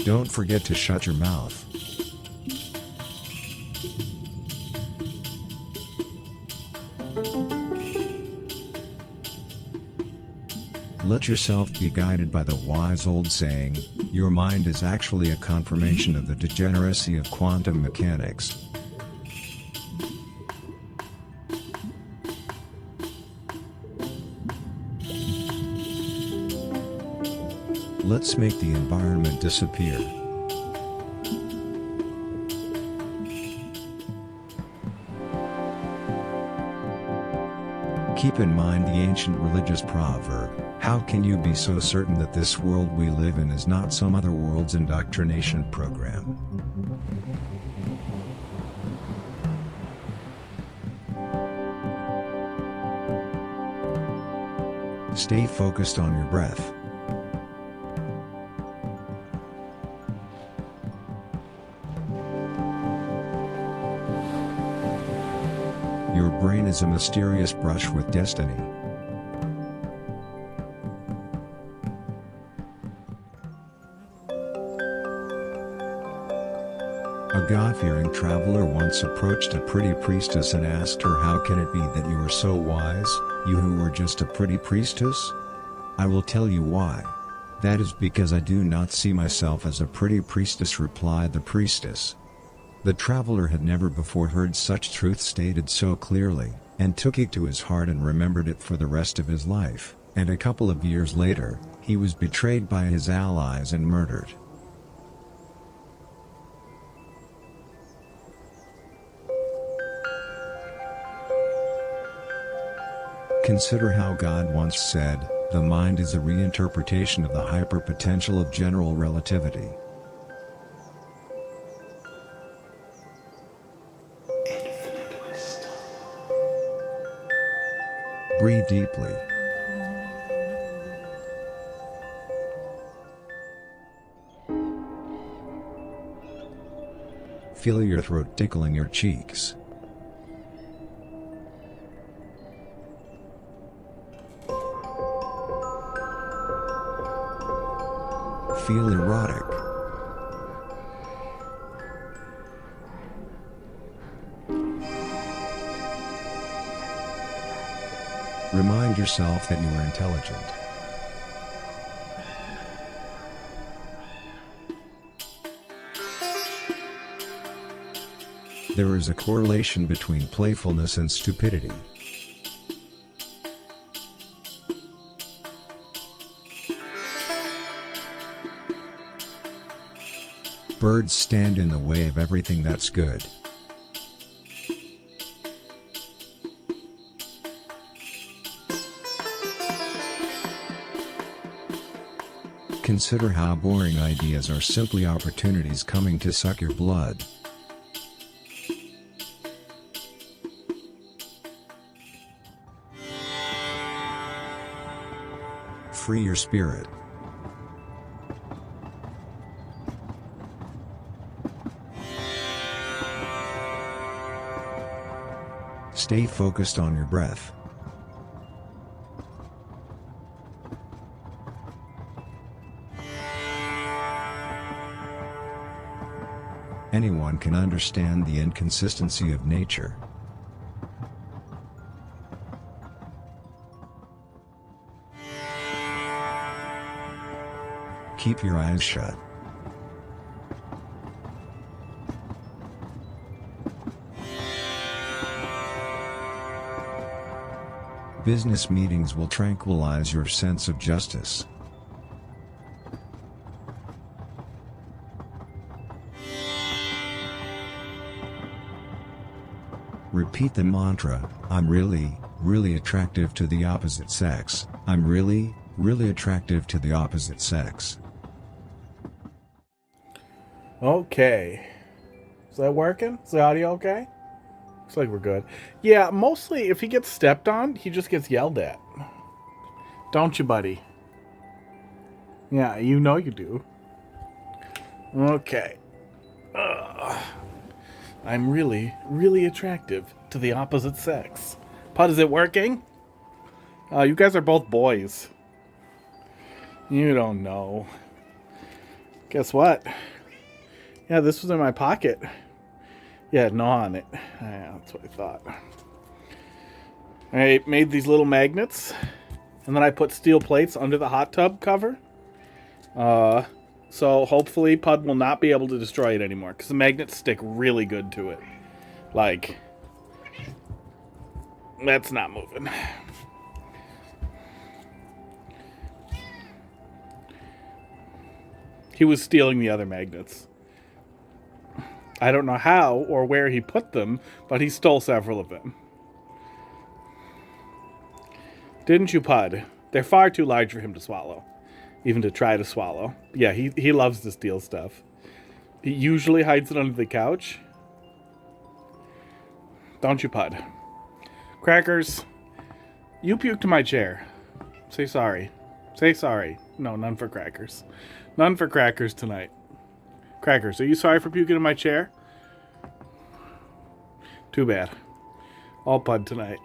Don't forget to shut your mouth. Let yourself be guided by the wise old saying, your mind is actually a confirmation of the degeneracy of quantum mechanics. Let's make the environment disappear. Keep in mind the ancient religious proverb, how can you be so certain that this world we live in is not some other world's indoctrination program? Stay focused on your breath. Your brain is a mysterious brush with destiny. A God-fearing traveler once approached a pretty priestess and asked her, how can it be that you are so wise, you who were just a pretty priestess? I will tell you why. That is because I do not see myself as a pretty priestess, replied the priestess. The traveler had never before heard such truth stated so clearly, and took it to his heart and remembered it for the rest of his life, and a couple of years later, he was betrayed by his allies and murdered. Consider how God once said, the mind is a reinterpretation of the hyperpotential of general relativity. Breathe deeply. Feel your throat tickling your cheeks. Feel erotic. Remind yourself that you are intelligent. There is a correlation between playfulness and stupidity. Birds stand in the way of everything that's good. Consider how boring ideas are simply opportunities coming to suck your blood. Free your spirit. Stay focused on your breath. Anyone can understand the inconsistency of nature. Keep your eyes shut. Business meetings will tranquilize your sense of justice. Repeat the mantra, I'm really, really attractive to the opposite sex. I'm really, really attractive to the opposite sex. Okay. Is that working? Is the audio okay? Looks like we're good. Yeah, mostly if he gets stepped on, he just gets yelled at. Don't you, buddy? Yeah, you know you do. Okay. I'm really, really attractive to the opposite sex. Pud, is it working? You guys are both boys. You don't know. Guess what? Yeah, this was in my pocket. Yeah, gnaw on it. Yeah, that's what I thought. I made these little magnets, and then I put steel plates under the hot tub cover. So hopefully Pud will not be able to destroy it anymore, because the magnets stick really good to it. Like, that's not moving. He was stealing the other magnets. I don't know how or where he put them, but he stole several of them. Didn't you, Pud? They're far too large for him to swallow. Even to try to swallow. Yeah, he loves to steal stuff. He usually hides it under the couch. Don't you, Pud? Crackers, you puked in my chair. Say sorry. Say sorry. No, none for Crackers. None for Crackers tonight. Crackers, are you sorry for puking in my chair? Too bad. All Pud tonight.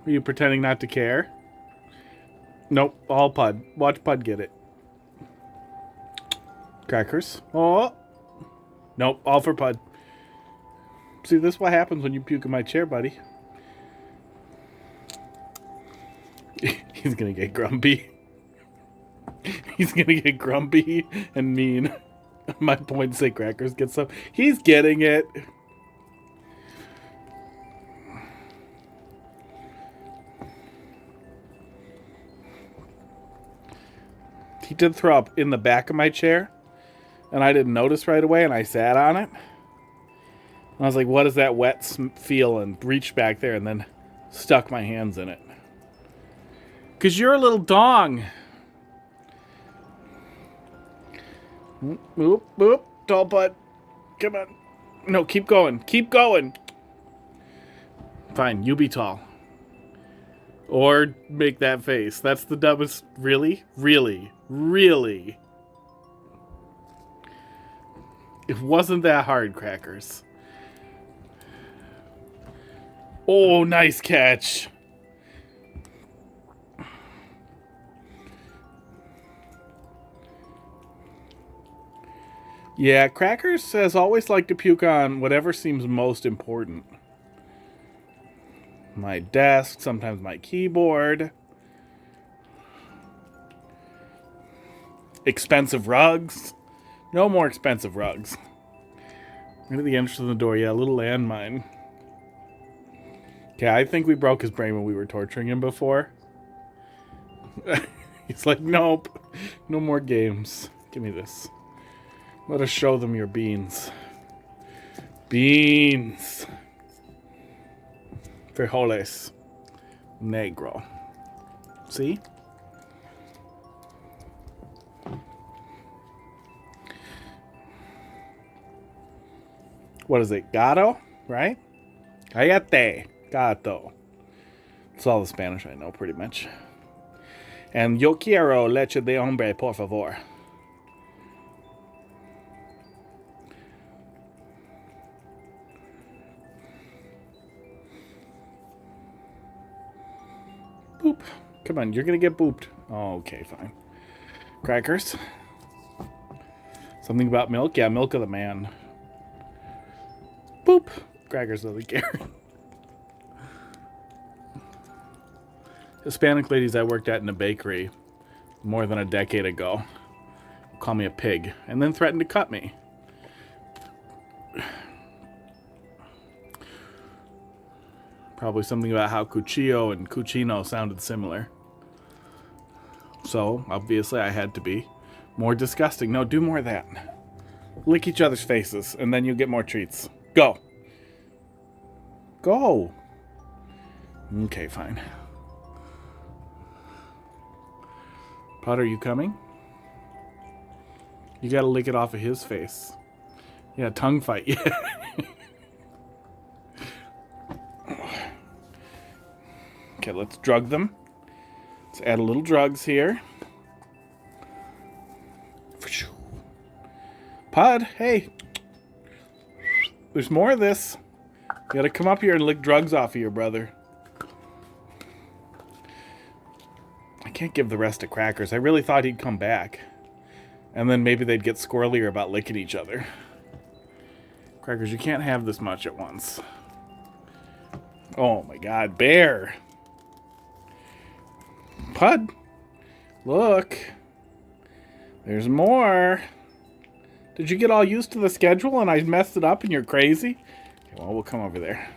Are you pretending not to care? Nope, all Pud. Watch Pud get it. Crackers. Oh. Nope, all for Pud. See, this is what happens when you puke in my chair, buddy. He's gonna get grumpy. He's gonna get grumpy and mean. My point say Crackers get some. He's getting it. He did throw up in the back of my chair, and I didn't notice right away, and I sat on it. And I was like, what is that wet feel? And reached back there and then stuck my hands in it. Because you're a little dong. Boop, boop. Tall butt. Come on. No, keep going. Keep going. Fine, you be tall. Or make that face. That's the dumbest. Really? Really? Really? It wasn't that hard, Crackers. Oh, nice catch. Yeah, Crackers has always liked to puke on whatever seems most important. My desk, sometimes my keyboard. Expensive rugs. No more expensive rugs. Look at the entrance of the door. Yeah, a little landmine. Okay, I think we broke his brain when we were torturing him before. He's like, nope. No more games. Give me this. Let us show them your beans. Beans. Frijoles. Negro. See? What is it? Gato? Right? Cállate. Gato. That's all the Spanish I know, pretty much. And yo quiero leche de hombre, por favor. Boop. Come on, you're gonna get booped. Oh, okay, fine. Crackers. Something about milk? Yeah, milk of the man. Boop. Crackers doesn't care. Hispanic ladies I worked at in a bakery more than a decade ago call me a pig and then threatened to cut me. Probably something about how cuchillo and cucino sounded similar. So, obviously, I had to be more disgusting. No, do more of that. Lick each other's faces, and then you'll get more treats. Go. Go. Okay, fine. Pot, are you coming? You gotta lick it off of his face. Yeah, tongue fight. Yeah. Okay, let's drug them. Let's add a little drugs here. Pod, hey. There's more of this. You gotta come up here and lick drugs off of your brother. I can't give the rest to Crackers. I really thought he'd come back. And then maybe they'd get squirrelier about licking each other. Crackers, you can't have this much at once. Oh my god, bear! Pud! Look! There's more! Did you get all used to the schedule and I messed it up and you're crazy? Okay, well, we'll come over there.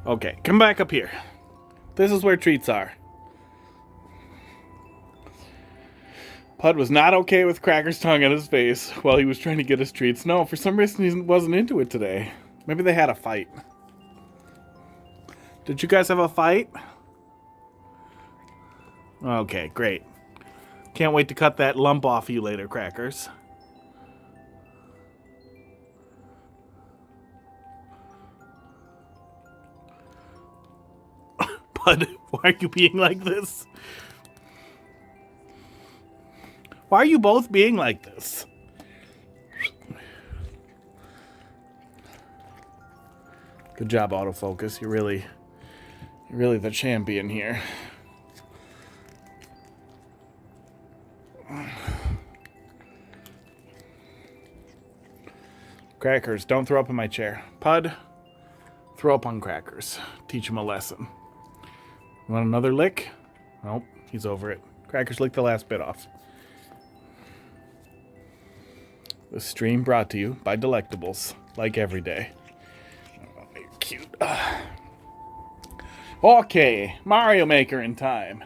Okay, come back up here. This is where treats are. Pud was not okay with Cracker's tongue on his face while he was trying to get his treats. No, for some reason he wasn't into it today. Maybe they had a fight. Did you guys have a fight? Okay, great. Can't wait to cut that lump off you later, Crackers. Bud, why are you being like this? Why are you both being like this? Good job, autofocus. You're really the champion here. Crackers, don't throw up in my chair. Pud, throw up on Crackers. Teach him a lesson. You want another lick? Nope, he's over it. Crackers, lick the last bit off. This stream brought to you by Delectables, like every day. Oh, you're cute. Okay, Mario Maker in time.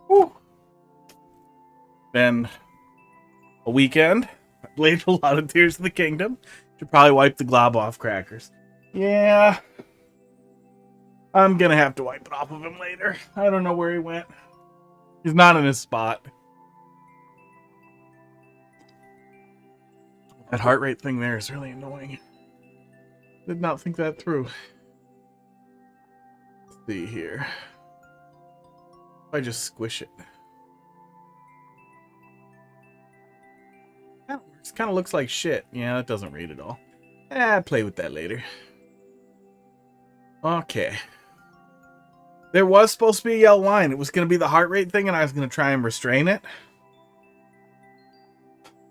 Whew. Been a weekend. I played a lot of Tears of the Kingdom. Should probably wipe the glob off, Crackers. Yeah. I'm gonna have to wipe it off of him later. I don't know where he went. He's not in his spot. That heart rate thing there is really annoying. Did not think that through. Let's see here. If I just squish it. That works. Kind of looks like shit. Yeah, that doesn't read at all. Play with that later. Okay. There was supposed to be a yellow line. It was going to be the heart rate thing, and I was going to try and restrain it.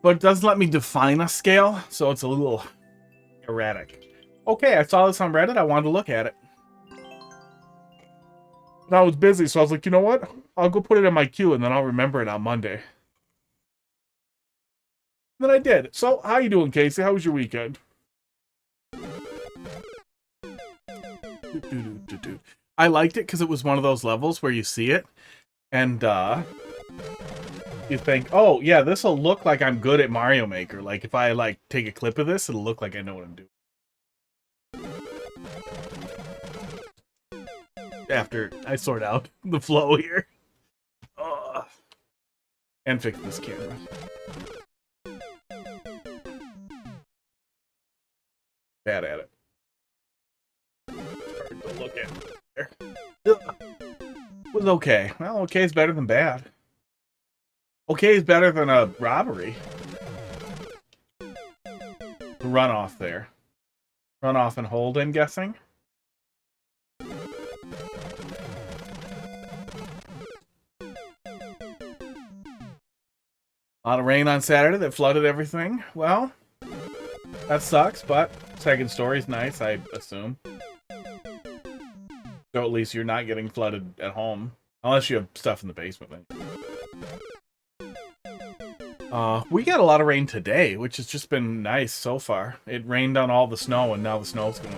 But it doesn't let me define a scale, so it's a little erratic. Okay, I saw this on Reddit. I wanted to look at it. And I was busy, so I was like, you know what? I'll go put it in my queue, and then I'll remember it on Monday. And then I did. So, how you doing, Casey? How was your weekend? I liked it because it was one of those levels where you see it, and you think, oh, yeah, this will look like I'm good at Mario Maker. Like, if I, like, take a clip of this, it'll look like I know what I'm doing. After I sort out the flow here. And fix this camera. Bad at it. Hard to look at there. Was okay. Well, okay is better than bad. Okay is better than a robbery. The runoff there. Runoff and hold, I'm guessing. A lot of rain on Saturday that flooded everything. Well, that sucks, but second story's nice, I assume. So at least you're not getting flooded at home. Unless you have stuff in the basement. Then. We got a lot of rain today, which has just been nice so far. It rained on all the snow, and now the snow's gone.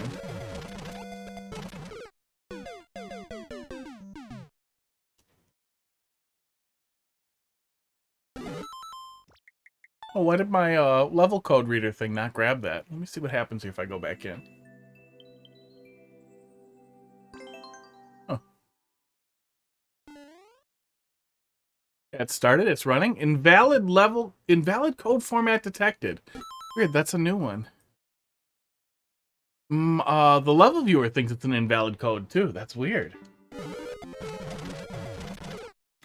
Oh, why did my level code reader thing not grab that? Let me see what happens here if I go back in. Huh. It started, it's running. Invalid code format detected. Weird, that's a new one. The level viewer thinks it's an invalid code too. That's weird.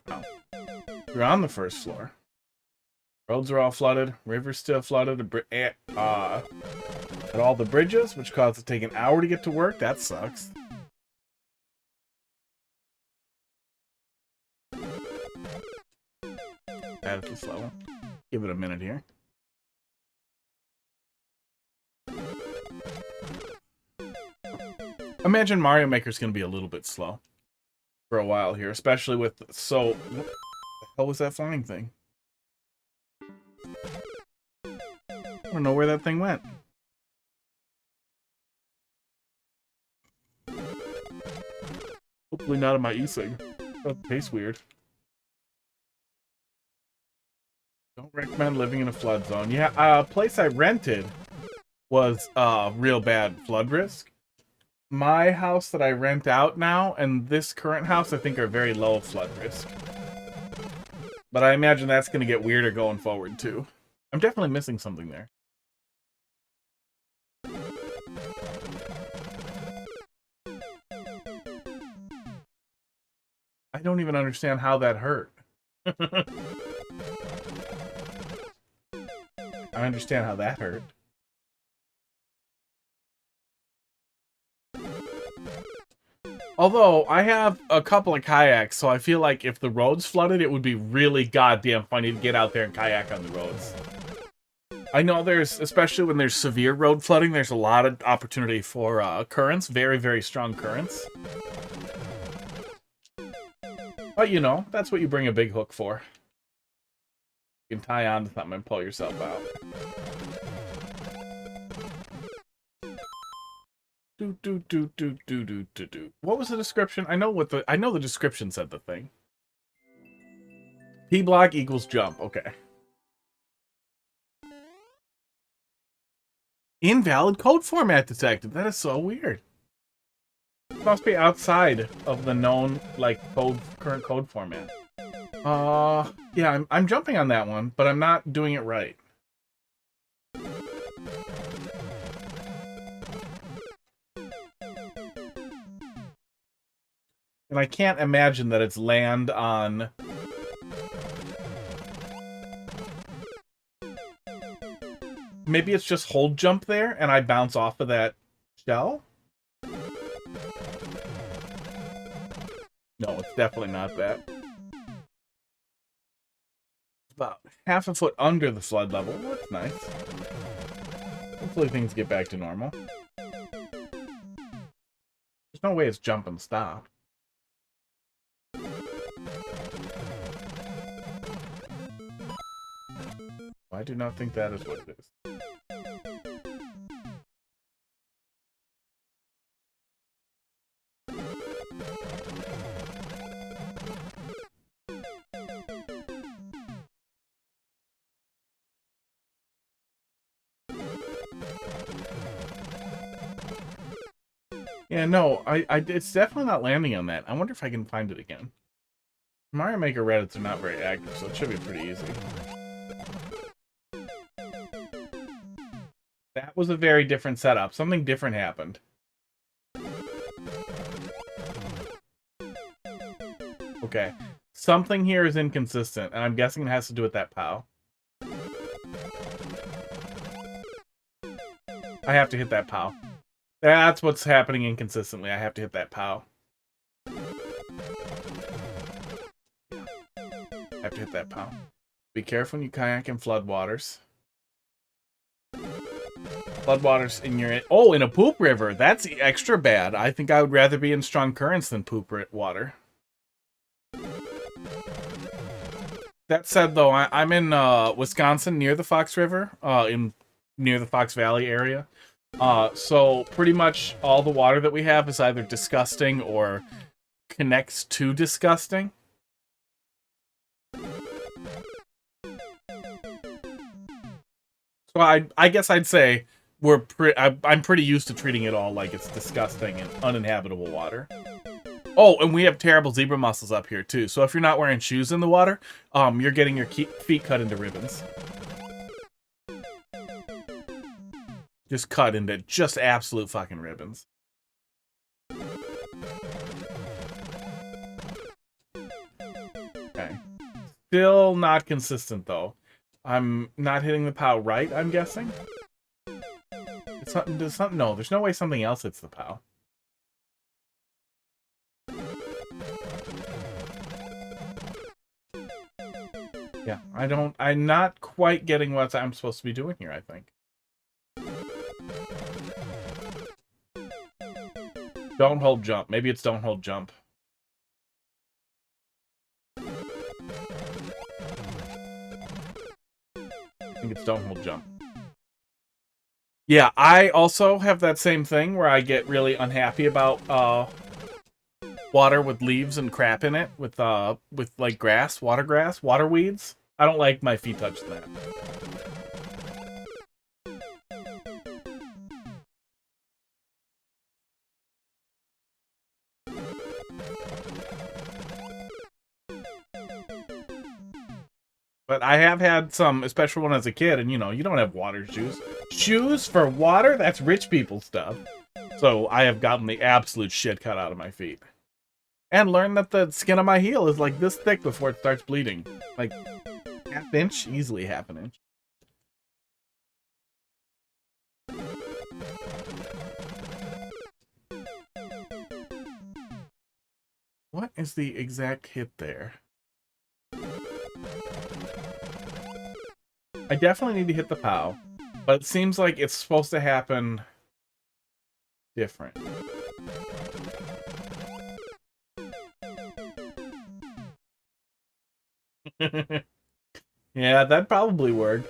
Oh. You're on the first floor. Roads are all flooded. River's still flooded. At all the bridges, which caused it to take an hour to get to work. That sucks. Add it to this level. Give it a minute here. Imagine Mario Maker's going to be a little bit slow for a while here, especially with... So, what the hell was that flying thing? I don't know where that thing went. Hopefully not in my e-cig. That tastes weird. Don't recommend living in a flood zone. Yeah, a place I rented was real bad flood risk. My house that I rent out now and this current house I think are very low flood risk. But I imagine that's going to get weirder going forward too. I'm definitely missing something there. I don't even understand how that hurt. I understand how that hurt. Although, I have a couple of kayaks, so I feel like if the roads flooded, it would be really goddamn funny to get out there and kayak on the roads. I know there's, especially when there's severe road flooding, there's a lot of opportunity for currents, very, very strong currents. But, you know, that's what you bring a big hook for. You can tie on to something and pull yourself out. Do. What was the description? I know the description said the thing. P block equals jump. Okay. Invalid code format detected. That is so weird. It must be outside of the known current code format. Yeah, I'm jumping on that one, but I'm not doing it right. And I can't imagine that it's land on... Maybe it's just hold jump there, and I bounce off of that shell? No, it's definitely not that. It's about half a foot under the flood level. Well, that's nice. Hopefully things get back to normal. There's no way it's jump and stop. I do not think that is what it is. Yeah, no, it's definitely not landing on that. I wonder if I can find it again. Mario Maker Reddits are not very active, so it should be pretty easy. That was a very different setup. Something different happened. Okay. Something here is inconsistent, and I'm guessing it has to do with that POW. I have to hit that POW. That's what's happening inconsistently. I have to hit that POW. I have to hit that POW. Be careful when you kayak in floodwaters. Floodwaters in your... Oh, in a poop river. That's extra bad. I think I would rather be in strong currents than poop water. That said, though, I'm in Wisconsin near the Fox River, near the Fox Valley area. So pretty much all the water that we have is either disgusting or connects to disgusting. So I guess I'd say I'm pretty used to treating it all like it's disgusting and uninhabitable water. Oh, and we have terrible zebra mussels up here too. So if you're not wearing shoes in the water, you're getting your feet cut into ribbons. Just cut into just absolute fucking ribbons. Okay. Still not consistent, though. I'm not hitting the POW right, I'm guessing? It's not, no, there's no way something else hits the POW. Yeah, I'm not quite getting what I'm supposed to be doing here, I think. Don't hold jump. Maybe it's don't hold jump. I think it's don't hold jump. Yeah, I also have that same thing where I get really unhappy about water with leaves and crap in it, with like grass, water weeds. I don't like my feet touching that. But I have had some, especially when I was a kid, and you know, you don't have water shoes. Shoes for water? That's rich people stuff. So I have gotten the absolute shit cut out of my feet. And learned that the skin of my heel is like this thick before it starts bleeding. Like, half inch? Easily half an inch. What is the exact hit there? I definitely need to hit the POW, but it seems like it's supposed to happen different. Yeah, that'd probably work.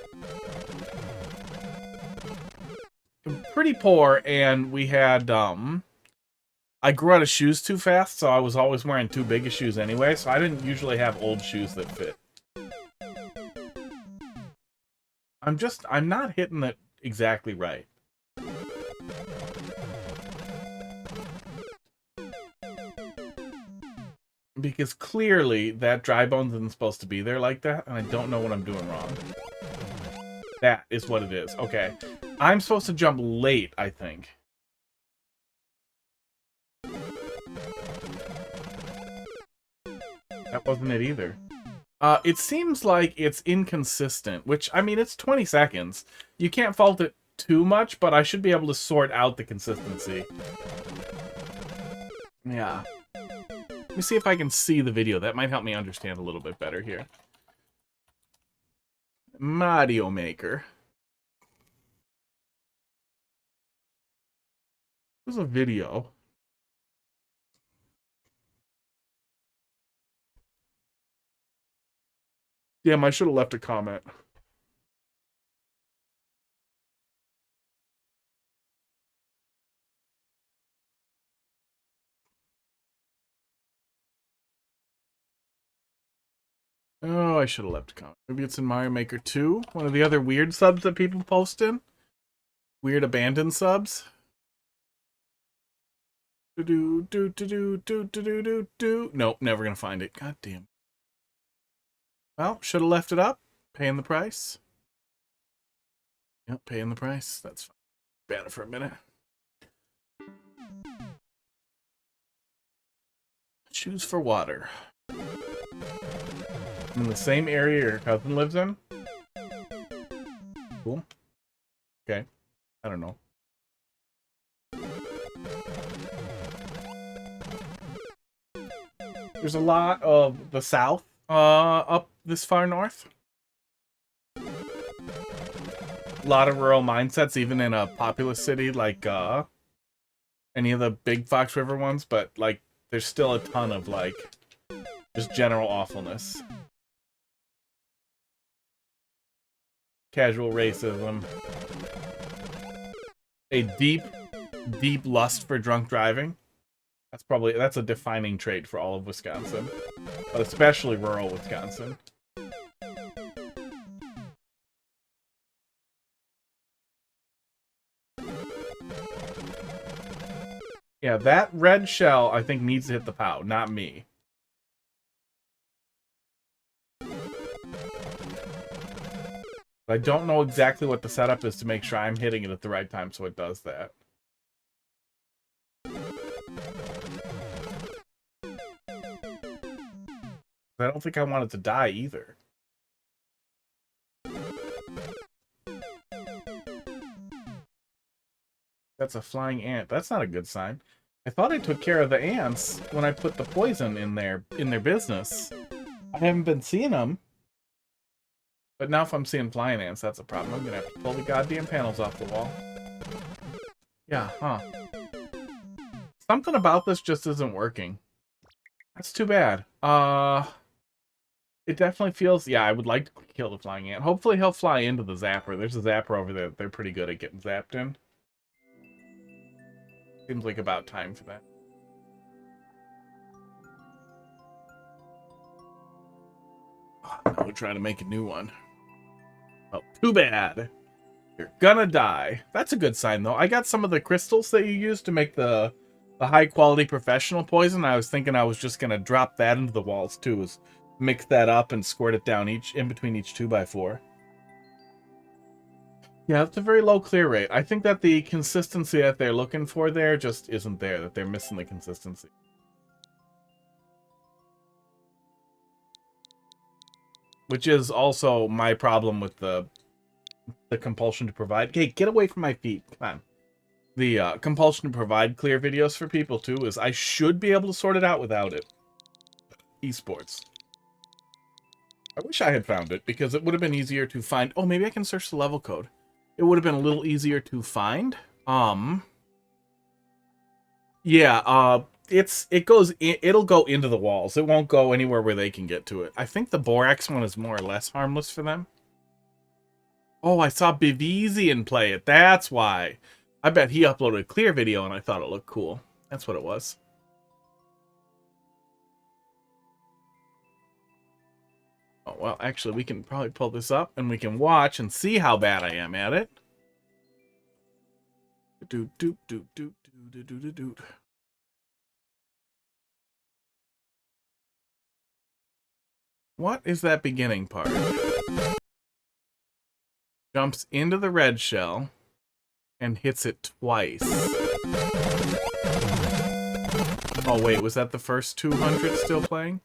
Pretty poor, and we had, I grew out of shoes too fast, so I was always wearing too big of shoes anyway, so I didn't usually have old shoes that fit. I'm not hitting it exactly right. Because clearly that dry bones isn't supposed to be there like that, and I don't know what I'm doing wrong. That is what it is. Okay. I'm supposed to jump late, I think. That wasn't it either. It seems like it's inconsistent, which, I mean, it's 20 seconds. You can't fault it too much, but I should be able to sort out the consistency. Yeah. Let me see if I can see the video. That might help me understand a little bit better here. Mario Maker. There's a video. Damn, I should have left a comment. Oh, I should have left a comment. Maybe it's in Mario Maker 2? One of the other weird subs that people post in? Weird abandoned subs? Nope, never gonna find it. God damn. Well, should have left it up. Paying the price. Yep, paying the price. That's fine. Ban it for a minute. Choose for water. In the same area your cousin lives in? Cool. Okay. I don't know. There's a lot of the south up this far north. A lot of rural mindsets, even in a populous city like any of the big Fox River ones, but like there's still a ton of like just general awfulness. Casual racism. A deep lust for drunk driving. That's a defining trait for all of Wisconsin, but especially rural Wisconsin. Yeah, that red shell I think needs to hit the POW, not me. I don't know exactly what the setup is to make sure I'm hitting it at the right time so it does that. I don't think I want it to die either. That's a flying ant. That's not a good sign. I thought I took care of the ants when I put the poison in their business. I haven't been seeing them. But now if I'm seeing flying ants, that's a problem. I'm gonna have to pull the goddamn panels off the wall. Yeah, huh. Something about this just isn't working. That's too bad. It definitely feels... Yeah, I would like to kill the flying ant. Hopefully he'll fly into the zapper. There's a zapper over there. They're pretty good at getting zapped in. Seems like about time for that. Oh, now we're trying to make a new one. Oh, too bad. You're gonna die. That's a good sign, though. I got some of the crystals that you use to make the high-quality professional poison. I was thinking I was just gonna drop that into the walls, too. Is mix that up and squirt it down in between each 2x4. Yeah, that's a very low clear rate. I think that the consistency that they're looking for there just isn't there, that they're missing the consistency. Which is also my problem with the compulsion to provide. Okay, get away from my feet. Come on. The compulsion to provide clear videos for people, too, is I should be able to sort it out without it. Esports. I wish I had found it, because it would have been easier to find... Oh, maybe I can search the level code. It would have been a little easier to find. Yeah, it'll go into the walls. It won't go anywhere where they can get to it. I think the borax one is more or less harmless for them. Oh, I saw Bivizian play it. That's why. I bet he uploaded a clear video and I thought it looked cool. That's what it was. Oh, well, actually, we can probably pull this up and we can watch and see how bad I am at it. Doot, doot, doot, doot, doot, doot, doot, doot. What is that beginning part? Jumps into the red shell and hits it twice. Oh, wait, was that the first 200 still playing?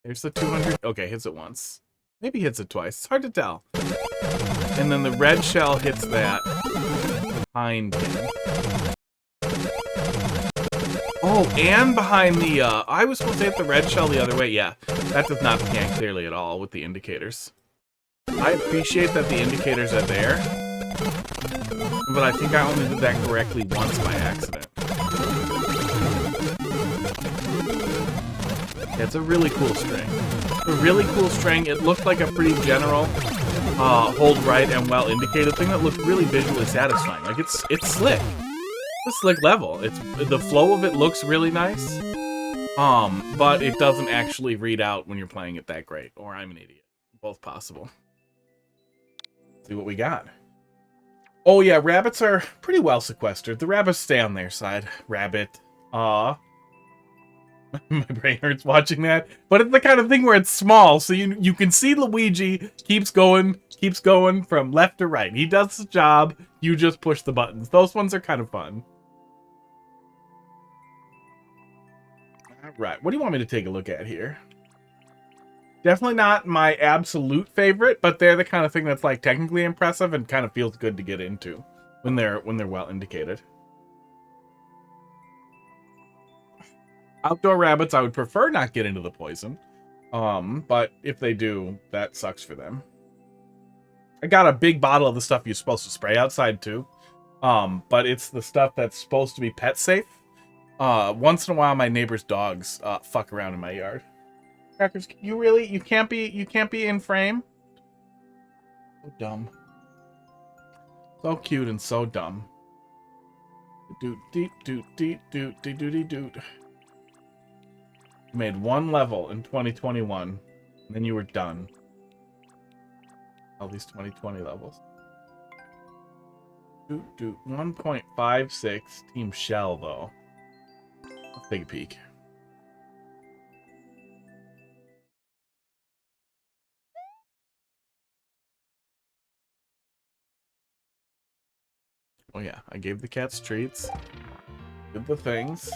There's the 200. Okay, hits it once. Maybe hits it twice. It's hard to tell. And then the red shell hits that behind him. Oh, and behind the, I was supposed to hit the red shell the other way. Yeah, that does not scan clearly at all with the indicators. I appreciate that the indicators are there, but I think I only did that correctly once by accident. Yeah, it's a really cool string. A really cool string. It looked like a pretty general hold right and well indicated thing that looked really visually satisfying. Like it's slick. It's a slick level. The flow of it looks really nice. But it doesn't actually read out when you're playing it that great. Or I'm an idiot. Both possible. Let's see what we got. Oh yeah, rabbits are pretty well sequestered. The rabbits stay on their side. Rabbit. My brain hurts watching that. But it's the kind of thing where it's small, so you can see Luigi keeps going from left to right. He does the job, you just push the buttons. Those ones are kind of fun. Alright, what do you want me to take a look at here? Definitely not my absolute favorite, but they're the kind of thing that's like technically impressive and kind of feels good to get into when they're well indicated. Outdoor rabbits, I would prefer not get into the poison. But if they do, that sucks for them. I got a big bottle of the stuff you're supposed to spray outside too. But it's the stuff that's supposed to be pet safe. Once in a while my neighbor's dogs fuck around in my yard. Crackers, you can't be in frame? So dumb. So cute and so dumb. Doot deep doot deep doot doot doot doot. You made one level in 2021, and then you were done. All these 2020 levels. Doot doot 1.56 Team Shell though. Let's take a peek. Oh yeah, I gave the cats treats. Did the things.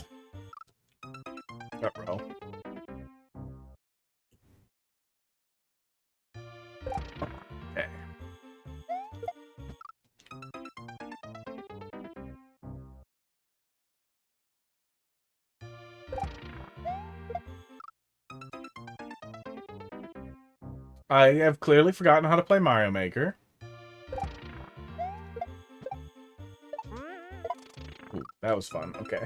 Row. Okay. I have clearly forgotten how to play Mario Maker. Ooh, that was fun. Okay.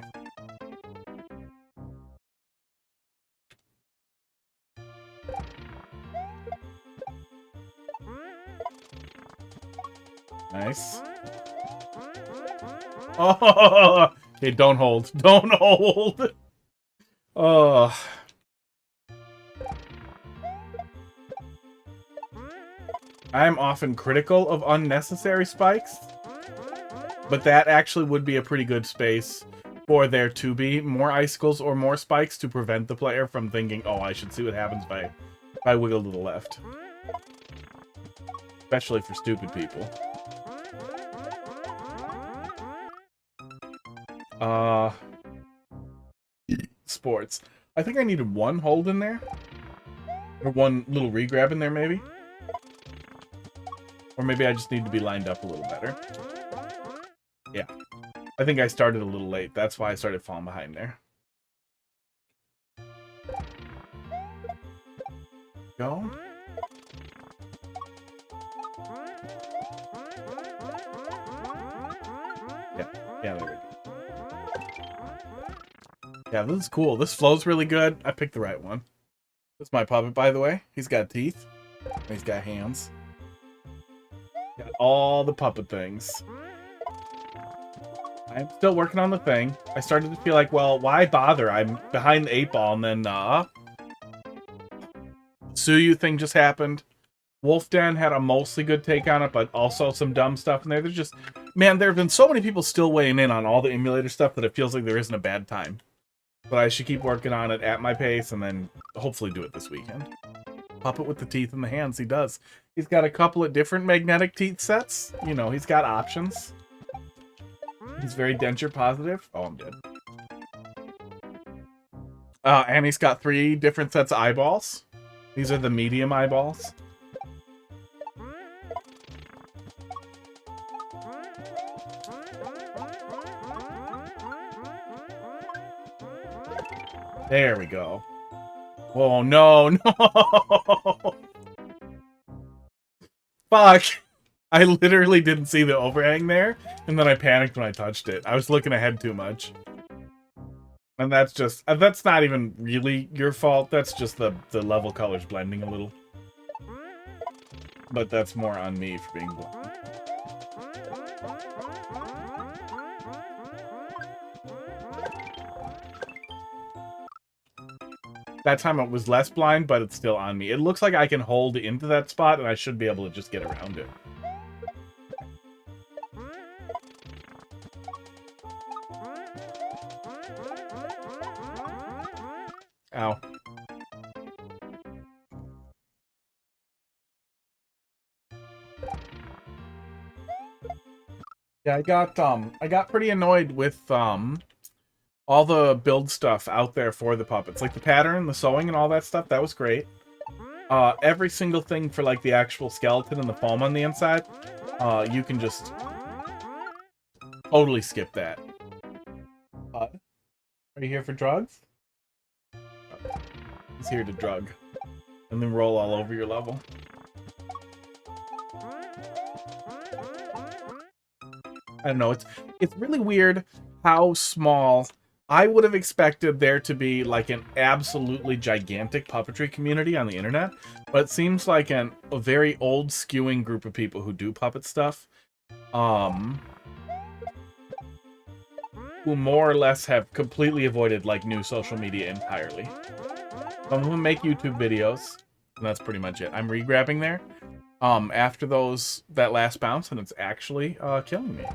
Nice. Oh, hey, don't hold. Don't hold. Oh. I'm often critical of unnecessary spikes, but that actually would be a pretty good space for there to be more icicles or more spikes to prevent the player from thinking, oh, I should see what happens if I wiggle to the left. Especially for stupid people. Sports. I think I needed one hold in there. Or one little regrab in there, maybe. Or maybe I just need to be lined up a little better. Yeah. I think I started a little late. That's why I started falling behind there. Go. Yeah, there we go. Yeah, this is cool. This flows really good. I picked the right one. This is my puppet, by the way. He's got teeth. And he's got hands. Got all the puppet things. I'm still working on the thing. I started to feel like, well, why bother? I'm behind the 8-ball, and then, Suyu thing just happened. Wolf Den had a mostly good take on it, but also some dumb stuff in there. There's just... Man, there have been so many people still weighing in on all the emulator stuff that it feels like there isn't a bad time. But I should keep working on it at my pace, and then hopefully do it this weekend. Puppet with the teeth and the hands, he does. He's got a couple of different magnetic teeth sets. You know, he's got options. He's very denture positive. Oh, I'm dead. And he's got 3 different sets of eyeballs. These are the medium eyeballs. There we go. Oh, no, no! Fuck! I literally didn't see the overhang there, and then I panicked when I touched it. I was looking ahead too much. And that's just... that's not even really your fault. That's just the level colors blending a little. But that's more on me for being blind. That time it was less blind, but it's still on me. It looks like I can hold into that spot, and I should be able to just get around it. Ow. Yeah, I got pretty annoyed with, all the build stuff out there for the puppets. Like the pattern, the sewing, and all that stuff, that was great. Every single thing for, like, the actual skeleton and the foam on the inside, you can just totally skip that. Are you here for drugs? He's here to drug. And then roll all over your level. I don't know, it's really weird how small... I would have expected there to be, like, an absolutely gigantic puppetry community on the internet, but it seems like a very old skewing group of people who do puppet stuff, who more or less have completely avoided, like, new social media entirely. Some of them make YouTube videos, and that's pretty much it. I'm re-grabbing there, after that last bounce, and it's actually, killing me.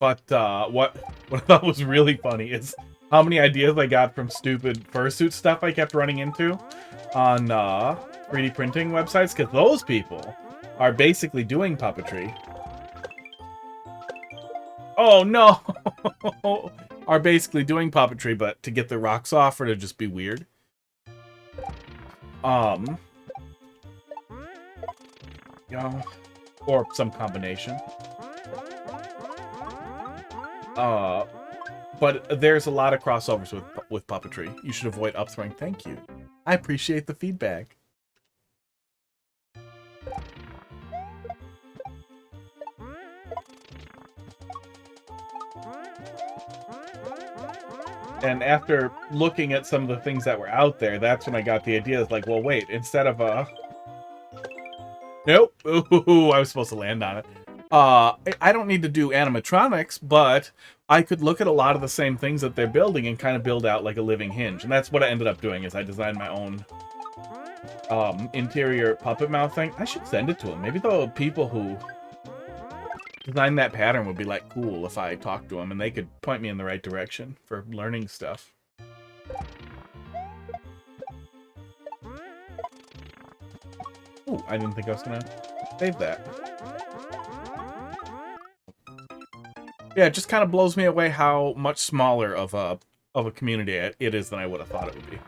But what I thought was really funny is how many ideas I got from stupid fursuit stuff I kept running into on 3D printing websites, because those people are basically doing puppetry. Oh no! Are basically doing puppetry, but to get the rocks off or to just be weird. You know, or some combination. But there's a lot of crossovers with puppetry. You should avoid upthrowing. Thank you. I appreciate the feedback. And after looking at some of the things that were out there, that's when I got the idea. It's like, well, wait, instead of nope. Ooh, I was supposed to land on it. I don't need to do animatronics, but I could look at a lot of the same things that they're building and kind of build out like a living hinge. And that's what I ended up doing, is I designed my own interior puppet mouth thing. I should send it to them. Maybe the people who designed that pattern would be like cool if I talked to them and they could point me in the right direction for learning stuff. Ooh, I didn't think I was gonna save that. Yeah, it just kind of blows me away how much smaller of a community it is than I would have thought it would be.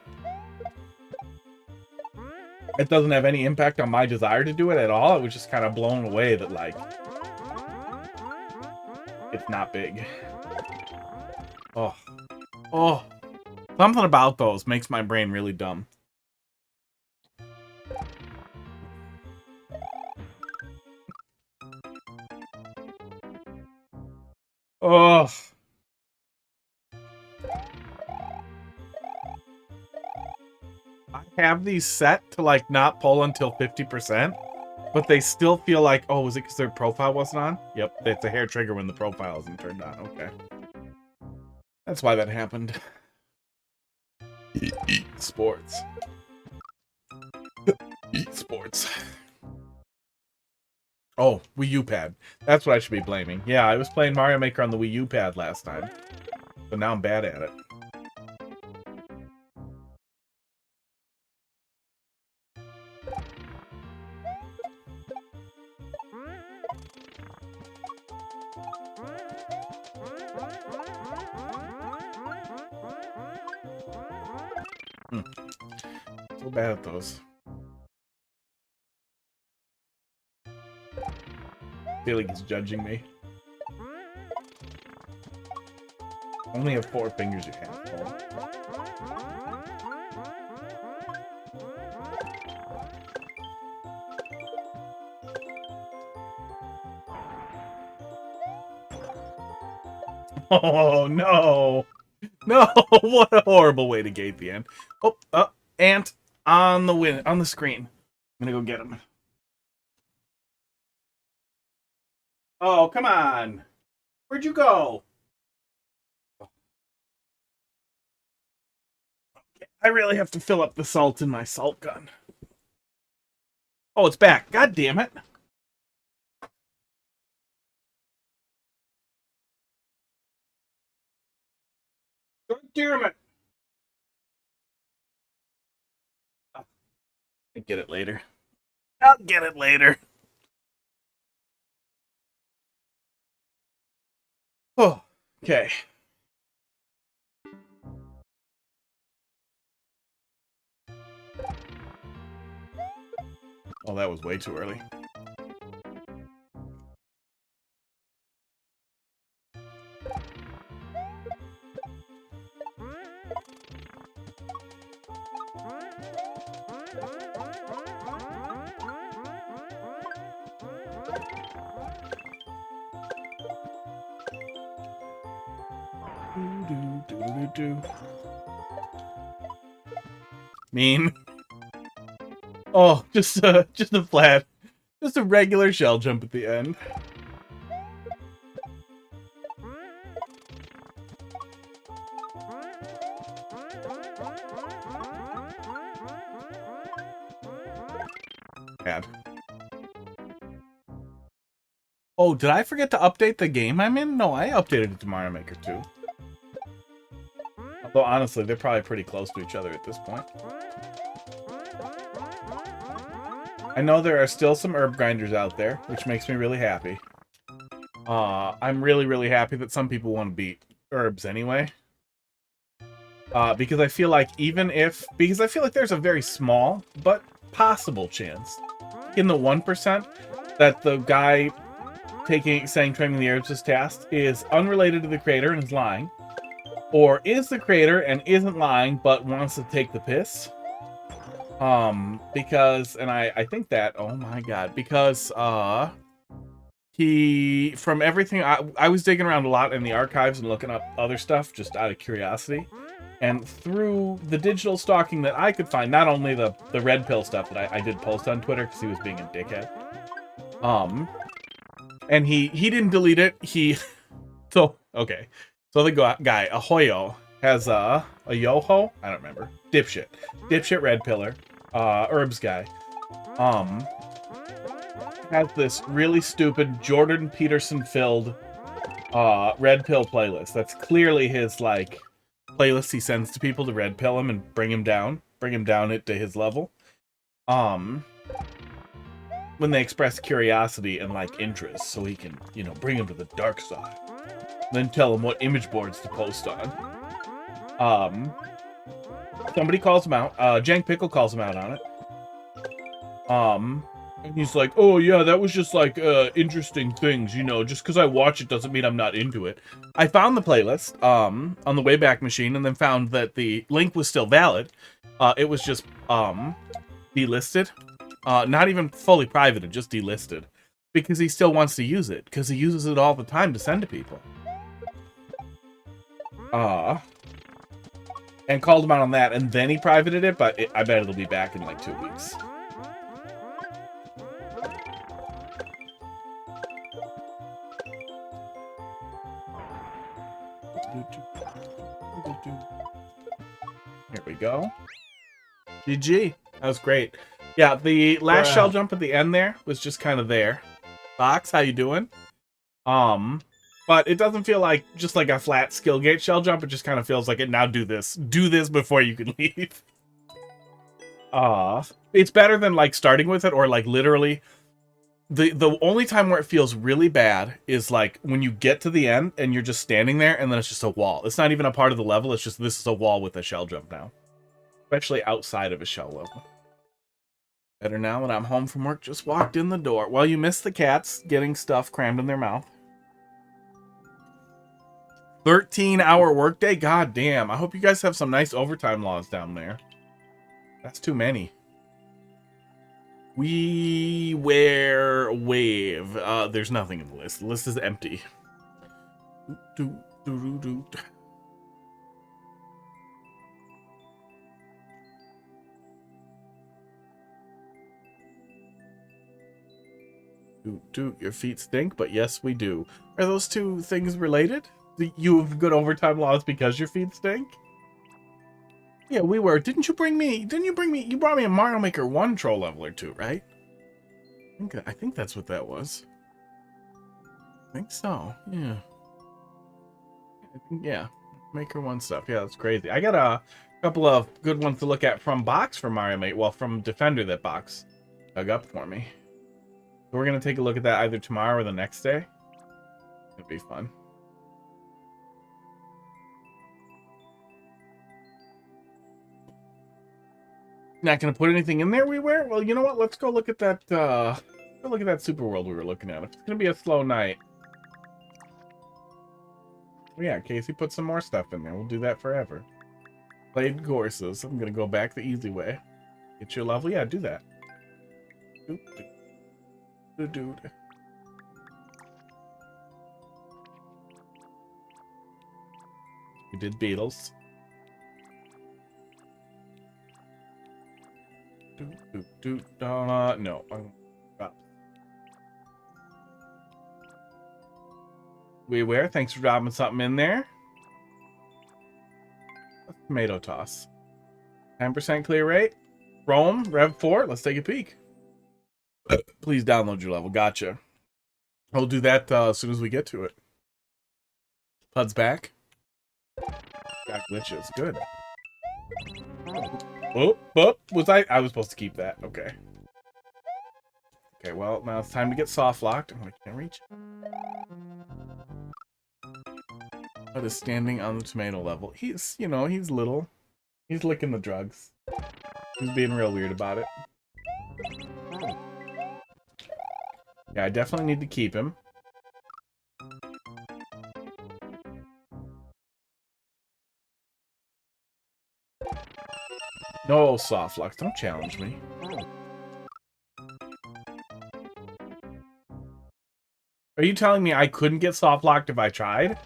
It doesn't have any impact on my desire to do it at all. It was just kind of blown away that, like, it's not big. Oh. Oh. Something about those makes my brain really dumb. Oh. I have these set to, like, not pull until 50%, but they still feel like, oh, is it because their profile wasn't on? Yep, it's a hair trigger when the profile isn't turned on. Okay. That's why that happened. Sports. Sports. Oh, Wii U pad. That's what I should be blaming. Yeah, I was playing Mario Maker on the Wii U pad last time, but now I'm bad at it. So bad at those. I feel like he's judging me. Only have 4 fingers, you asshole. Oh no! No! What a horrible way to gate the end. Oh, ant on the screen. I'm gonna go get him. Oh, come on! Where'd you go? I really have to fill up the salt in my salt gun. Oh, it's back. God damn it. God damn it. I'll get it later. I'll get it later. Oh, okay. Oh, that was way too early. Mean. Oh, just a flat, just a regular shell jump at the end. Bad. Oh, did I forget to update the game I'm in? No, I updated it to Mario Maker 2. Although, honestly, they're probably pretty close to each other at this point. I know there are still some herb grinders out there, which makes me really happy. I'm really, really happy that some people want to beat herbs anyway. Because I feel like because I feel like there's a very small but possible chance in the 1% that the guy saying training the herbs is tasked is unrelated to the creator and is lying, or is the creator and isn't lying but wants to take the piss. Because, and I think that, oh my god, because from everything, I was digging around a lot in the archives and looking up other stuff just out of curiosity. And through the digital stalking that I could find, not only the red pill stuff that I did post on Twitter because he was being a dickhead. And he didn't delete it. Okay. So the guy, Ahoyo, has a Yoho? I don't remember. Dipshit red pillar. Herbs guy. Has this really stupid Jordan Peterson filled red pill playlist. That's clearly his, like, playlist he sends to people to red pill him and bring him down it to his level. When they express curiosity and like interest, so he can, you know, bring him to the dark side. Then tell him what image boards to post on. Somebody calls him out. Jank Pickle calls him out on it. And he's like, oh yeah, that was just like interesting things, you know, just because I watch it doesn't mean I'm not into it. I found the playlist on the Wayback Machine and then found that the link was still valid. It was just delisted. Not even fully privated, just delisted. Because he still wants to use it, because he uses it all the time to send to people. And called him out on that, and then he privated it, but I bet it'll be back in like 2 weeks. Here we go. GG. That was great. Yeah, the last shell jump at the end there was just kind of there. Fox, how you doing? But it doesn't feel like just like a flat skill gate shell jump. It just kind of feels like it. Now do this. Do this before you can leave. It's better than like starting with it or like literally. The only time where it feels really bad is like when you get to the end and you're just standing there and then it's just a wall. It's not even a part of the level. It's just this is a wall with a shell jump now. Especially outside of a shell level. Better now when I'm home from work. Just walked in the door. Well, you missed the cats getting stuff crammed in their mouth. 13-hour workday? God damn. I hope you guys have some nice overtime laws down there. That's too many. WiiWareWav. There's nothing in the list. The list is empty. Your feet stink, but yes, we do. Are those two things related? You have good overtime laws because your feet stink? Yeah, we were. Didn't you bring me? You brought me a Mario Maker 1 troll level or 2, right? I think that's what that was. I think so. Yeah. Yeah. Maker 1 stuff. Yeah, that's crazy. I got a couple of good ones to look at from Box for Mario Maker. Well, from Defender that Box dug up for me. So we're going to take a look at that either tomorrow or the next day. It'll be fun. Not going to put anything in there, WiiWare? Well, you know what? Let's go look at that, Super World we were looking at. It's going to be a slow night. Well, yeah, Casey put some more stuff in there. We'll do that forever. Played courses. I'm going to go back the easy way. Get your level? Yeah, do that. Dude. We did Beatles. No. WiiWare, thanks for dropping something in there. Tomato toss. 10% clear rate. Rome, Rev 4. Let's take a peek. Please download your level. Gotcha. We'll do that as soon as we get to it. Pud's back. Got glitches. Good. Oh, was I was supposed to keep that. Okay. Okay, well, now it's time to get soft locked. Oh, I can't reach. Bud is standing on the tomato level. He's, you know, he's little. He's licking the drugs. He's being real weird about it. Yeah, I definitely need to keep him. No soft locks. Don't challenge me. Are you telling me I couldn't get soft locked if I tried?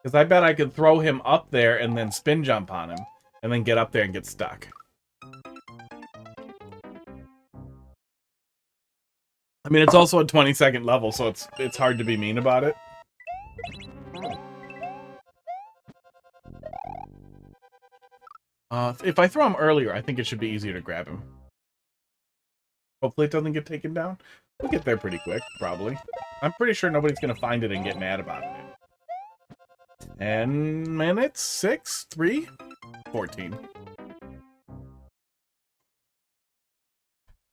Because I bet I could throw him up there and then spin jump on him. And then get up there and get stuck. I mean, it's also a 20-second level, so it's hard to be mean about it. If I throw him earlier, I think it should be easier to grab him. Hopefully it doesn't get taken down. We'll get there pretty quick, probably. I'm pretty sure nobody's going to find it and get mad about it. 10 minutes? 6? 3? 14.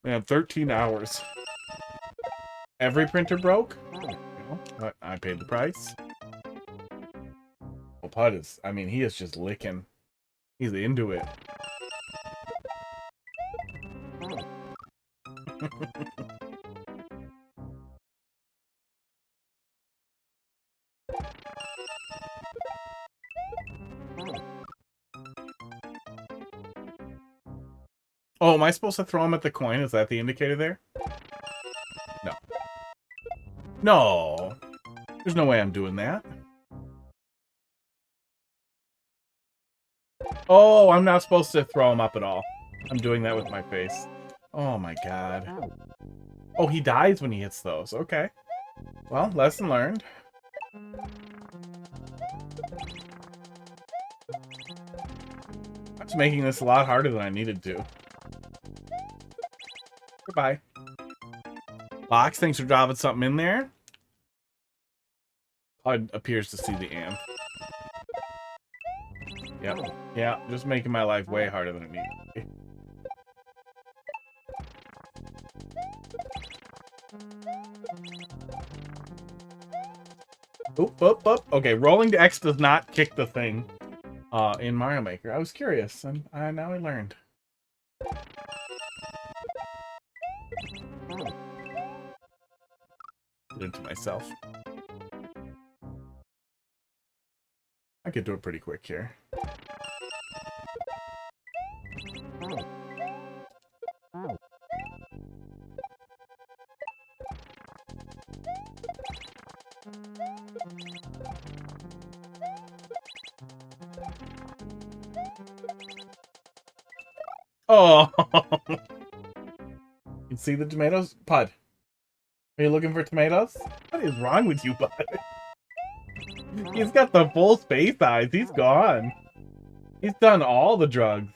We have 13 hours. Every printer broke? No, I paid the price. Well, Pud is, I mean, he is just licking. He's into it. Oh, am I supposed to throw him at the coin? Is that the indicator there? No. No! There's no way I'm doing that. Oh, I'm not supposed to throw him up at all. I'm doing that with my face. Oh my god. Oh, he dies when he hits those. Okay. Well, lesson learned. That's making this a lot harder than I needed to. Goodbye. Box, thanks for dropping something in there. Pod appears to see the amp. Yep. Yeah, just making my life way harder than it needs to be. Oop, oop, oop. Okay, rolling to X does not kick the thing in Mario Maker. I was curious, and now I learned. Get into myself. I could do it pretty quick here. Oh! You can see the tomatoes? Pud. Are you looking for tomatoes? What is wrong with you, Bud? He's got the full space eyes. He's gone. He's done all the drugs.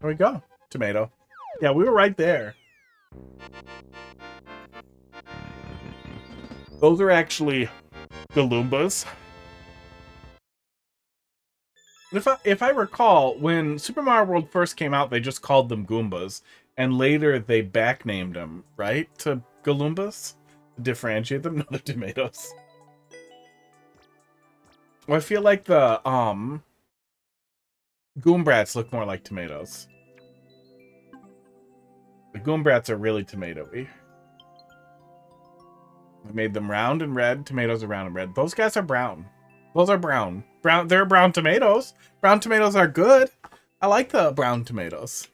There we go. Tomato. Yeah, we were right there. Those are actually Galoombas. If I recall, when Super Mario World first came out, they just called them Goombas, and later they backnamed them, right, to Galoombas to differentiate them. No, they're tomatoes. Well, I feel like the Goombrats look more like tomatoes. The Goombrats are really tomatoey. We made them round and red. Tomatoes are round and red. Those guys are brown. Those are brown. They're brown tomatoes. Brown tomatoes are good. I like the brown tomatoes.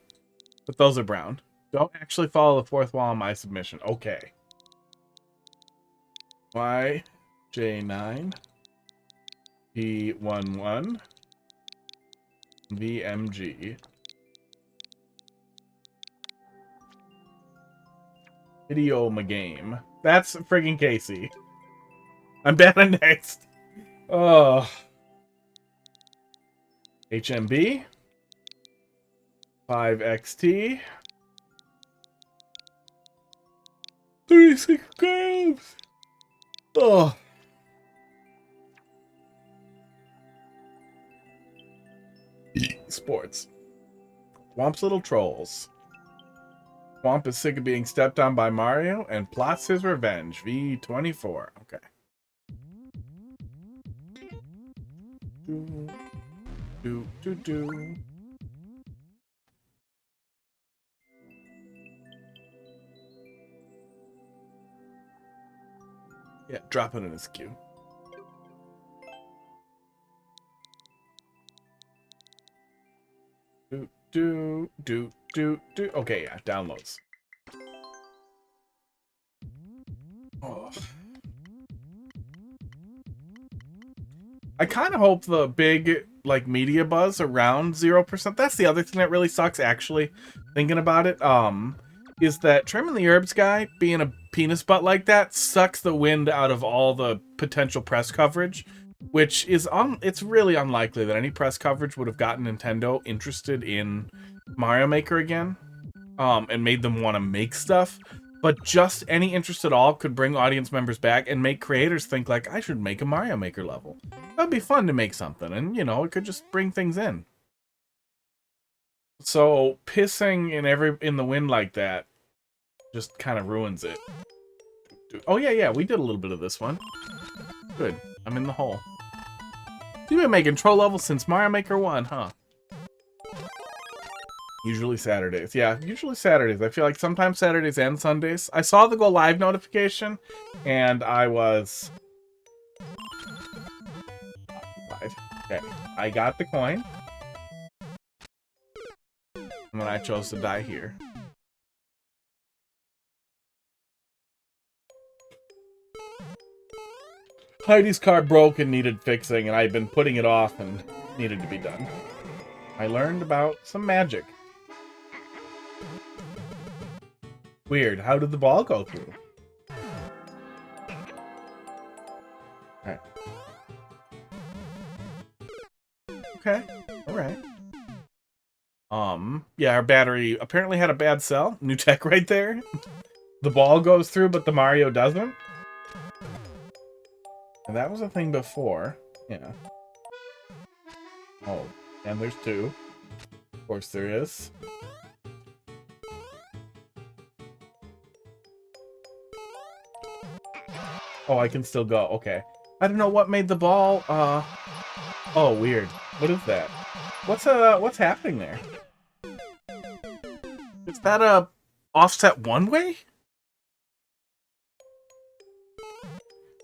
But those are brown. Don't actually follow the fourth wall on my submission. Okay. YJ9 P11 VMG Video my game. That's friggin' Casey. I'm bad at next. Oh. HMB. 5XT. 36 grams. Oh. Sports. Thwomp's little trolls. Thwomp is sick of being stepped on by Mario and plots his revenge. V24. Okay. Do. Yeah, drop it in his queue. Do. Okay, yeah, downloads. Oh. I kind of hope the big, like, media buzz around 0%, that's the other thing that really sucks, actually, thinking about it, is that Trimming the Herbs guy, being a penis butt like that, sucks the wind out of all the potential press coverage, which is, it's really unlikely that any press coverage would have gotten Nintendo interested in Mario Maker again, and made them want to make stuff. But just any interest at all could bring audience members back and make creators think, like, I should make a Mario Maker level. That'd be fun to make something, and, you know, it could just bring things in. So, pissing in the wind like that just kind of ruins it. Oh, yeah, we did a little bit of this one. Good. I'm in the hole. You've been making troll levels since Mario Maker 1, huh? Usually Saturdays. Yeah, usually Saturdays. I feel like sometimes Saturdays and Sundays. I saw the go live notification, and I was... Okay, I got the coin. And then I chose to die here. Heidi's car broke and needed fixing, and I'd been putting it off and needed to be done. I learned about some magic. Weird. How did the ball go through? Alright. Okay. Alright. Yeah, our battery apparently had a bad cell. New tech right there. The ball goes through, but the Mario doesn't. And that was a thing before. Yeah. Oh, and there's two. Of course there is. Oh, I can still go. Okay. I don't know what made the ball, Oh, weird. What is that? What's happening there? Is that a offset one way?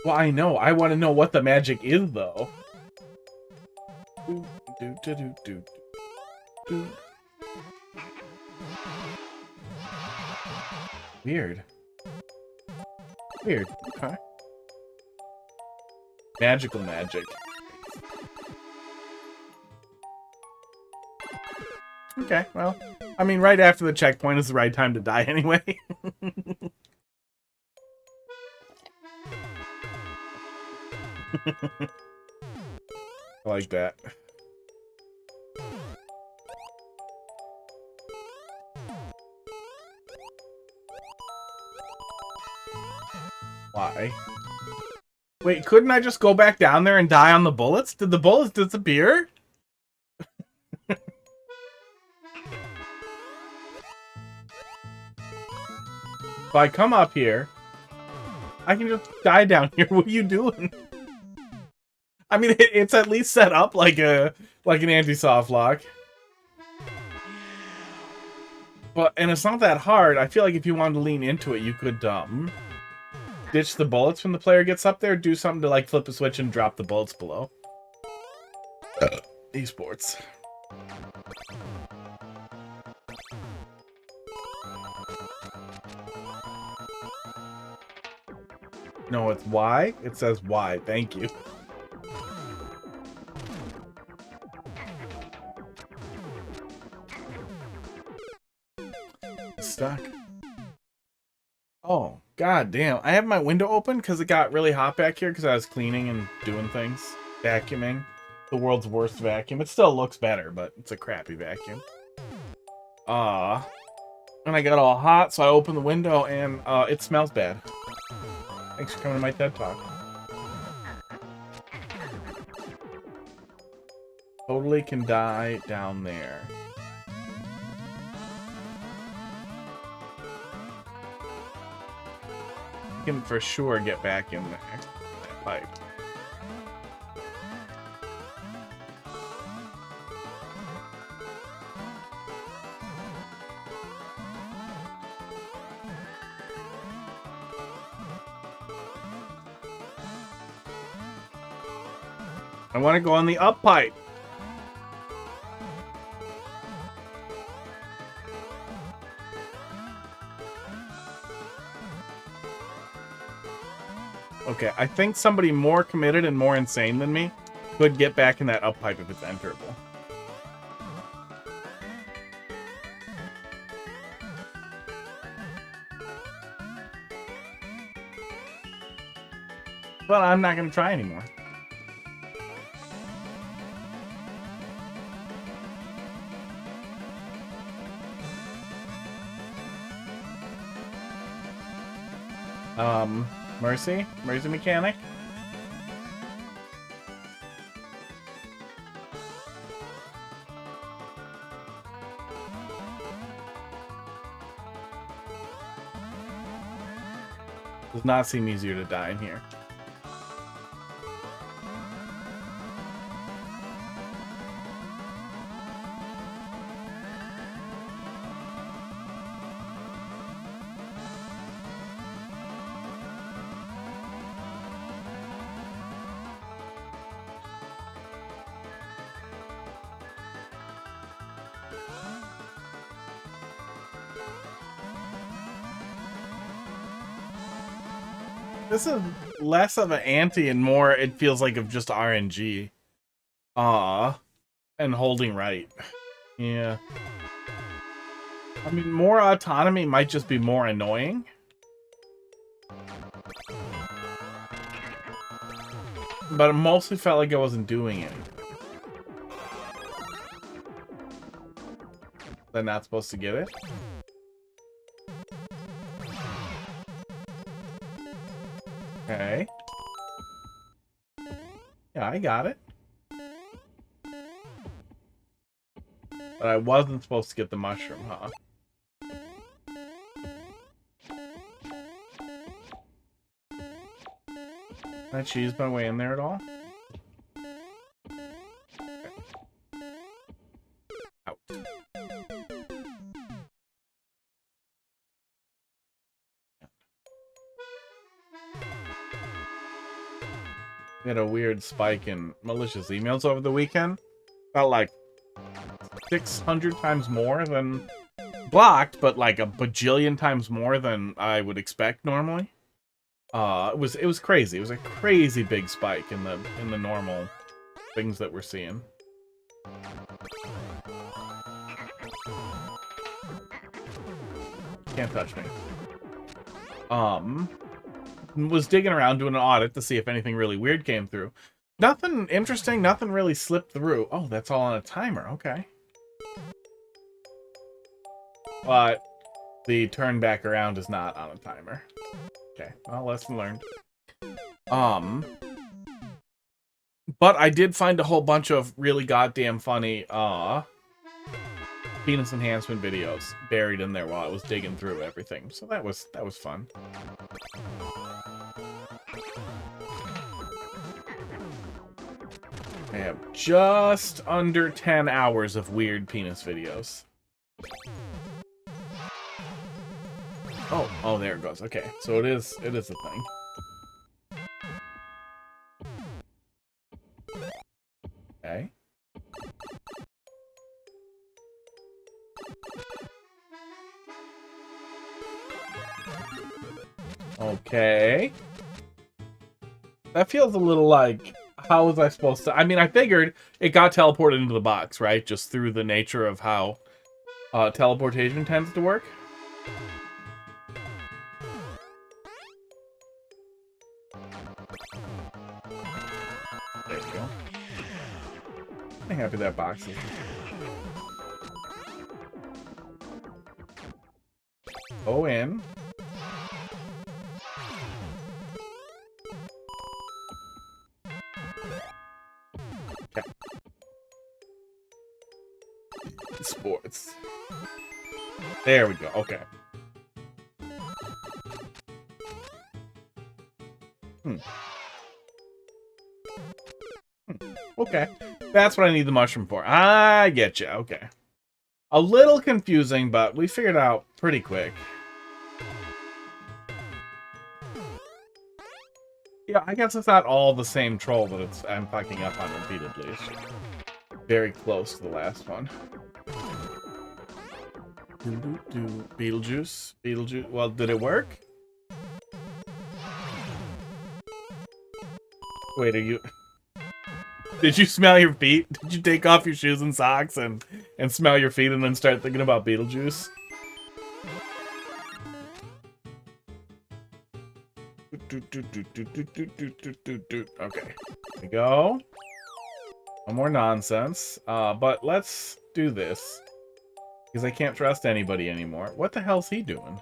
Well, I know. I want to know what the magic is, though. Weird. Weird. Okay. Magical magic. Okay, well, I mean, right after the checkpoint is the right time to die anyway. I like that. Why? Wait, couldn't I just go back down there and die on the bullets? Did the bullets disappear? If I come up here, I can just die down here. What are you doing? I mean, it's at least set up like an anti-soft lock. But, and it's not that hard. I feel like if you wanted to lean into it, you could, ditch the bullets when the player gets up there, do something to, like, flip a switch and drop the bullets below. Esports. No, it's Y. It says Y. Thank you. Stuck. Oh, god damn. I have my window open because it got really hot back here because I was cleaning and doing things. Vacuuming. the world's worst vacuum. It still looks better, but it's a crappy vacuum. And I got all hot, so I opened the window, and it smells bad. Thanks for coming to my TED Talk. Totally can die down there. You can for sure get back in there. That pipe. I want to go on the up pipe. Okay, I think somebody more committed and more insane than me could get back in that up pipe if it's enterable. But I'm not going to try anymore. Mercy mechanic. Does not seem easier to die in here. This is less of an anti and more, it feels like, of just RNG. And holding right. Yeah. I mean, more autonomy might just be more annoying. But it mostly felt like I wasn't doing anything. They're not supposed to get it? Okay. Yeah, I got it. But I wasn't supposed to get the mushroom, huh? Can I cheese my way in there at all? Okay. Out. We had a weird spike in malicious emails over the weekend. Felt like 600 times more than blocked, but like a bajillion times more than I would expect normally. It was crazy. It was a crazy big spike in the normal things that we're seeing. Can't touch me. Was digging around doing an audit to see if anything really weird came through. Nothing interesting, nothing really slipped through. Oh, that's all on a timer, okay. But the turn back around is not on a timer. Okay, well, lesson learned. But I did find a whole bunch of really goddamn funny, penis enhancement videos buried in there while I was digging through everything. So that was fun. I have just under 10 hours of weird penis videos. Oh, there it goes. Okay, so it is a thing. Okay. Okay. That feels a little like, how was I supposed to... I mean, I figured it got teleported into the box, right? Just through the nature of how teleportation tends to work. There you go. I'm happy that box is. Go in. Okay. Sports. There we go. Okay. Okay. That's what I need the mushroom for. I get you. Okay. A little confusing, but we figured out pretty quick. Yeah, I guess it's not all the same troll that I'm fucking up on repeatedly. It's just very close to the last one. Beetlejuice. Beetlejuice. Well, did it work? Wait, are you... Did you smell your feet? Did you take off your shoes and socks and smell your feet and then start thinking about Beetlejuice? Okay. There we go. No more nonsense. But let's do this. Because I can't trust anybody anymore. What the hell's he doing?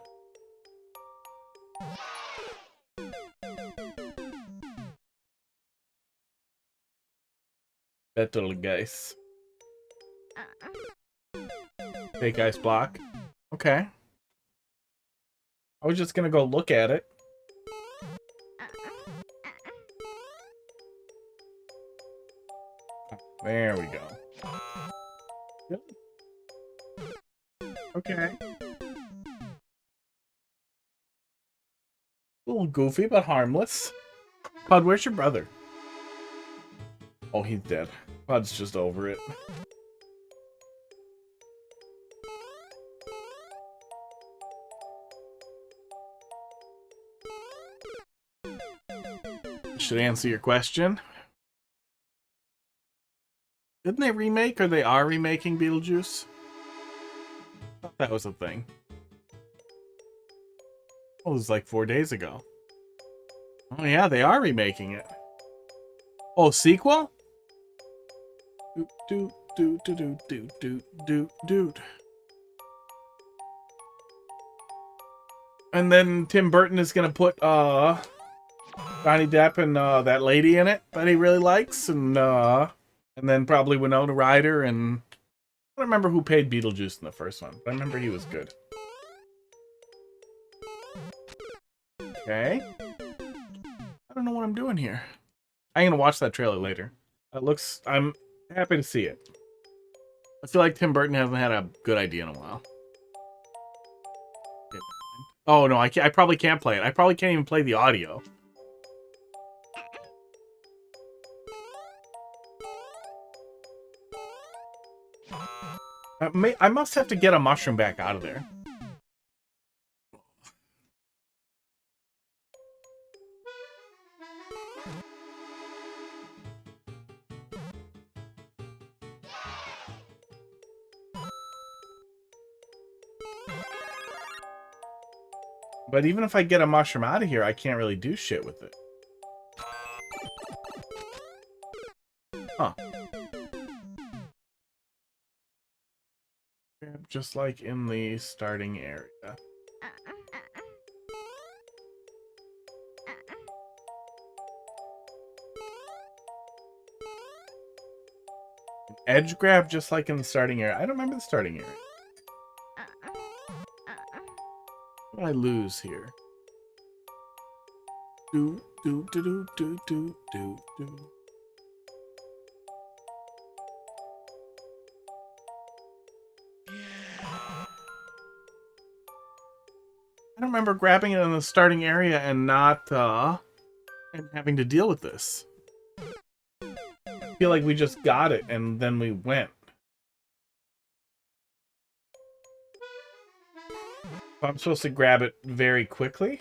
Betelgeuse. Take ice block. Okay. I was just gonna go look at it. There we go. Yep. Okay. A little goofy, but harmless. Pud, where's your brother? Oh, he's dead. Pud's just over it. Should answer your question. Didn't they remake, or they are remaking Beetlejuice? I thought that was a thing. Oh, it was like 4 days ago. Oh yeah, they are remaking it. Oh, sequel? And then Tim Burton is gonna put Johnny Depp and that lady in it that he really likes, and then probably Winona Ryder, and I don't remember who played Beetlejuice in the first one, but I remember he was good. Okay. I don't know what I'm doing here. I'm gonna watch that trailer later. I'm happy to see it. I feel like Tim Burton hasn't had a good idea in a while. Oh no, I probably can't play it. I probably can't even play the audio. I must have to get a mushroom back out of there. But even if I get a mushroom out of here, I can't really do shit with it. Huh. Just like in the starting area. Edge grab just like in the starting area. I don't remember the starting area. What did I lose here? Do. I don't remember grabbing it in the starting area and not and having to deal with this. I feel like we just got it and then we went. I'm supposed to grab it very quickly?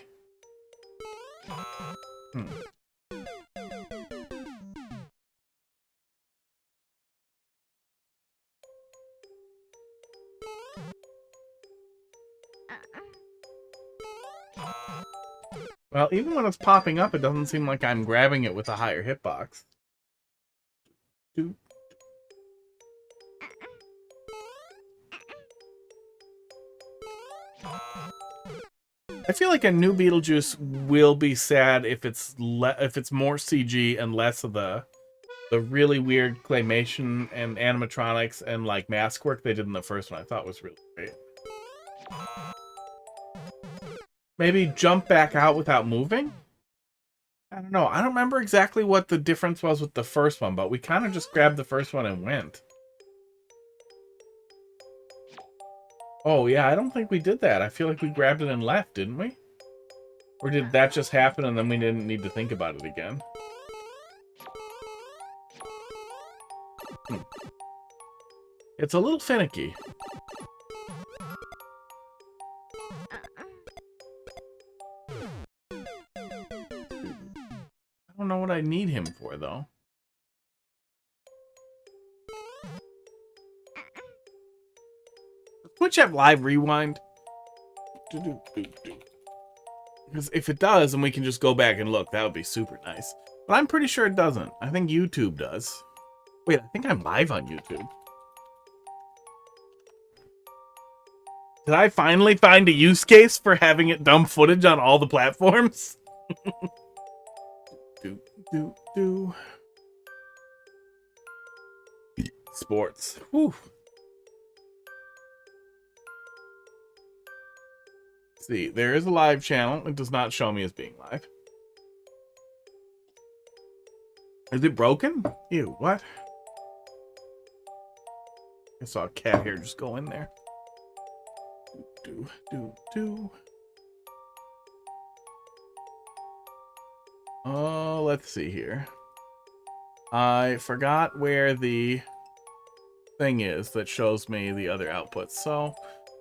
Well, even when it's popping up, it doesn't seem like I'm grabbing it with a higher hitbox. I feel like a new Beetlejuice will be sad if it's more CG and less of the really weird claymation and animatronics and like mask work they did in the first one. I thought was really great. Maybe jump back out without moving? I don't know. I don't remember exactly what the difference was with the first one, but we kind of just grabbed the first one and went. Oh, yeah, I don't think we did that. I feel like we grabbed it and left, didn't we? Or did that just happen and then we didn't need to think about it again? It's a little finicky. I don't know what I need him for, though. Does Twitch have live rewind? Because if it does, then we can just go back and look. That would be super nice. But I'm pretty sure it doesn't. I think YouTube does. Wait, I think I'm live on YouTube. Did I finally find a use case for having it dump footage on all the platforms? Sports. Whew. See, there is a live channel. It does not show me as being live. Is it broken? Ew, what? I saw a cat hair just go in there. Oh, let's see here. I forgot where the thing is that shows me the other outputs, so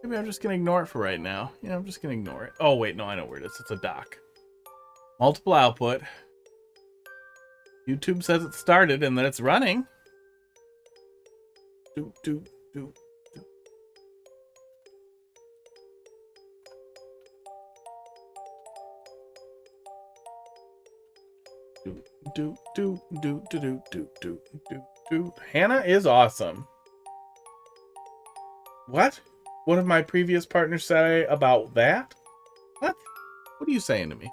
maybe I'm just gonna ignore it for right now. Yeah, I'm just gonna ignore it. Oh wait, no, I know where it is. It's a dock. Multiple output. YouTube says it started and that it's running. Hannah is awesome. What? What did my previous partner say about that? What? What are you saying to me?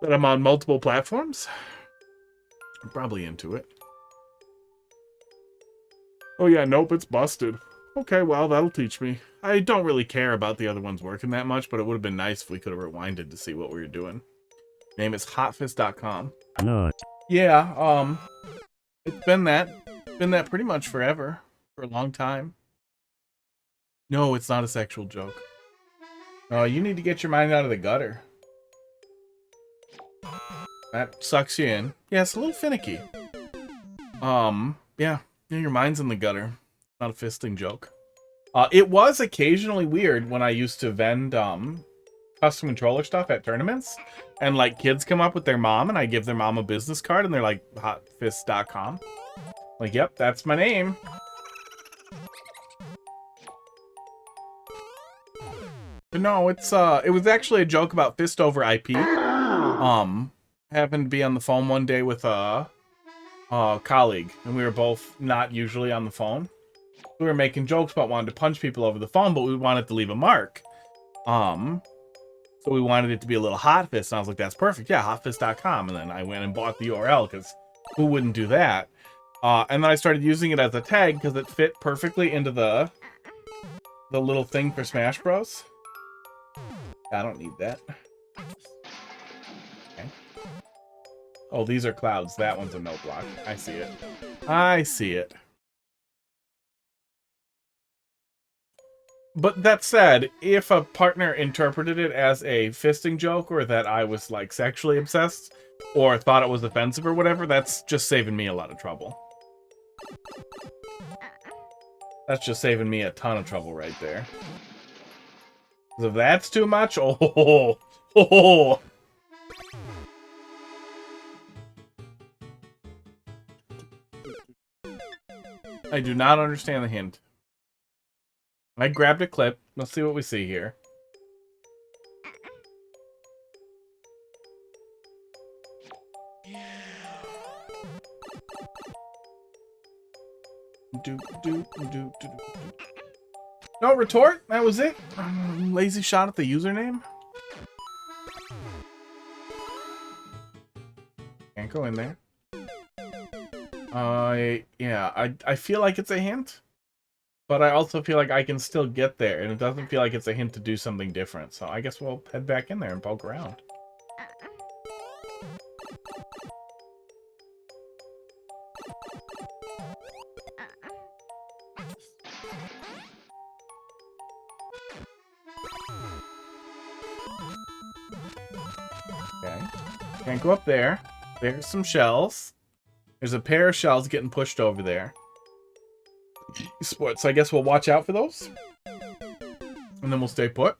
That I'm on multiple platforms? I'm probably into it. Oh yeah, nope, it's busted. Okay, well, that'll teach me. I don't really care about the other ones working that much, but it would have been nice if we could have rewinded to see what we were doing. Name is hotfist.com. No. Yeah, it's been that pretty much forever. For a long time. No, it's not a sexual joke. No, you need to get your mind out of the gutter. That sucks you in. Yeah, it's a little finicky. Yeah, your mind's in the gutter. Not a fisting joke. It was occasionally weird when I used to vend custom controller stuff at tournaments, and like kids come up with their mom, and I give their mom a business card, and they're like hotfist.com. Like, yep, that's my name. But no, it was actually a joke about fist over IP. Happened to be on the phone one day with a colleague, and we were both not usually on the phone. We were making jokes about wanting to punch people over the phone, but we wanted to leave a mark. So we wanted it to be a little hot fist, and I was like, that's perfect. Yeah, hotfist.com. And then I went and bought the URL, because who wouldn't do that? And then I started using it as a tag, because it fit perfectly into the little thing for Smash Bros. I don't need that. Okay. Oh, these are clouds. That one's a no block. I see it. I see it. But that said, if a partner interpreted it as a fisting joke, or that I was like sexually obsessed, or thought it was offensive or whatever, that's just saving me a lot of trouble. That's just saving me a ton of trouble right there. So if that's too much, oh. I do not understand the hint. I grabbed a clip. Let's see what we see here. No, retort? That was it? Lazy shot at the username? Can't go in there. Yeah, I feel like it's a hint. But I also feel like I can still get there, and it doesn't feel like it's a hint to do something different. So I guess we'll head back in there and poke around. Okay. Can't go up there. There's some shells. There's a pair of shells getting pushed over there. Sports. So I guess we'll watch out for those. And then we'll stay put.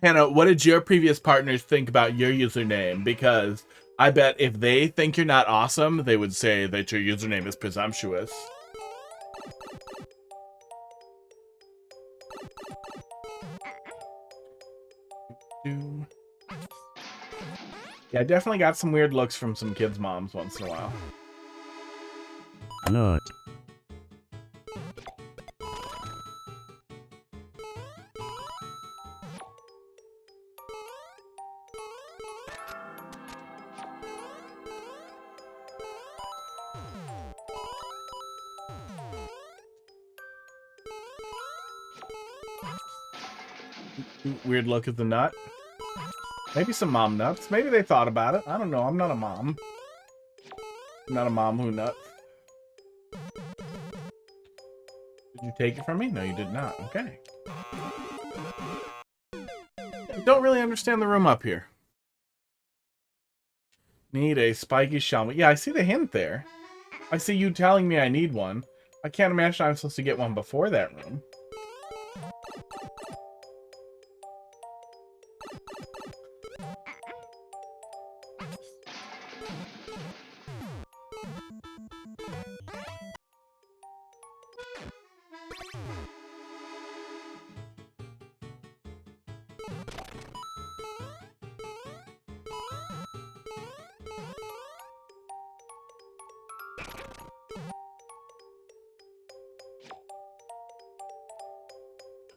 Hannah, what did your previous partners think about your username? Because I bet if they think you're not awesome, they would say that your username is presumptuous. Yeah, I definitely got some weird looks from some kids' moms once in a while. Nut. Weird look at the nut. Maybe some mom nuts. Maybe they thought about it. I don't know. I'm not a mom. I'm not a mom who nuts. Did you take it from me? No, you did not. Okay. I don't really understand the room up here. Need a spiky shell. Yeah, I see the hint there. I see you telling me I need one. I can't imagine I'm supposed to get one before that room.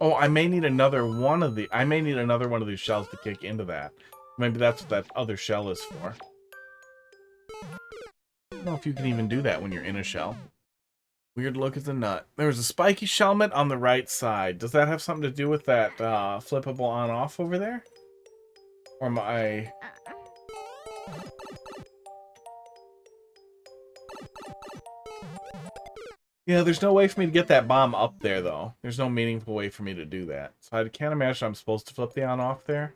Oh, I may need another one of these shells to kick into that. Maybe that's what that other shell is for. I don't know if you can even do that when you're in a shell. Weird look at the nut. There's a spiky shellmet on the right side. Does that have something to do with that flippable on-off over there? Or am I... Yeah, there's no way for me to get that bomb up there, though. There's no meaningful way for me to do that. So I can't imagine I'm supposed to flip the on-off there.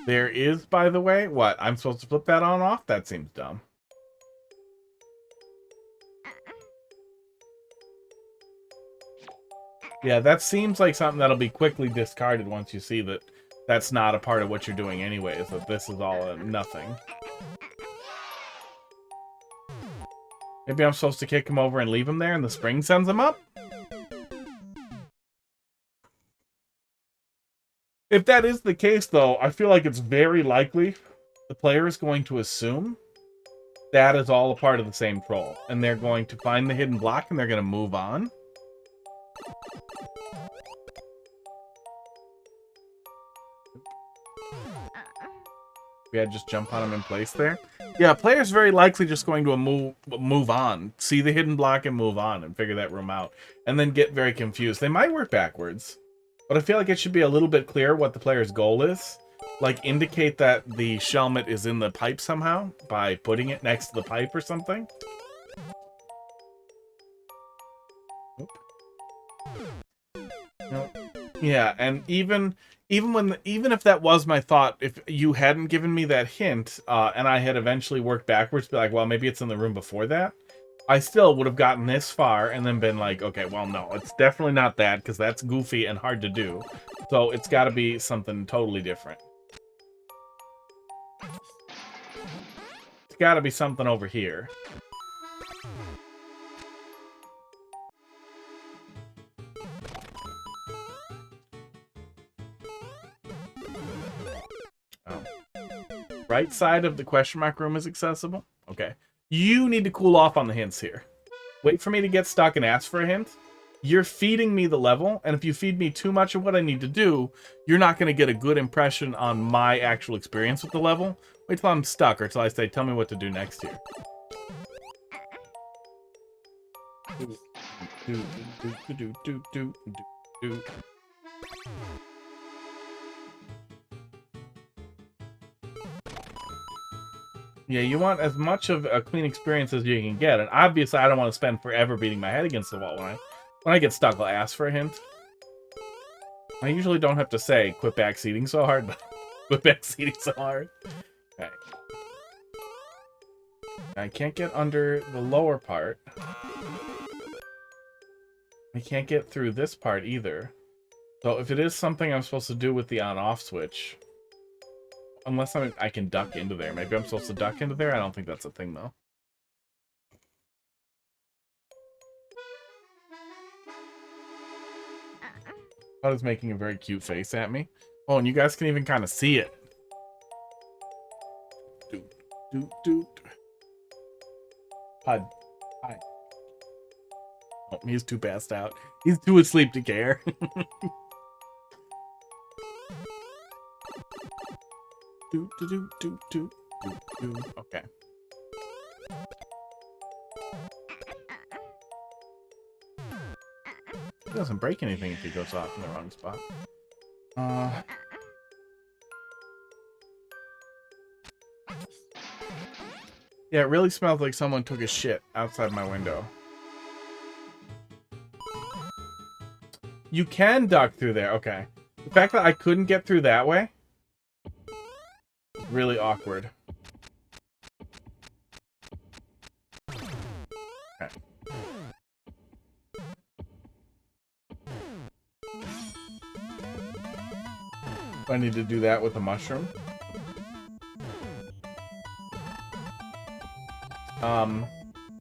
There is, by the way, what? I'm supposed to flip that on-off? That seems dumb. Yeah, that seems like something that'll be quickly discarded once you see that that's not a part of what you're doing anyways, that this is all nothing. Maybe I'm supposed to kick him over and leave him there and the spring sends him up? If that is the case, though, I feel like it's very likely the player is going to assume that is all a part of the same troll. And they're going to find the hidden block and they're going to move on. Yeah, just jump on him in place there. Yeah, player's very likely just going to move on. See the hidden block and move on and figure that room out. And then get very confused. They might work backwards. But I feel like it should be a little bit clear what the player's goal is. Like, indicate that the shellmet is in the pipe somehow by putting it next to the pipe or something. Nope. Nope. Yeah, and even if that was my thought, if you hadn't given me that hint, and I had eventually worked backwards, be like, well, maybe it's in the room before that, I still would have gotten this far and then been like, okay, well, no, it's definitely not that, because that's goofy and hard to do. So it's got to be something totally different. It's got to be something over here. right side of the question mark room is accessible. Okay. You need to cool off on the hints here. Wait for me to get stuck and ask for a hint. You're feeding me the level, and if you feed me too much of what I need to do, you're not going to get a good impression on my actual experience with the level. Wait till I'm stuck, or till I say, tell me what to do next here. Yeah, you want as much of a clean experience as you can get, and obviously I don't want to spend forever beating my head against the wall. When I get stuck, I'll ask for a hint. I usually don't have to say, quit backseating so hard, but quit backseating so hard. Okay. I can't get under the lower part. I can't get through this part either. So if it is something I'm supposed to do with the on-off switch, unless I can duck into there. Maybe I'm supposed to duck into there? I don't think that's a thing, though. I was making a very cute face at me. Oh, and you guys can even kind of see it. Doot, doot, doot. Hi. Oh, he's too passed out. He's too asleep to care. Doot, doot, doot, doot, doot, doot. Okay. It doesn't break anything if he goes off in the wrong spot. Yeah, it really smells like someone took a shit outside my window. You can duck through there. Okay. The fact that I couldn't get through that way is really awkward. Okay. I need to do that with a mushroom.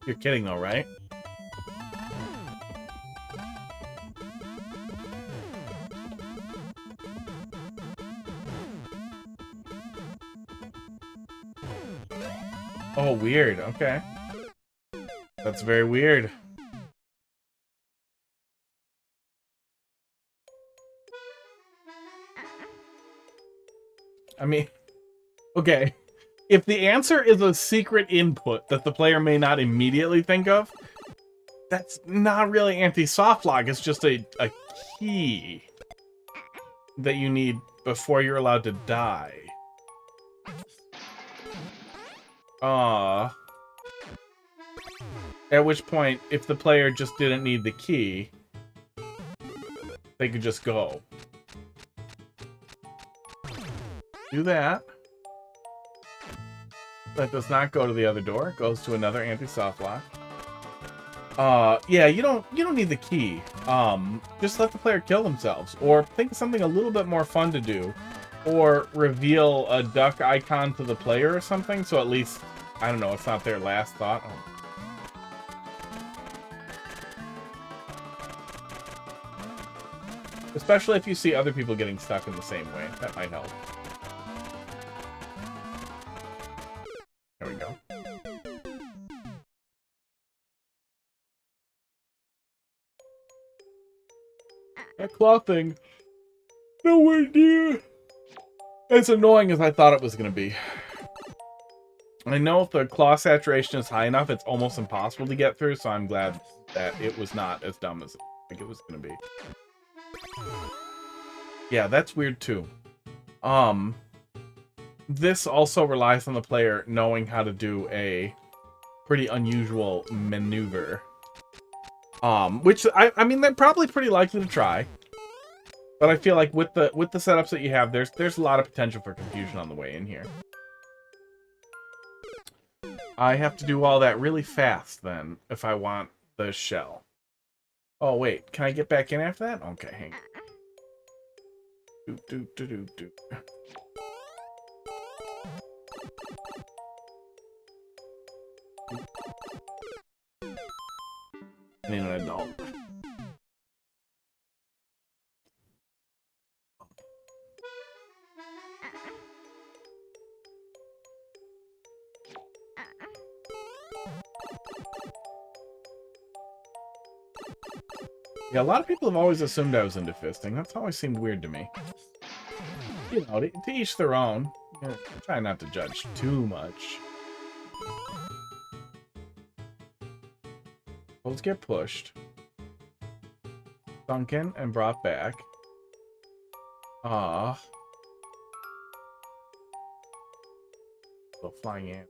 You're kidding though, right? Oh, weird. Okay. That's very weird. I mean, okay. If the answer is a secret input that the player may not immediately think of, that's not really anti-softlock. It's just a key that you need before you're allowed to die. At which point, if the player just didn't need the key, they could just go. Do that. That does not go to the other door. It goes to another anti-soft lock. Yeah, you don't need the key. Just let the player kill themselves, or think of something a little bit more fun to do, or reveal a duck icon to the player or something. So at least, I don't know, it's not their last thought. Oh. Especially if you see other people getting stuck in the same way, that might help. There we go. That claw thing. Nowhere near as annoying as I thought it was going to be. I know if the claw saturation is high enough, it's almost impossible to get through, so I'm glad that it was not as dumb as I think it was going to be. Yeah, that's weird too. This also relies on the player knowing how to do a pretty unusual maneuver. Which I mean they're probably pretty likely to try. But I feel like with the setups that you have, there's a lot of potential for confusion on the way in here. I have to do all that really fast then if I want the shell. Oh wait, can I get back in after that? Okay, hang on. Do. I need an adult. Yeah, a lot of people have always assumed I was into fisting. That's always seemed weird to me. You know, to each their own. You know, try not to judge too much. Let's get pushed. Sunken and brought back. Ah. So flying in.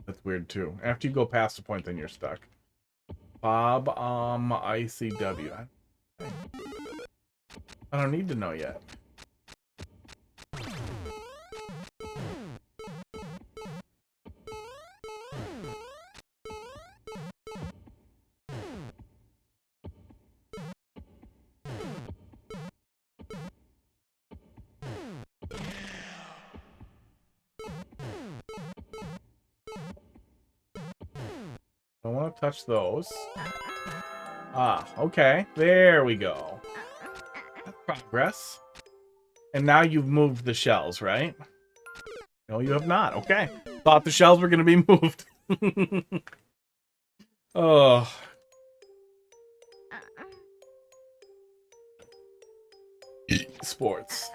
That's weird too. After you go past a point, then you're stuck. Bob, ICW. I don't need to know yet. Don't want to touch those. Ah, okay. There we go. That's progress. And now you've moved the shells, right? No, you have not. Okay. Thought the shells were going to be moved. Oh. Sports.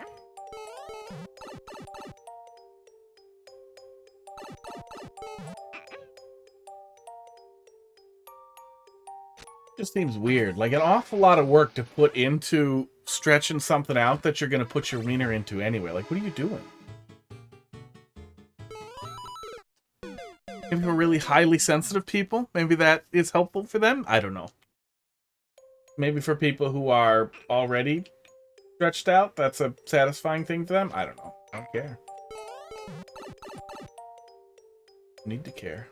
Just seems weird. Like an awful lot of work to put into stretching something out that you're going to put your wiener into anyway. Like, what are you doing? Maybe for really highly sensitive people, maybe that is helpful for them. I don't know. Maybe for people who are already stretched out, that's a satisfying thing for them. I don't know. I don't care. Need to care.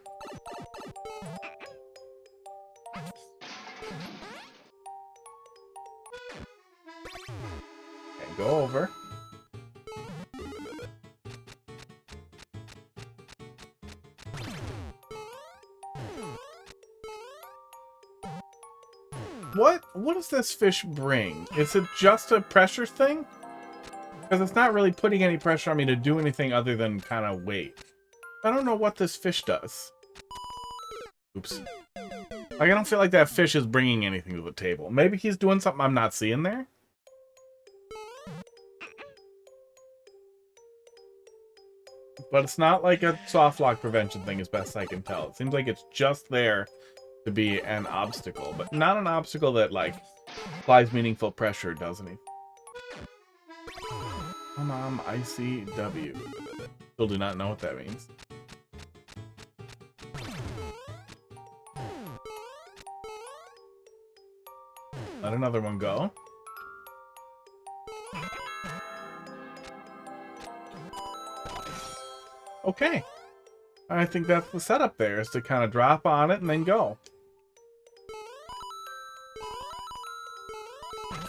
Okay, go over. What does this fish bring? Is it just a pressure thing? Because it's not really putting any pressure on me to do anything other than kind of wait. I don't know what this fish does. Oops. Like, I don't feel like that fish is bringing anything to the table. Maybe he's doing something I'm not seeing there? But it's not like a soft lock prevention thing as best I can tell. It seems like it's just there to be an obstacle, but not an obstacle that, like, applies meaningful pressure, doesn't he? Come on, ICW. Still do not know what that means. Let another one go. Okay. I think that's the setup there, is to kind of drop on it and then go.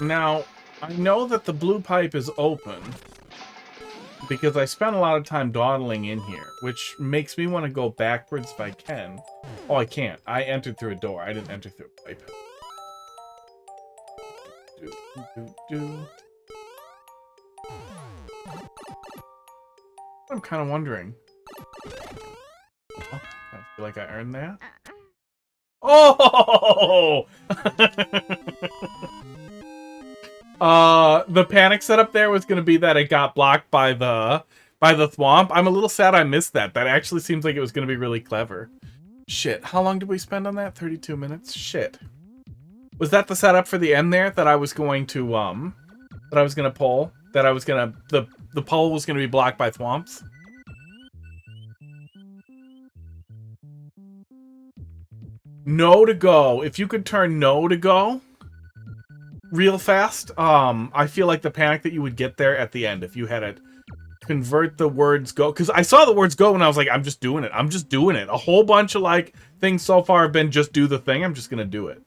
Now, I know that the blue pipe is open because I spent a lot of time dawdling in here, which makes me want to go backwards if I can. Oh, I can't. I entered through a door. I didn't enter through a pipe. I'm kind of wondering. Oh, I feel like I earned that. Oh! The panic setup there was going to be that it got blocked by the Thwomp. I'm a little sad I missed that. That actually seems like it was going to be really clever. Shit, how long did we spend on that? 32 minutes? Shit. Was that the setup for the end there that I was going to, that I was going to pull? That I was going to, the pole was going to be blocked by Thwomps? No to go. If you could turn no to go real fast, I feel like the panic that you would get there at the end if you had it convert the words go, because I saw the words go and I was like, I'm just doing it. I'm just doing it. A whole bunch of like things so far have been just do the thing. I'm just gonna do it.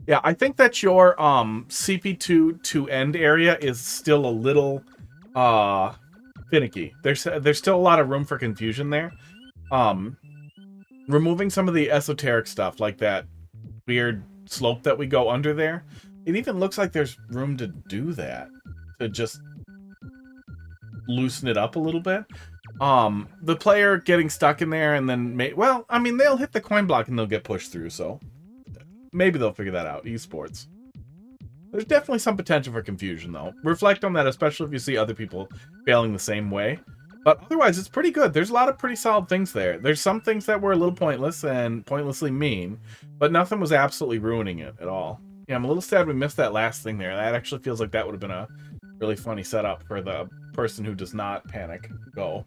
Yeah, I think that your CP2 to end area is still a little finicky. There's still a lot of room for confusion there. Removing some of the esoteric stuff like that weird slope that we go under there. It even looks like there's room to do that. To just loosen it up a little bit. The player getting stuck in there and then well, I mean, they'll hit the coin block and they'll get pushed through, so maybe they'll figure that out. Esports. There's definitely some potential for confusion, though. Reflect on that, especially if you see other people failing the same way. But otherwise, it's pretty good. There's a lot of pretty solid things there. There's some things that were a little pointless and pointlessly mean, but nothing was absolutely ruining it at all. Yeah, I'm a little sad we missed that last thing there. That actually feels like that would have been a really funny setup for the person who does not panic go.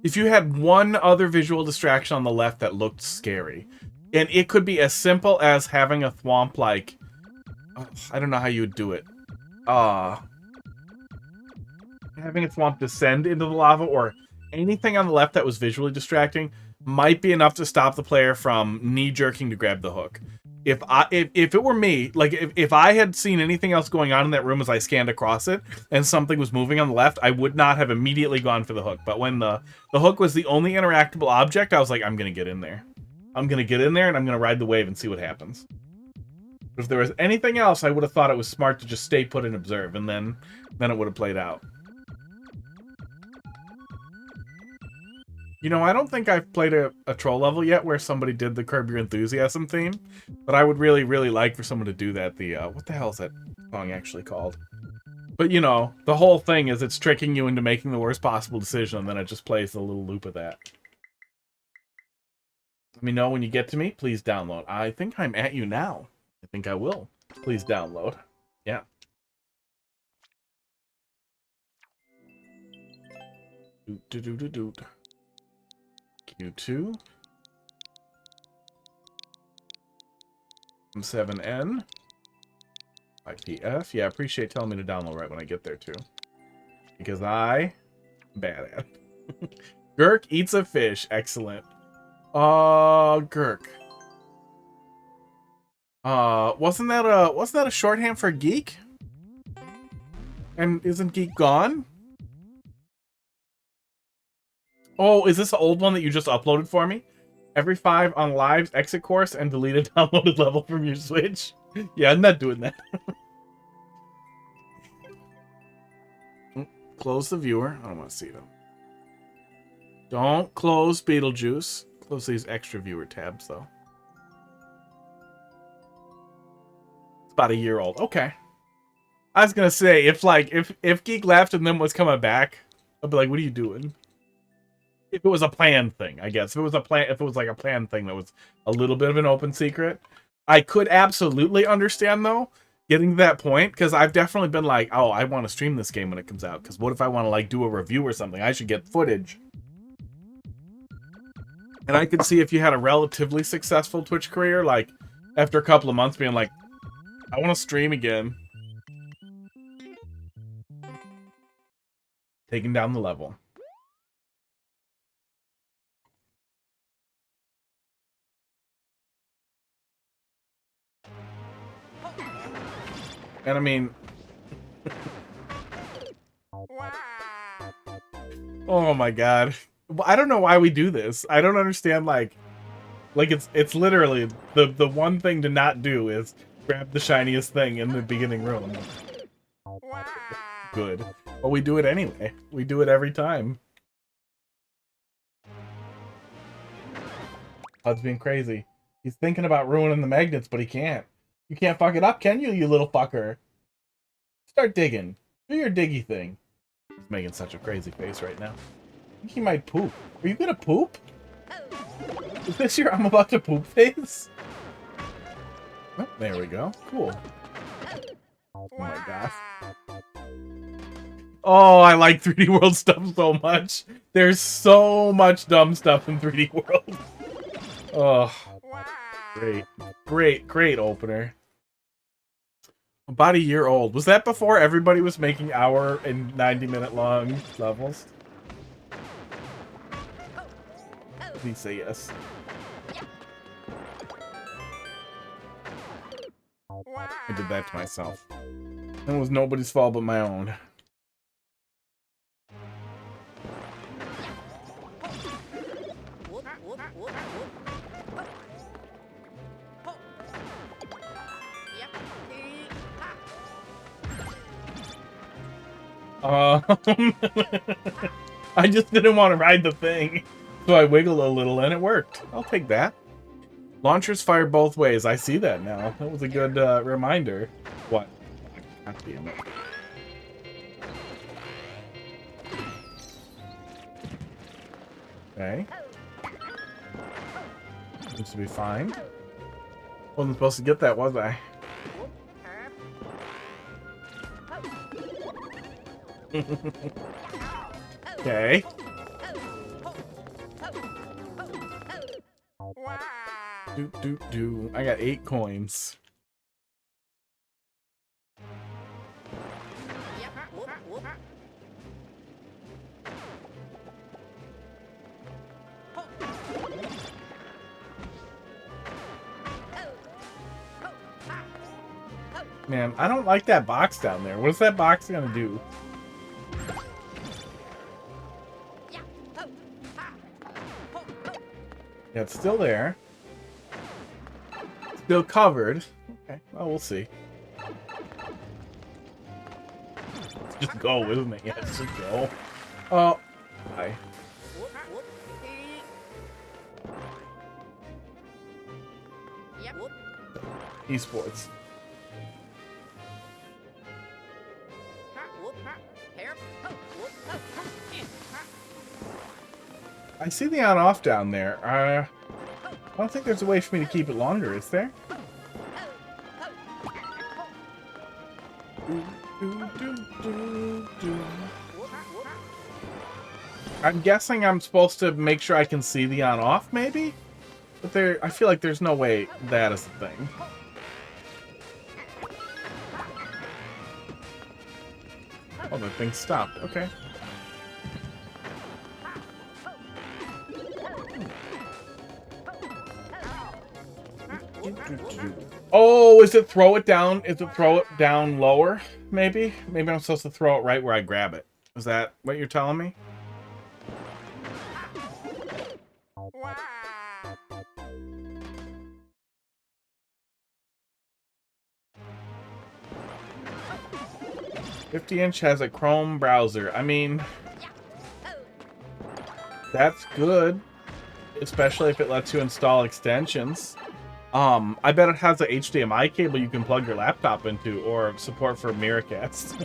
If you had one other visual distraction on the left that looked scary, and it could be as simple as having a thwomp, like, I don't know how you would do it. Having a thwomp descend into the lava or anything on the left that was visually distracting might be enough to stop the player from knee-jerking to grab the hook. If it were me, like if I had seen anything else going on in that room as I scanned across it and something was moving on the left, I would not have immediately gone for the hook. But when the hook was the only interactable object, I was like, I'm gonna get in there. I'm gonna get in there and I'm gonna ride the wave and see what happens. But if there was anything else, I would have thought it was smart to just stay put and observe, and then it would have played out. You know, I don't think I've played a troll level yet where somebody did the Curb Your Enthusiasm theme, but I would really, really like for someone to do that. The, what the hell is that song actually called? But, you know, the whole thing is it's tricking you into making the worst possible decision, and then it just plays a little loop of that. Let me know when you get to me. Please download. I think I'm at you now. I think I will. Please download. Yeah. Doot. Q2. M7N. IPF. Yeah, I appreciate telling me to download right when I get there, too. Because I'm bad at it. Gurk eats a fish. Excellent. Gurk. Wasn't that a shorthand for geek? And isn't geek gone? Oh, is this the old one that you just uploaded for me? Every 5 on lives, exit course, and delete a downloaded level from your Switch? Yeah, I'm not doing that. Close the viewer. I don't want to see them. Don't close Beetlejuice. Close these extra viewer tabs, though. It's about a year old. Okay. I was gonna say, if Geek left and then was coming back, I'd be like, what are you doing? If it was a planned thing, I guess. If it was like a planned thing that was a little bit of an open secret, I could absolutely understand, though, getting to that point, because I've definitely been like, oh, I want to stream this game when it comes out, because what if I want to, like, do a review or something? I should get footage. And I could see if you had a relatively successful Twitch career, like, after a couple of months being like, I want to stream again. Taking down the level. And I mean... oh my god. I don't know why we do this. I don't understand, like it's literally the one thing to not do is grab the shiniest thing in the beginning room. Good. But we do it anyway. We do it every time. Bud's being crazy. He's thinking about ruining the magnets, but he can't. You can't fuck it up, can you, you little fucker? Start digging. Do your diggy thing. He's making such a crazy face right now. I think he might poop. Are you gonna poop? Is this your I'm about to poop face? Oh, there we go. Cool. Oh my gosh. Oh, I like 3D World stuff so much. There's so much dumb stuff in 3D World. Oh. Great opener. About a year old. Was that before everybody was making hour and 90-minute long levels? Please say yes. I did that to myself. It was nobody's fault but my own. I just didn't want to ride the thing. So I wiggled a little and it worked. I'll take that. Launchers fire both ways. I see that now. That was a good reminder. What? God damn it. Okay. Seems to be fine. Wasn't supposed to get that, was I? Okay. I got 8 coins. Man, I don't like that box down there. What is that box gonna do? Yeah, it's still there. Still covered. Okay, well, we'll see. Let's just go, isn't it? Yeah, let's just go. Oh, hi. Esports. I see the on-off down there. I don't think there's a way for me to keep it longer, is there? I'm guessing I'm supposed to make sure I can see the on-off, maybe? But there, I feel like there's no way that is the thing. Oh, the thing stopped. Okay. Oh, is it throw it down? Is it throw it down lower? Maybe? Maybe I'm supposed to throw it right where I grab it. Is that what you're telling me? .50" has a Chrome browser. I mean, that's good, especially if it lets you install extensions. I bet it has a HDMI cable you can plug your laptop into, or support for Miracast.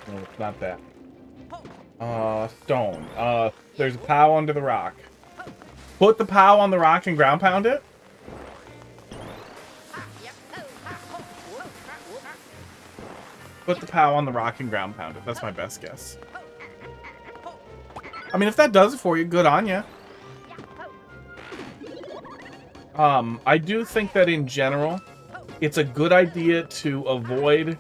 No, it's not that. Stone. There's a POW under the rock. Put the POW on the rock and ground pound it? Put the POW on the rock and ground pound it. That's my best guess. I mean, if that does it for you, good on you. I do think that in general, it's a good idea to avoid...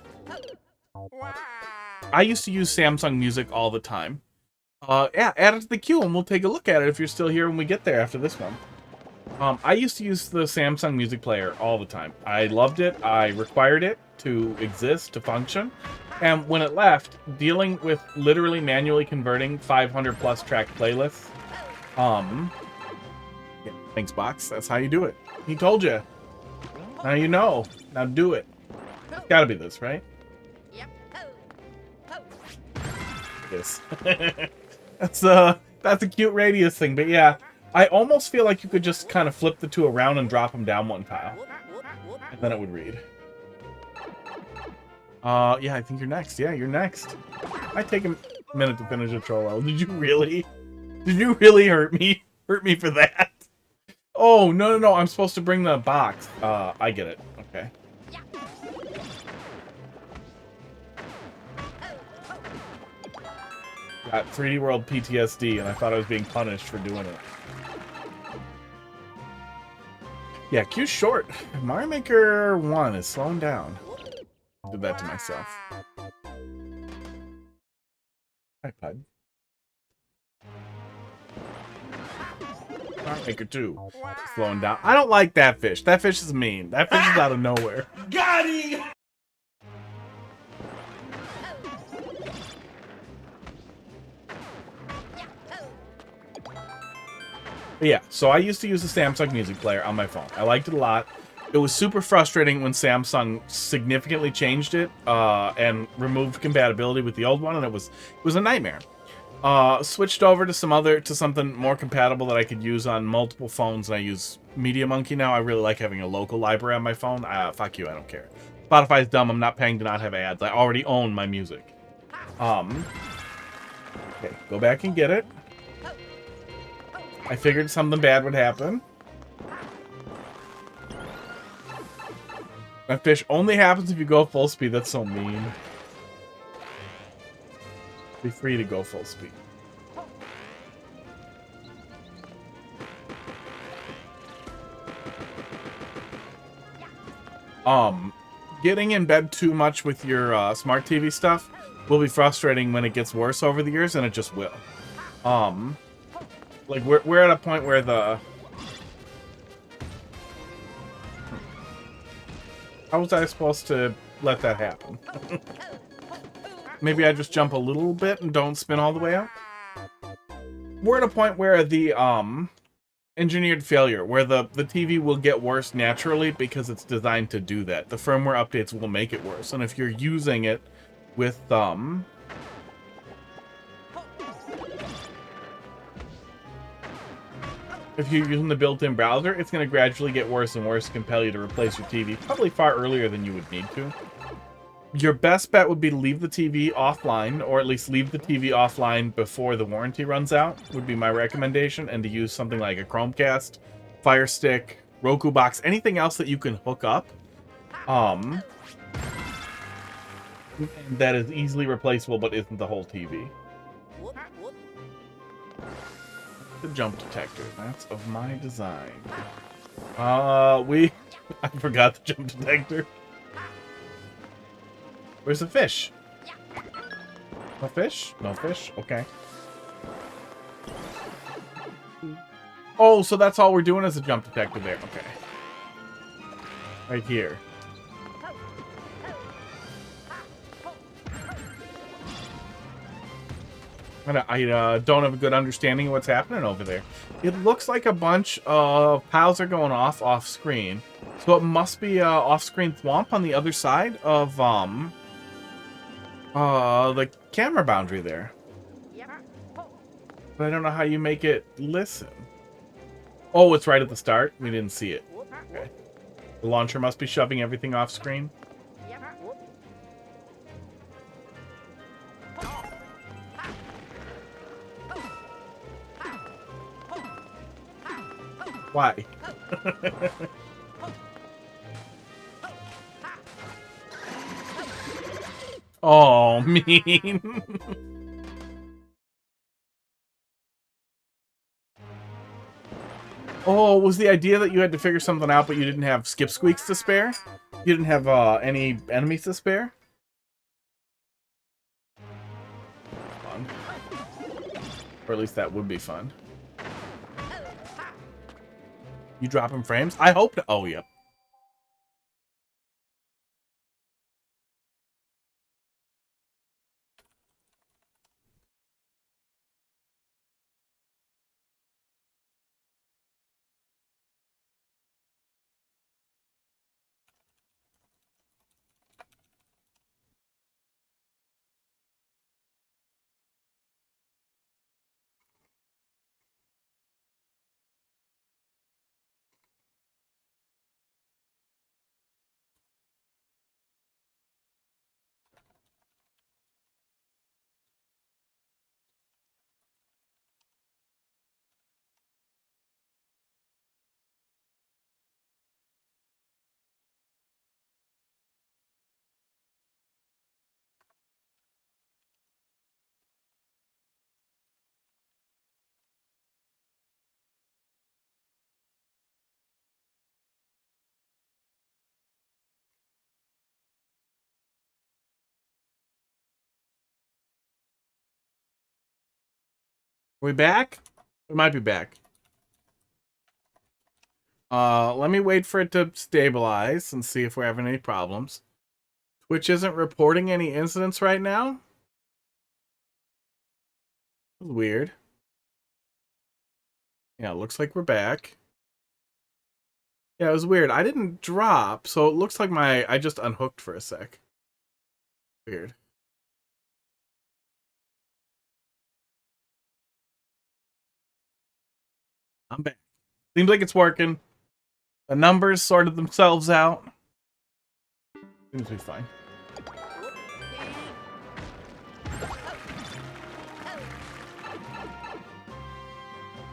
I used to use Samsung Music all the time. Yeah, add it to the queue and we'll take a look at it if you're still here when we get there after this one. I used to use the Samsung Music Player all the time. I loved it. I required it to exist, to function. And when it left, dealing with literally manually converting 500 plus track playlists, yeah, thanks, Box. That's how you do it. He told you. Now you know. Now do it. It's gotta be this, right? This. That's a cute radius thing, but yeah. I almost feel like you could just kind of flip the two around and drop them down one tile. And then it would read. Yeah, I think you're next. Yeah, you're next. Might take a minute to finish a troll. Did you really? Did you really hurt me? Hurt me for that? Oh, no. I'm supposed to bring the box. I get it. Okay. Got 3D World PTSD, and I thought I was being punished for doing it. Yeah, Q's short. Mario Maker 1 is slowing down. Did that to myself. iPod. Mario Maker 2 slowing down. I don't like that fish. That fish is mean. That fish is out of nowhere. Got him! But yeah, so I used to use the Samsung Music Player on my phone. I liked it a lot. It was super frustrating when Samsung significantly changed it and removed compatibility with the old one, and it was a nightmare. Switched over to something more compatible that I could use on multiple phones, and I use Media Monkey now. I really like having a local library on my phone. Fuck you, I don't care. Spotify's dumb. I'm not paying to not have ads. I already own my music. Okay, go back and get it. I figured something bad would happen. My fish only happens if you go full speed. That's so mean. Be free to go full speed. Getting in bed too much with your smart TV stuff will be frustrating when it gets worse over the years, and it just will. Like we're at a point where the... How was I supposed to let that happen? Maybe I just jump a little bit and don't spin all the way up? We're at a point where the engineered failure, where the TV will get worse naturally because it's designed to do that. The firmware updates will make it worse. And if you're using it with if you're using the built-in browser, it's going to gradually get worse and worse, compel you to replace your TV, probably far earlier than you would need to. Your best bet would be to leave the TV offline, or at least leave the TV offline before the warranty runs out, would be my recommendation, and to use something like a Chromecast, Fire Stick, Roku box, anything else that you can hook up that is easily replaceable but isn't the whole TV. The jump detector, that's of my design. I forgot the jump detector. Where's the fish? No fish? No fish? Okay. Oh, so that's all we're doing is a jump detector there. Okay. Right here. I don't have a good understanding of what's happening over there. It looks like a bunch of piles are going off screen. So it must be off-screen thwomp on the other side of the camera boundary there. But I don't know how you make it listen. Oh, it's right at the start. We didn't see it. Okay. The launcher must be shoving everything off screen. Why? Oh, mean. Oh, was the idea that you had to figure something out, but you didn't have skip squeaks to spare? You didn't have any enemies to spare? Fun. Or at least that would be fun. You dropping frames? I hope to. Oh, yep. We back? We might be back. Let me wait for it to stabilize and see if we're having any problems. Twitch isn't reporting any incidents right now. Weird. Yeah, it looks like we're back. Yeah, it was weird. I didn't drop, so it looks like I just unhooked for a sec. Weird. I'm back. Seems like it's working. The numbers sorted themselves out. Seems to be fine.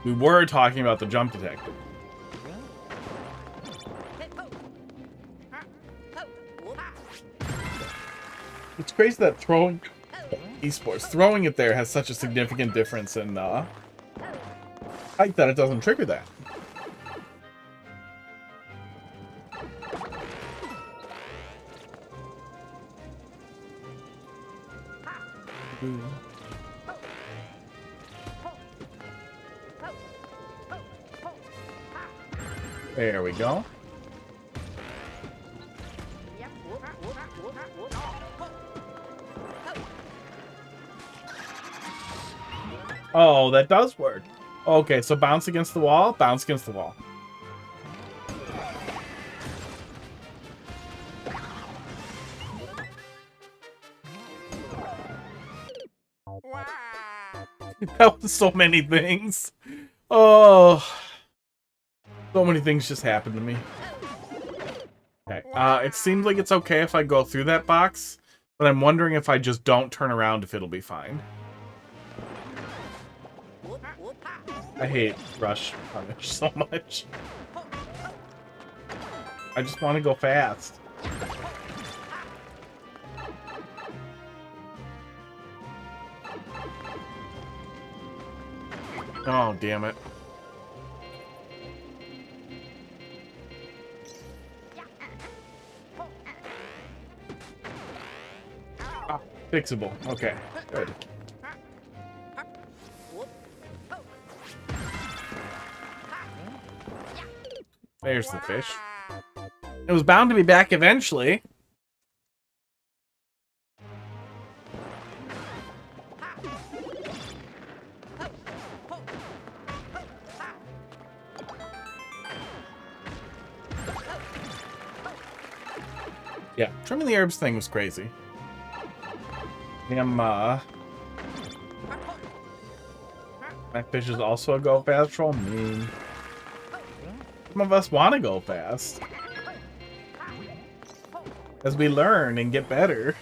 We were talking about the jump detector. It's crazy that throwing esports, throwing it there has such a significant difference in height that it doesn't trigger that. There we go. Oh, that does work. Okay, so bounce against the wall, bounce against the wall. That was so many things. Oh, so many things just happened to me. Okay, it seems like it's okay if I go through that box, but I'm wondering if I just don't turn around if it'll be fine. I hate rush punish so much. I just want to go fast. Oh, damn it. Ah, fixable. Okay, good. There's the fish. It was bound to be back eventually. Yeah, trimming the herbs thing was crazy. Damn, my fish is also a go fast troll. Mean. Some of us want to go fast. As we learn and get better.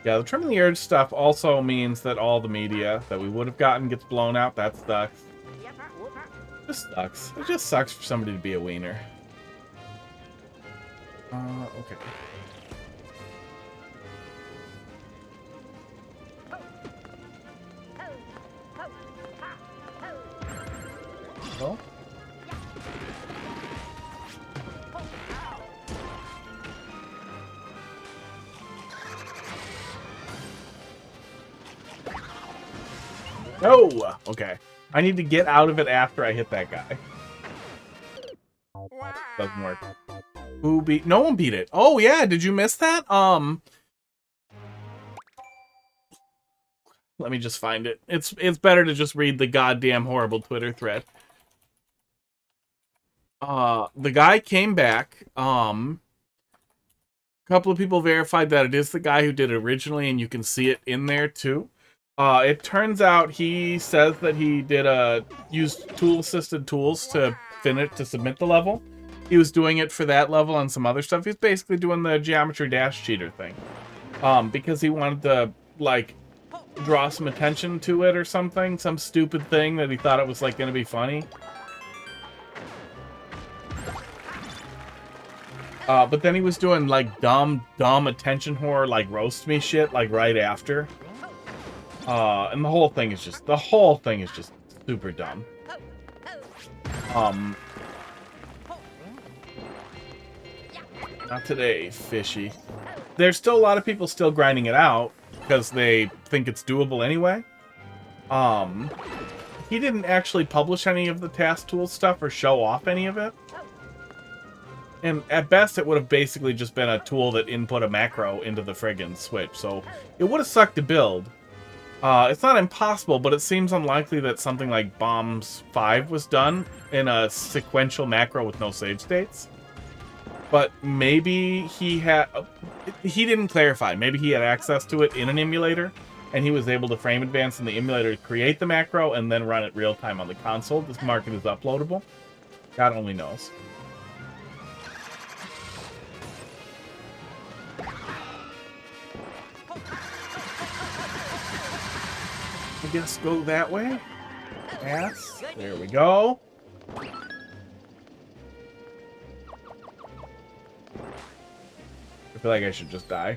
Yeah, the trimming the urge stuff also means that all the media that we would have gotten gets blown out. That sucks. It just sucks. It just sucks for somebody to be a wiener. Okay. Well. No! Okay. I need to get out of it after I hit that guy. Doesn't work. Who beat? No one beat it. Oh yeah, did you miss that? Let me just find it. It's better to just read the goddamn horrible Twitter thread. The guy came back. A couple of people verified that it is the guy who did it originally, and you can see it in there too. It turns out he says that he did used tool-assisted tools to submit the level. He was doing it for that level and some other stuff. He's basically doing the Geometry Dash cheater thing. Because he wanted to, like, draw some attention to it or something. Some stupid thing that he thought it was, like, gonna be funny. But then he was doing, like, dumb attention whore, like, roast me shit, like, right after. And the whole thing is just super dumb. Not today, fishy. There's still a lot of people still grinding it out because they think it's doable anyway. He didn't actually publish any of the task tool stuff or show off any of it. And at best, it would have basically just been a tool that input a macro into the friggin' switch. So it would have sucked to build. It's not impossible, but it seems unlikely that something like Bombs 5 was done in a sequential macro with no save states. But maybe he had... He didn't clarify. Maybe he had access to it in an emulator, and he was able to frame advance in the emulator to create the macro and then run it real time on the console. This market is uploadable. God only knows. I guess go that way. Yes. There we go. I feel like I should just die.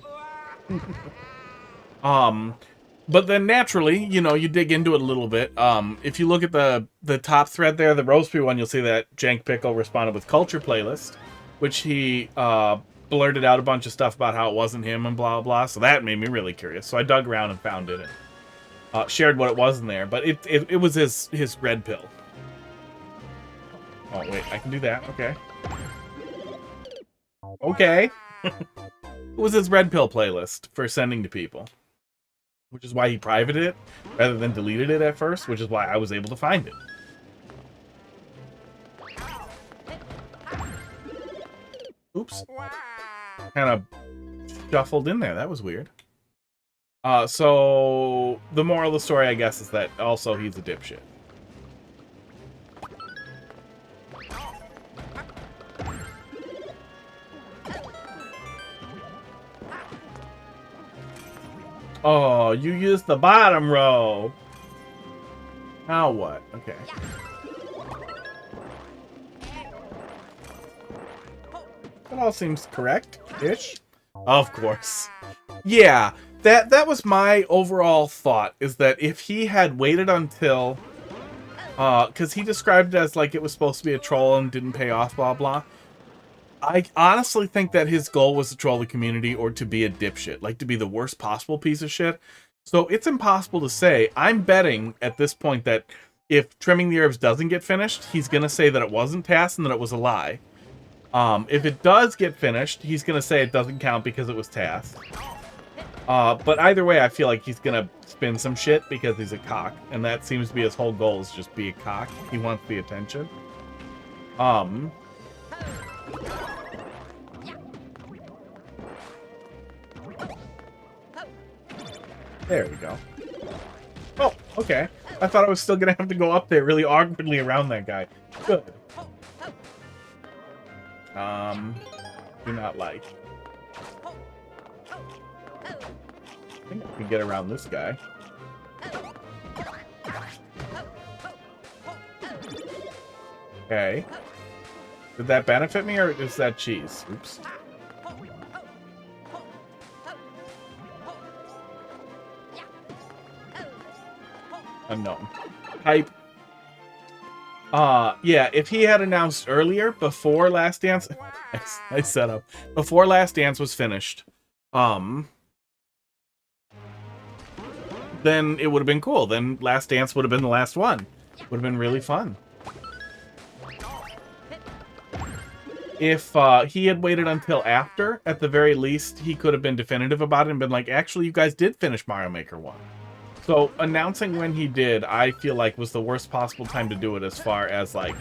But then naturally, you know, you dig into it a little bit. If you look at the top thread there, the Roseby one, you'll see that Jank Pickle responded with Culture Playlist, which he blurted out a bunch of stuff about how it wasn't him and blah, blah. So that made me really curious. So I dug around and found it and shared what it was in there. But it was his red pill. Oh, wait, I can do that. Okay. Okay. It was his red pill playlist for sending to people. Which is why he privated it, rather than deleted it at first, which is why I was able to find it. Oops. Kind of shuffled in there. That was weird. So, the moral of the story, I guess, is that also he's a dipshit. Oh, you used the bottom row. Now what? Okay. That all seems correct-ish. Of course. Yeah, that was my overall thought, is that if he had waited until... because he described it as like it was supposed to be a troll and didn't pay off, blah, blah. I honestly think that his goal was to troll the community or to be a dipshit, like to be the worst possible piece of shit. So it's impossible to say. I'm betting at this point that if Trimming the Herbs doesn't get finished, he's going to say that it wasn't TAS and that it was a lie. If it does get finished, he's going to say it doesn't count because it was TAS. But either way, I feel like he's going to spin some shit because he's a cock. And that seems to be his whole goal, is just be a cock. He wants the attention. There we go. Oh, okay. I thought I was still gonna have to go up there really awkwardly around that guy. Good. Do not like. I think I can get around this guy. Okay. Did that benefit me, or is that cheese? Oops. Unknown. Hype. Yeah, if he had announced earlier, before Last Dance... Nice setup. Before Last Dance was finished, then it would have been cool. Then Last Dance would have been the last one. Would have been really fun. If he had waited until after, at the very least, he could have been definitive about it and been like, actually, you guys did finish Mario Maker 1. So, announcing when he did, I feel like was the worst possible time to do it as far as, like,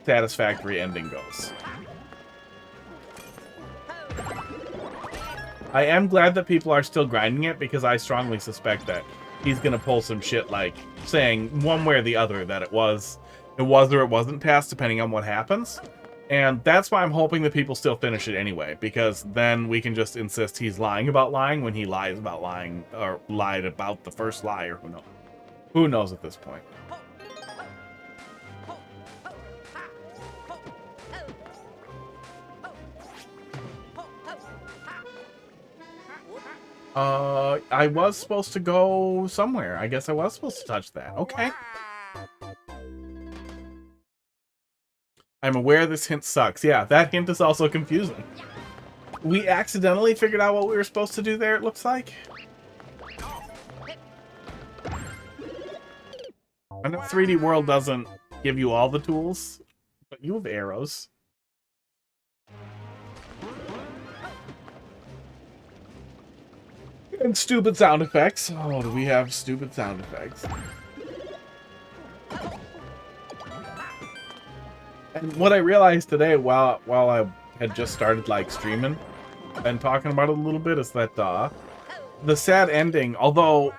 satisfactory ending goes. I am glad that people are still grinding it, because I strongly suspect that he's gonna pull some shit, like, saying one way or the other that it was or it wasn't TAS, depending on what happens. And that's why I'm hoping that people still finish it anyway, because then we can just insist he's lying about lying when he lies about lying, or lied about the first lie, or who knows. Who knows at this point. I was supposed to go somewhere. I guess I was supposed to touch that. Okay. I'm aware this hint sucks. Yeah, that hint is also confusing. We accidentally figured out what we were supposed to do there, it looks like. I know 3D World doesn't give you all the tools, but you have arrows. And stupid sound effects. Oh, do we have stupid sound effects? And what I realized today, while I had just started like streaming and talking about it a little bit, is that the sad ending, although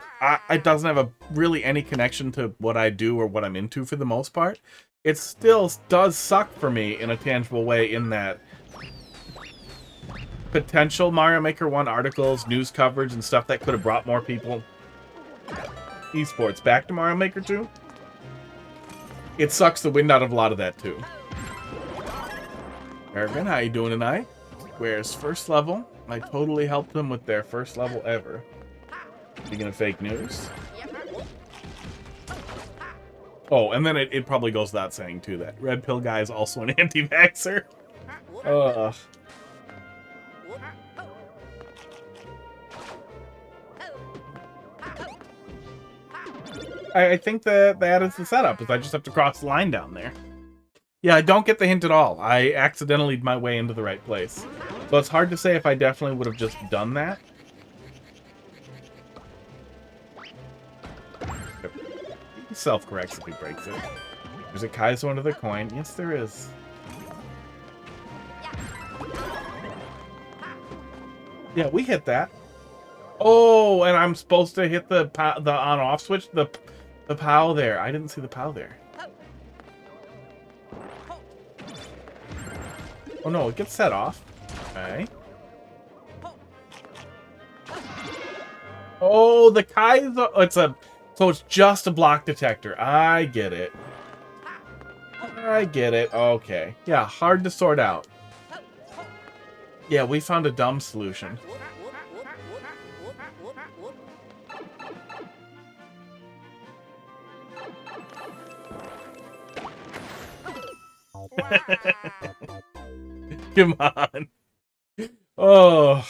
it doesn't have really any connection to what I do or what I'm into for the most part, it still does suck for me in a tangible way, in that potential Mario Maker 1 articles, news coverage, and stuff that could have brought more people esports back to Mario Maker 2. It sucks the wind out of a lot of that too. Peregrine, how you doing tonight? Where's first level? I totally helped them with their first level ever. Speaking of fake news. Oh, and then it probably goes without saying too that Red Pill guy is also an anti-vaxxer. Ugh. I think that is the setup, is I just have to cross the line down there. Yeah, I don't get the hint at all. I accidentally my way into the right place. So it's hard to say if I definitely would have just done that. He self-corrects if he breaks it. There's a Kaizo under the coin. Yes, there is. Yeah, we hit that. Oh, and I'm supposed to hit the on-off switch? The POW there. I didn't see the POW there. Oh no, it gets set off. Okay. Oh, the Kaizo. So it's just a block detector. I get it. I get it. Okay. Yeah, hard to sort out. Yeah, we found a dumb solution. Come on. Oh.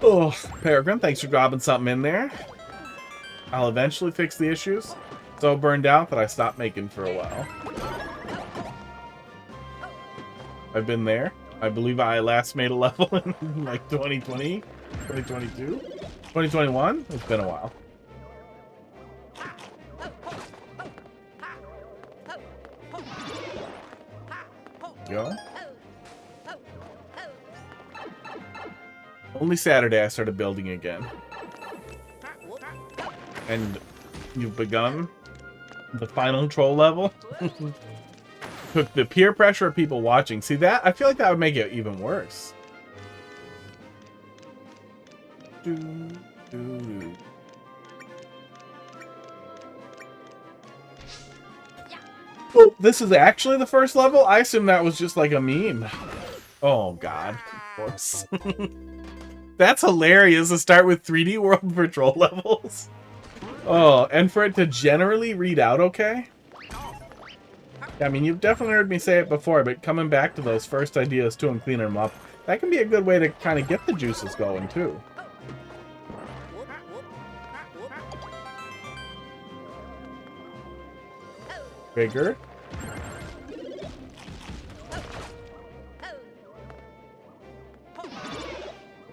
Oh, Peregrine, thanks for dropping something in there. I'll eventually fix the issues. So burned out that I stopped making for a while. I've been there. I believe I last made a level in like 2020, 2022, 2021. It's been a while. Go. Only Saturday I started building again. And you've begun the final troll level. Took the peer pressure of people watching. See that? I feel like that would make it even worse. Oh, this is actually the first level? I assume that was just like a meme. Oh god, of course. That's hilarious to start with 3D World for troll levels. Oh, and for it to generally read out okay? I mean, you've definitely heard me say it before, but coming back to those first ideas too and cleaning them up, that can be a good way to kind of get the juices going too. Bigger.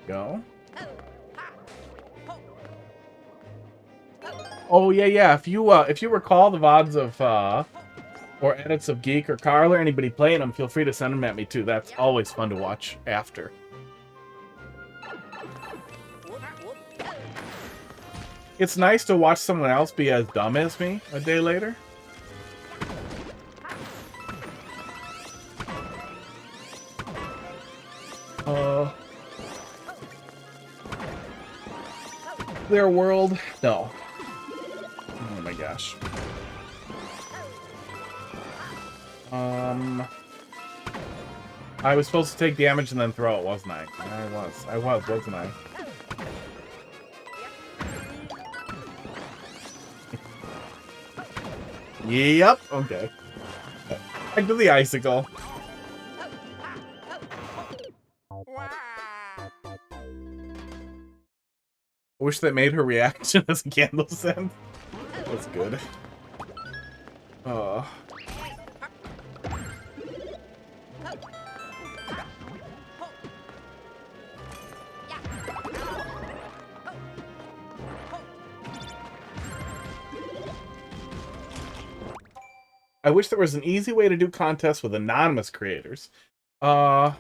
Go. Oh yeah. If you recall the VODs of or edits of Geek or Carl or anybody playing them, feel free to send them at me too. That's always fun to watch after. It's nice to watch someone else be as dumb as me a day later. Their world? No. Oh my gosh. I was supposed to take damage and then throw it, wasn't I? I was, wasn't I? Yep, okay. Back to the icicle. I wish that made her reaction as a candle scent. That's good. I wish there was an easy way to do contests with anonymous creators. Well,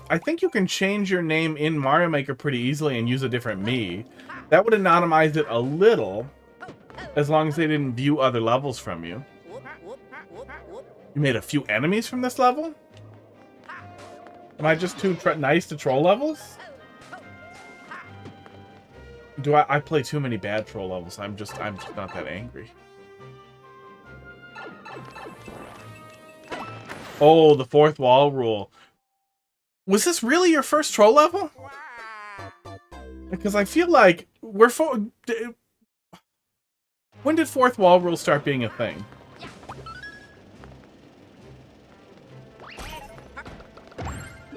I think you can change your name in Mario Maker pretty easily and use a different me. That would anonymize it a little, as long as they didn't view other levels from you. You made a few enemies from this level? Am I just too nice to troll levels? Do I play too many bad troll levels? I'm just not that angry. Oh, the fourth wall rule. Was this really your first troll level? Because I feel like when did fourth wall rule start being a thing?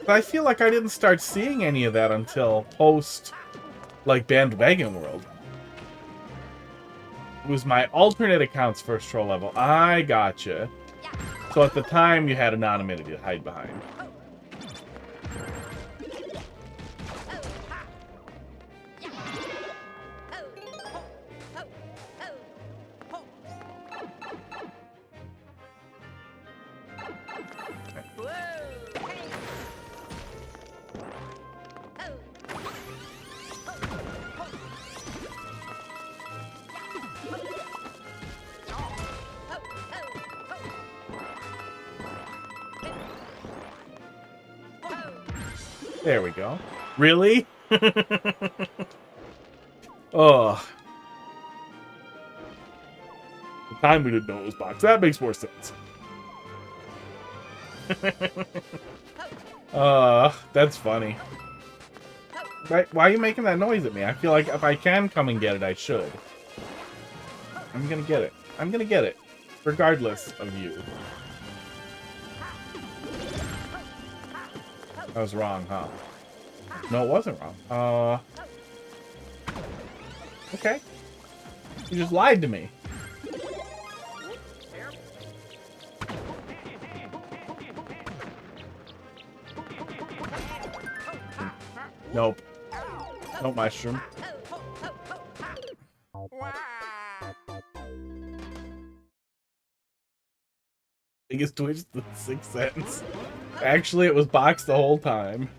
But I feel like I didn't start seeing any of that until post, like, Bandwagon World. It was my alternate account's first troll level. I gotcha. So at the time, you had anonymity to hide behind. There we go. Really? Oh. The time we didn't know it was boxed. That makes more sense. That's funny. Why are you making that noise at me? I feel like if I can come and get it, I should. I'm gonna get it. I'm gonna get it. Regardless of you. I was wrong, huh? No, it wasn't wrong. Okay. You just lied to me. Nope. No mushroom. Biggest twitch the Sixth Sense. Actually, it was boxed the whole time.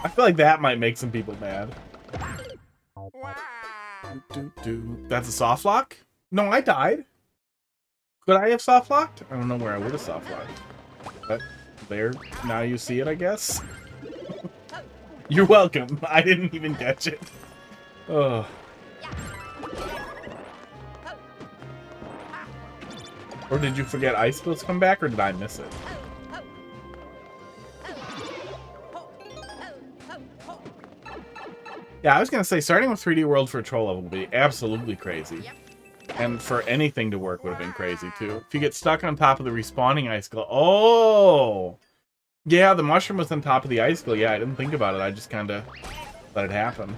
I feel like that might make some people mad. That's a soft lock? No, I died. Could I have soft locked? I don't know where I would have soft locked. But there, now you see it, I guess. You're welcome. I didn't even catch it. Ugh. Or did you forget ice splits come back, or did I miss it? Yeah, I was gonna say, starting with 3D World for a troll level would be absolutely crazy. And for anything to work would have been crazy, too. If you get stuck on top of the respawning icicle... Oh! Yeah, the mushroom was on top of the icicle. Yeah, I didn't think about it. I just kind of let it happen.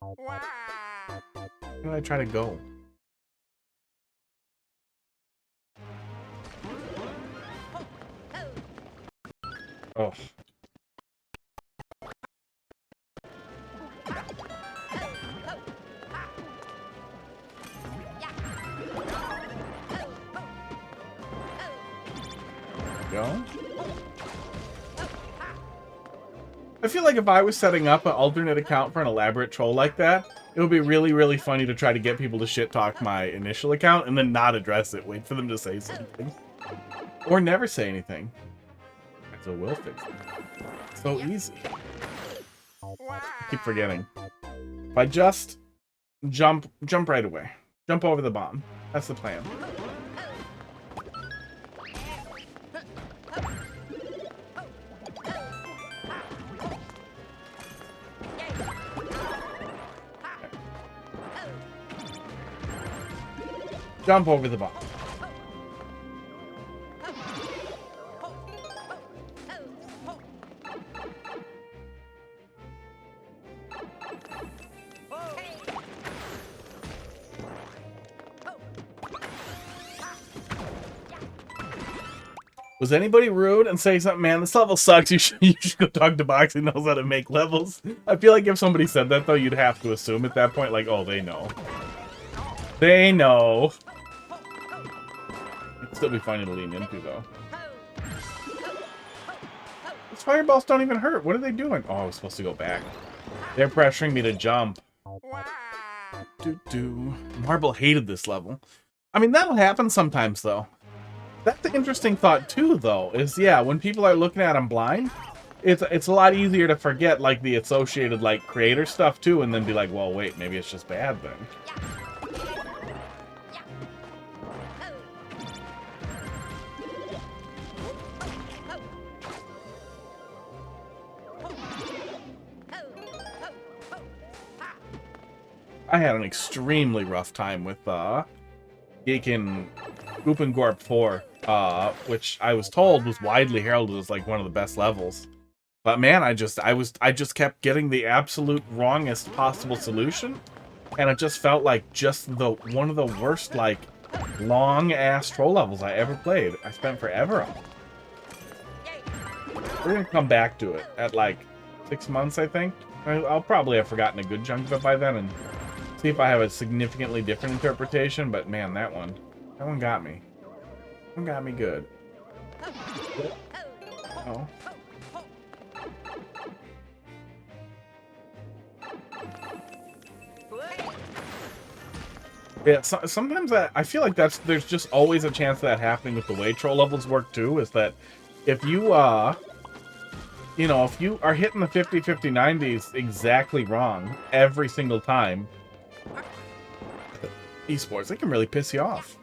Where did I try to go? Oh. Go. I feel like if I was setting up an alternate account for an elaborate troll like that, it would be really, really funny to try to get people to shit talk my initial account and then not address it. Wait for them to say something. Or never say anything. So we'll fix it. So easy. I keep forgetting. If I just jump right away. Jump over the bomb. That's the plan. Jump over the bomb. Was anybody rude and say something? Man, this level sucks. You should go talk to Box. He knows how to make levels. I feel like if somebody said that, though, you'd have to assume at that point, like, oh, they know. They know. It'd still be funny to lean into, though. These fireballs don't even hurt. What are they doing? Oh, I was supposed to go back. They're pressuring me to jump. Marble hated this level. I mean, that'll happen sometimes, though. That's the interesting thought, too, though, is, yeah, when people are looking at them blind, it's a lot easier to forget, like, the associated, like, creator stuff, too, and then be like, well, wait, maybe it's just bad, then. I had an extremely rough time with Geekin Gorp 4, which I was told was widely heralded as like one of the best levels. But man, I just kept getting the absolute wrongest possible solution, and it just felt like just one of the worst like long ass troll levels I ever played. I spent forever on it. We're gonna come back to it at like 6 months, I think. I'll probably have forgotten a good chunk of it by then and see if I have a significantly different interpretation, but man, that one got me. That one got me good. Oh. Yeah, sometimes I feel like there's just always a chance of that happening with the way troll levels work too, is that if you you know, if you are hitting the 50, 50, 90s exactly wrong every single time, esports, they can really piss you off.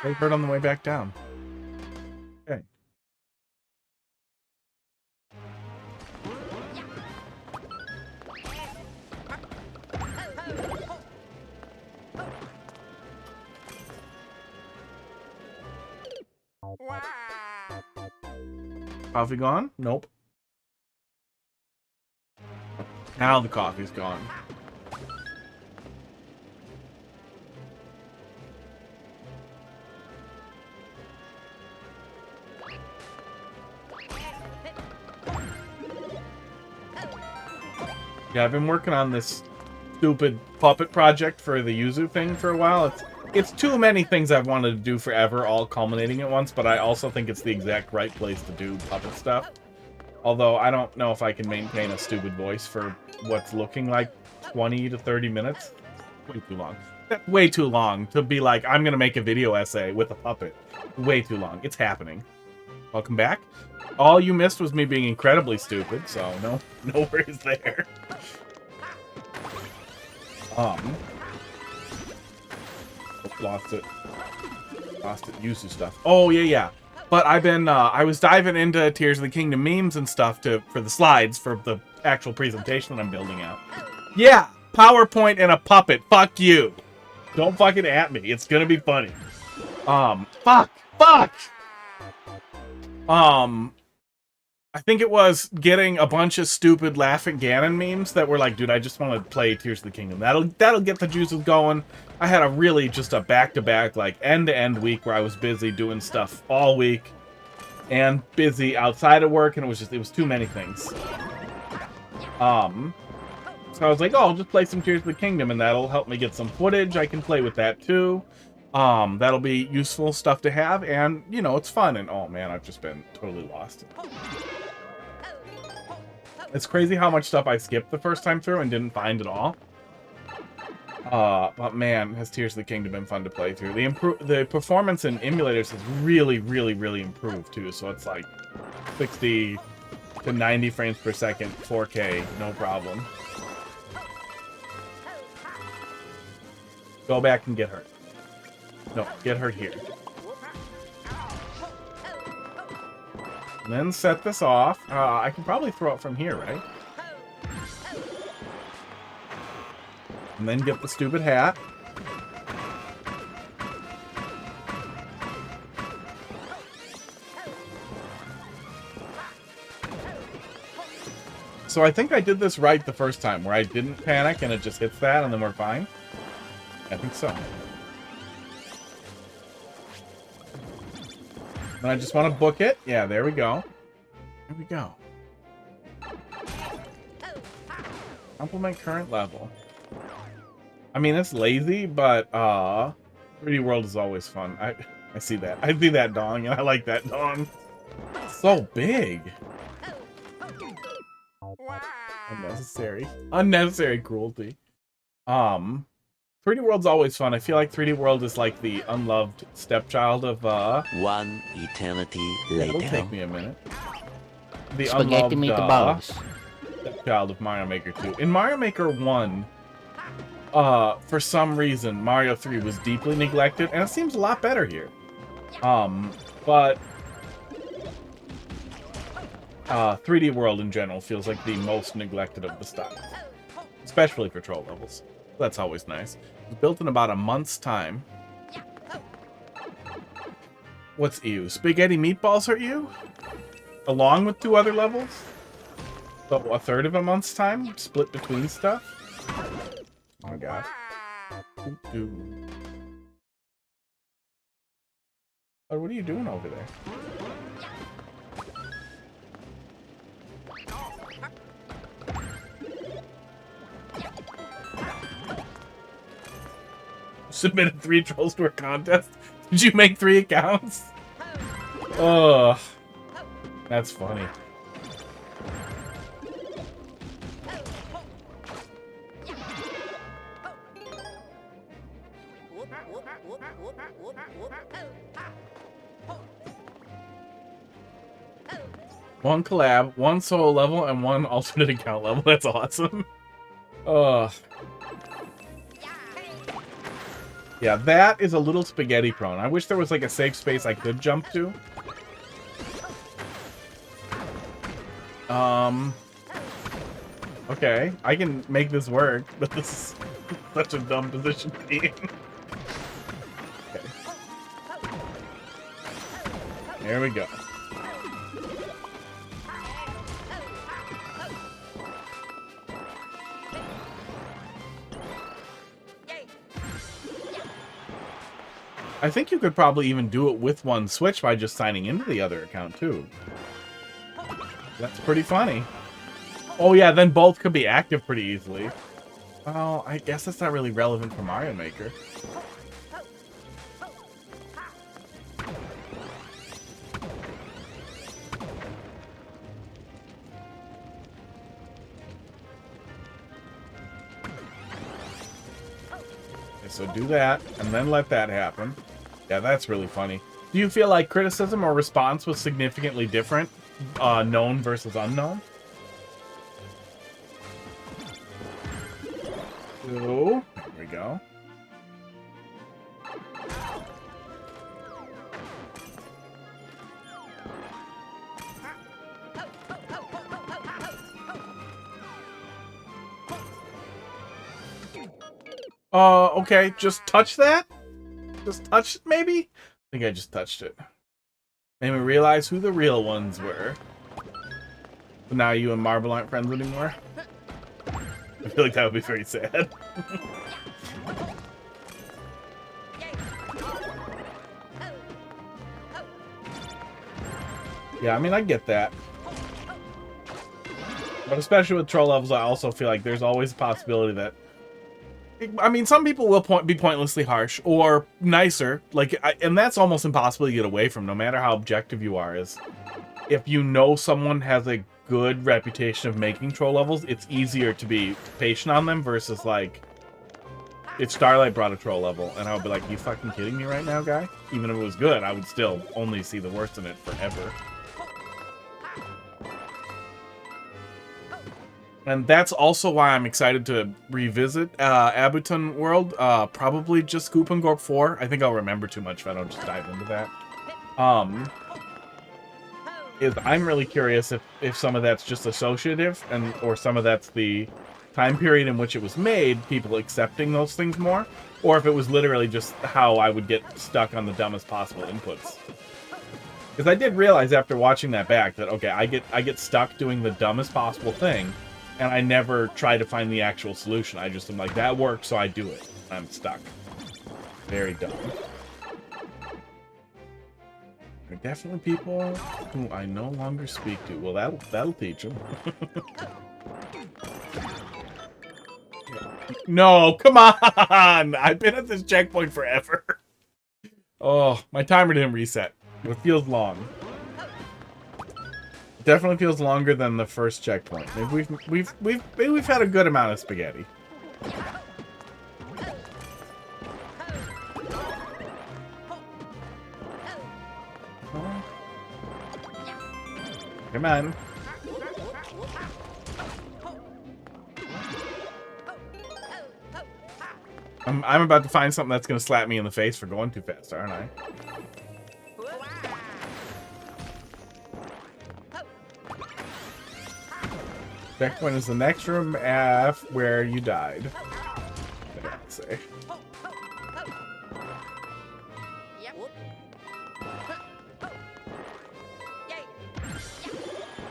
They hurt on the way back down. Okay. Coffee gone? Nope. Now the coffee's gone. Yeah, I've been working on this stupid puppet project for the Yuzu thing for a while. It's too many things I've wanted to do forever, all culminating at once, but I also think it's the exact right place to do puppet stuff. Although, I don't know if I can maintain a stupid voice for what's looking like 20 to 30 minutes. Way too long. That's way too long to be like, I'm gonna make a video essay with a puppet. Way too long. It's happening. Welcome back. All you missed was me being incredibly stupid, so no worries there. Lost it. Yuzu stuff. Oh, yeah. But I've been, I was diving into Tears of the Kingdom memes and stuff for the slides for the actual presentation that I'm building out. Yeah, PowerPoint and a puppet. Fuck you. Don't fucking at me. It's gonna be funny. Fuck. I think it was getting a bunch of stupid laughing Ganon memes that were like, dude, I just want to play Tears of the Kingdom. That'll get the juices going. I had just a back-to-back, like, end-to-end week where I was busy doing stuff all week and busy outside of work, and it was too many things. So I was like, oh, I'll just play some Tears of the Kingdom, and that'll help me get some footage. I can play with that, too. That'll be useful stuff to have, and, you know, it's fun, and oh, man, I've just been totally lost. It's crazy how much stuff I skipped the first time through and didn't find at all. But man, has Tears of the Kingdom been fun to play through. The performance in emulators has really, really, really improved too. So it's like 60 to 90 frames per second, 4K, no problem. Go back and get hurt. No, get hurt here. And then set this off. I can probably throw it from here, right? And then get the stupid hat. So I think I did this right the first time, where I didn't panic and it just hits that and then we're fine. I think so. And I just want to book it. Yeah, there we go. There we go. Complement current level. I mean, it's lazy, but 3D World is always fun. I see that. I see that dong, and I like that dong. It's so big. Unnecessary. Unnecessary cruelty. 3D World's always fun. I feel like 3D World is like the unloved stepchild of One eternity later. It'll take me a minute. The Spaghetti unloved meatballs. stepchild of Mario Maker 2. In Mario Maker 1, for some reason, Mario 3 was deeply neglected, and it seems a lot better here. But 3D World in general feels like the most neglected of the styles, especially for troll levels. That's always nice. It was built in about a month's time. What's ew? Spaghetti meatballs are ew? Along with 2 other levels? So a third of a month's time? Split between stuff? Oh my god. Oh, what are you doing over there? Submitted 3 trolls to a contest? Did you make 3 accounts? Ugh. That's funny. One collab, 1 solo level, and 1 alternate account level. That's awesome. Ugh. Yeah, that is a little spaghetti prone. I wish there was like a safe space I could jump to. Okay, I can make this work, but this is such a dumb position to be in. Okay. There we go. I think you could probably even do it with 1 Switch by just signing into the other account, too. That's pretty funny. Oh, yeah, then both could be active pretty easily. Well, I guess that's not really relevant for Mario Maker. Okay, so do that, and then let that happen. Yeah, that's really funny. Do you feel like criticism or response was significantly different? Known versus unknown? So, there we go. Okay, just touch that? Just touch it, maybe? I think I just touched it. Made me realize who the real ones were. But now you and Marble aren't friends anymore? I feel like that would be very sad. Yeah, I mean, I get that. But especially with troll levels, I also feel like there's always a possibility that... I mean, some people will be pointlessly harsh, or nicer, like, and that's almost impossible to get away from, no matter how objective you are, is if you know someone has a good reputation of making troll levels, it's easier to be patient on them versus, like, if Starlight brought a troll level, and I would be like, you fucking kidding me right now, guy? Even if it was good, I would still only see the worst in it forever. And that's also why I'm excited to revisit Abuton World. Probably just Goop and Gorp 4. I think I'll remember too much if I don't just dive into that. I'm really curious if some of that's just associative, or some of that's the time period in which it was made, people accepting those things more, or if it was literally just how I would get stuck on the dumbest possible inputs. Because I did realize after watching that back that, okay, I get stuck doing the dumbest possible thing, and I never try to find the actual solution. I just am like, that works, so I do it. I'm stuck. Very dumb. There are definitely people who I no longer speak to. Well, that'll teach them. Yeah. No, come on! I've been at this checkpoint forever. Oh, my timer didn't reset. It feels long. It definitely feels longer than the first checkpoint. Maybe we've had a good amount of spaghetti. Come on. I'm about to find something that's going to slap me in the face for going too fast, aren't I? Checkpoint is the next room where you died. I gotta say.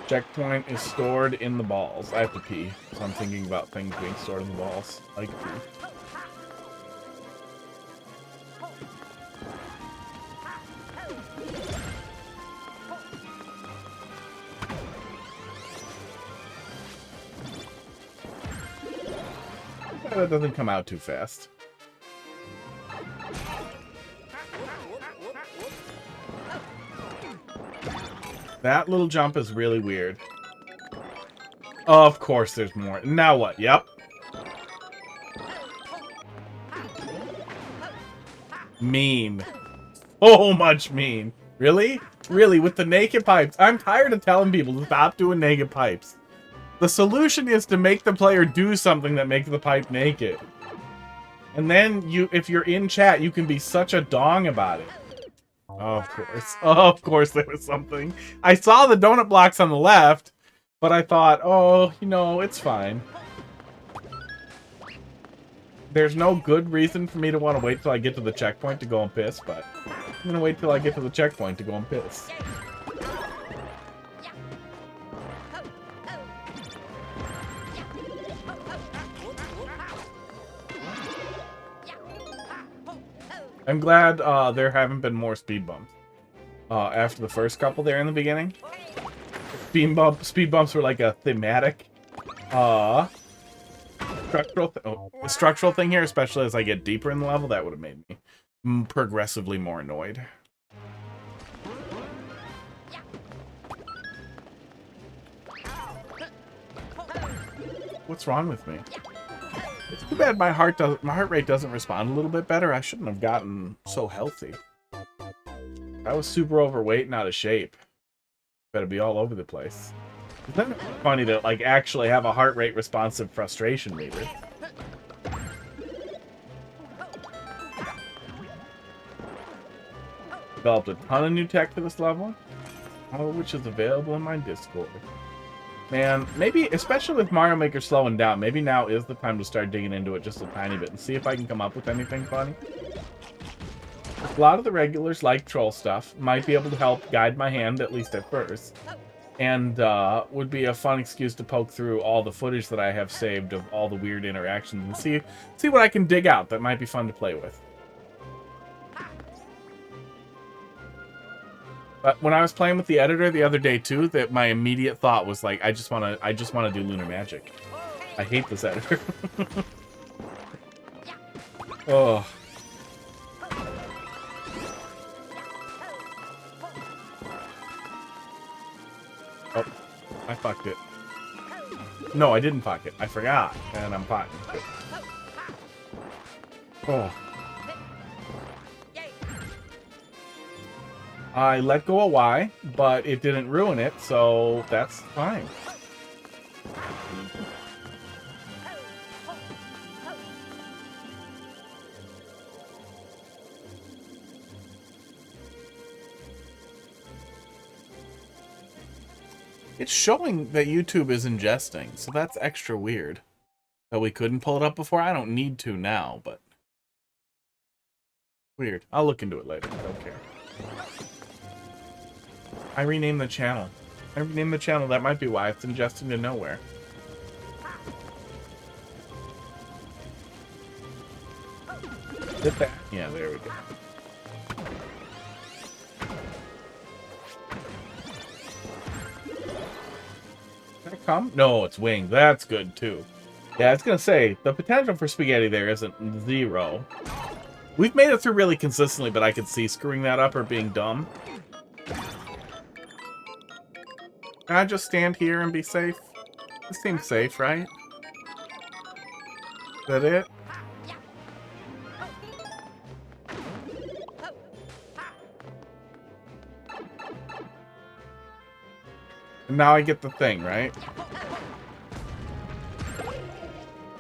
Checkpoint is stored in the balls. I have to pee, so I'm thinking about things being stored in the balls. Like pee. That doesn't come out too fast. That little jump is really weird. Of course there's more. Now what? Yep. Mean. So much mean. Really? Really, with the naked pipes. I'm tired of telling people to stop doing naked pipes. The solution is to make the player do something that makes the pipe naked. And then if you're in chat, you can be such a dong about it. Of course. Of course there was something. I saw the donut blocks on the left, but I thought, oh, you know, it's fine. There's no good reason for me to want to wait till I get to the checkpoint to go and piss, but I'm going to wait till I get to the checkpoint to go and piss. I'm glad there haven't been more speed bumps. After the first couple there in the beginning. Speed bumps were like a thematic structural thing here, especially as I get deeper in the level. That would have made me progressively more annoyed. What's wrong with me? It's too bad my heart rate doesn't respond a little bit better. I shouldn't have gotten so healthy. I was super overweight and out of shape. Better be all over the place. Isn't it funny to like actually have a heart rate responsive frustration meter? Developed a ton of new tech for this level, all of which is available in my Discord. Man, maybe, especially with Mario Maker slowing down, maybe now is the time to start digging into it just a tiny bit and see if I can come up with anything funny. A lot of the regulars like troll stuff, might be able to help guide my hand, at least at first. And would be a fun excuse to poke through all the footage that I have saved of all the weird interactions and see what I can dig out that might be fun to play with. But when I was playing with the editor the other day too, that my immediate thought was like, I just want to do Lunar Magic. I hate this editor. Oh. Oh, I fucked it. No, I didn't fuck it. I forgot, and I'm fucking it. Oh. I let go of Y, but it didn't ruin it, so that's fine. It's showing that YouTube is ingesting, so that's extra weird. That we couldn't pull it up before? I don't need to now, but... weird. I'll look into it later. I don't care. I renamed the channel. That might be why it's ingesting to nowhere. Hit that. Yeah, there we go. Did that come? No, it's winged. That's good too. Yeah, I was gonna say, the potential for spaghetti there isn't zero. We've made it through really consistently, but I could see screwing that up or being dumb. Can I just stand here and be safe? This seems safe, right? Is that it? And now I get the thing, right?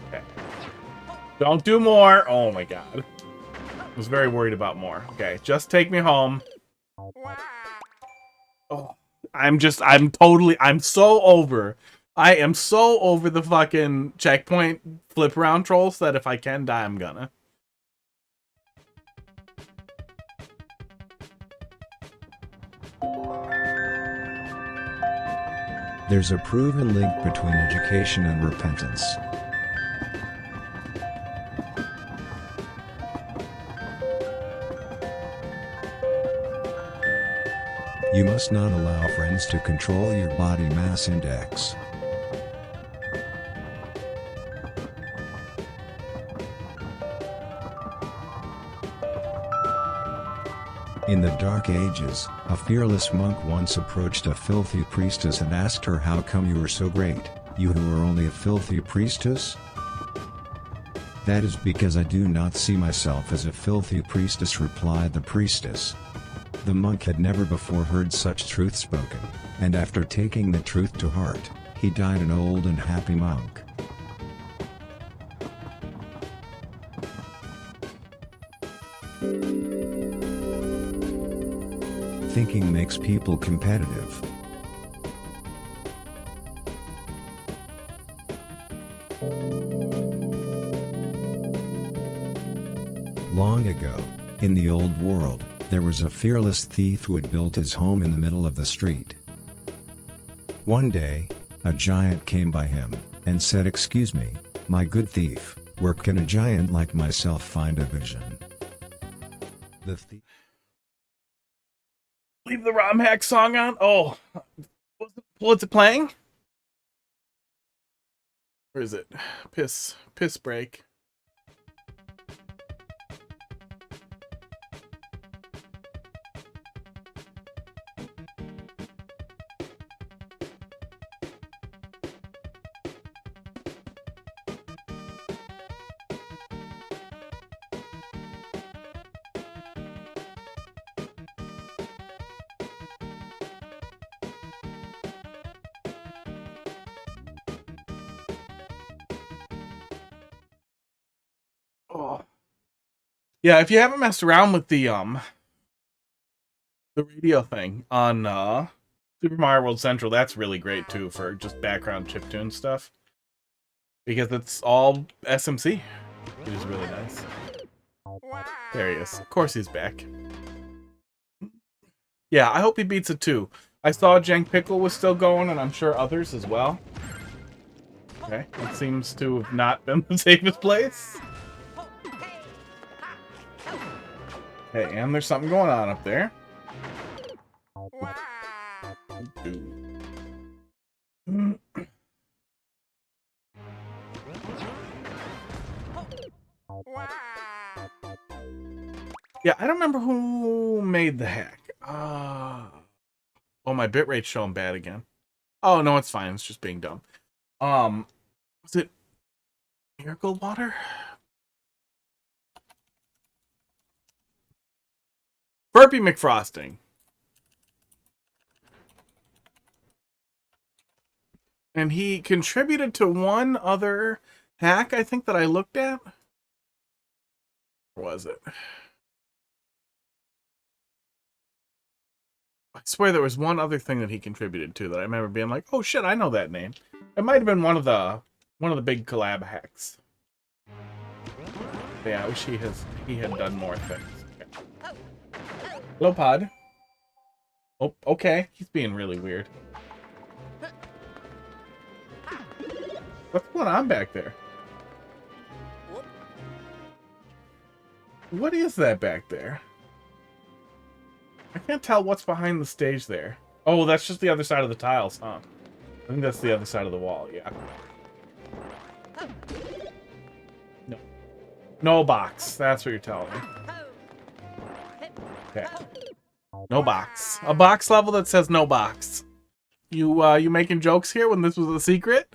Okay. Don't do more! Oh my god. I was very worried about more. Okay, just take me home. Oh, I am so over. I am so over the fucking checkpoint flip around trolls that if I can die, I'm gonna. There's a proven link between education and repentance. You must not allow friends to control your body mass index. In the Dark Ages, a fearless monk once approached a filthy priestess and asked her, "How come you are so great, you who are only a filthy priestess?" "That is because I do not see myself as a filthy priestess," replied the priestess. The monk had never before heard such truth spoken, and after taking the truth to heart, he died an old and happy monk. Thinking makes people competitive. Long ago, in the old world, there was a fearless thief who had built his home in the middle of the street. One day, a giant came by him, and said, "Excuse me, my good thief, where can a giant like myself find a vision?" The thief... Leave the ROM hack song on? Oh, what's it playing? Where is it? Piss break. Oh. Yeah, if you haven't messed around with the radio thing on Super Mario World Central, that's really great too for just background chiptune stuff. Because it's all SMC. It is really nice. There he is. Of course he's back. Yeah, I hope he beats it too. I saw Jank Pickle was still going, and I'm sure others as well. Okay, it seems to have not been the safest place. Hey, and there's something going on up there. Yeah, I don't remember who made the hack. Oh, my bitrate's showing bad again. Oh, no, it's fine. It's just being dumb. Was it Miracle Water? Burpee McFrosting. And he contributed to one other hack, I think, that I looked at. Or was it? I swear there was one other thing that he contributed to that I remember being like, oh shit, I know that name. It might have been one of the big collab hacks. But yeah, I wish he had done more things. Okay. Hello, Pod. Oh, okay. He's being really weird. What's going on back there? What is that back there? I can't tell what's behind the stage there. Oh, that's just the other side of the tiles, huh? I think that's the other side of the wall, yeah. No box. That's what you're telling me. Okay. No box. A box level that says no box. You making jokes here when this was a secret?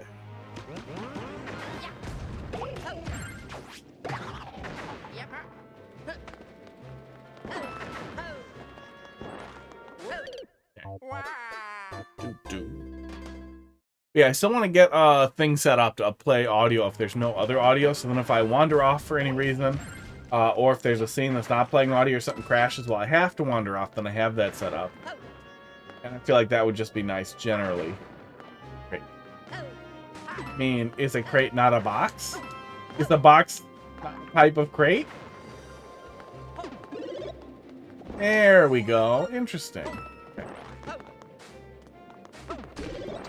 Yeah, I still want to get a thing set up to play audio if there's no other audio. So then if I wander off for any reason, or if there's a scene that's not playing audio or something crashes while I have to wander off, then I have that set up. And I feel like that would just be nice generally. Great. I mean, is a crate not a box? Is the box not a type of crate? There we go. Interesting.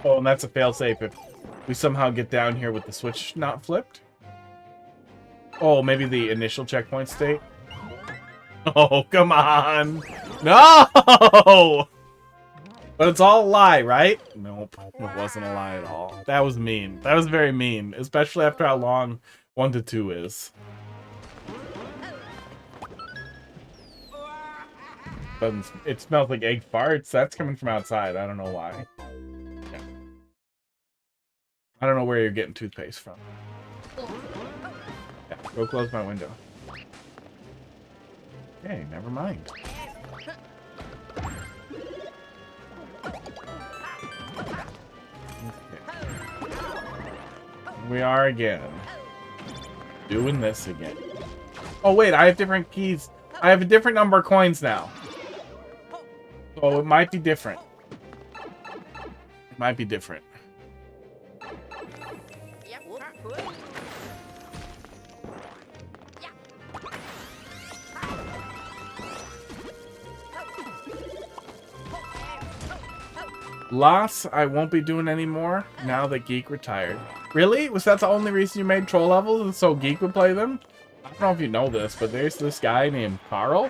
Oh, and that's a failsafe if we somehow get down here with the switch not flipped. Oh, maybe the initial checkpoint state. Oh, come on. No! But it's all a lie, right? Nope, it wasn't a lie at all. That was mean. That was very mean, especially after how long 1 to 2 is. It smells like egg farts. That's coming from outside. I don't know why. Yeah. I don't know where you're getting toothpaste from. Yeah, go close my window. Okay, never mind. Okay. Here we are again. Doing this again. Oh wait, I have different keys. I have a different number of coins now. So it might be different. It might be different. Loss, I won't be doing anymore now that Geek retired. Really? Was that the only reason you made troll levels? So Geek would play them? I don't know if you know this, but there's this guy named Carl.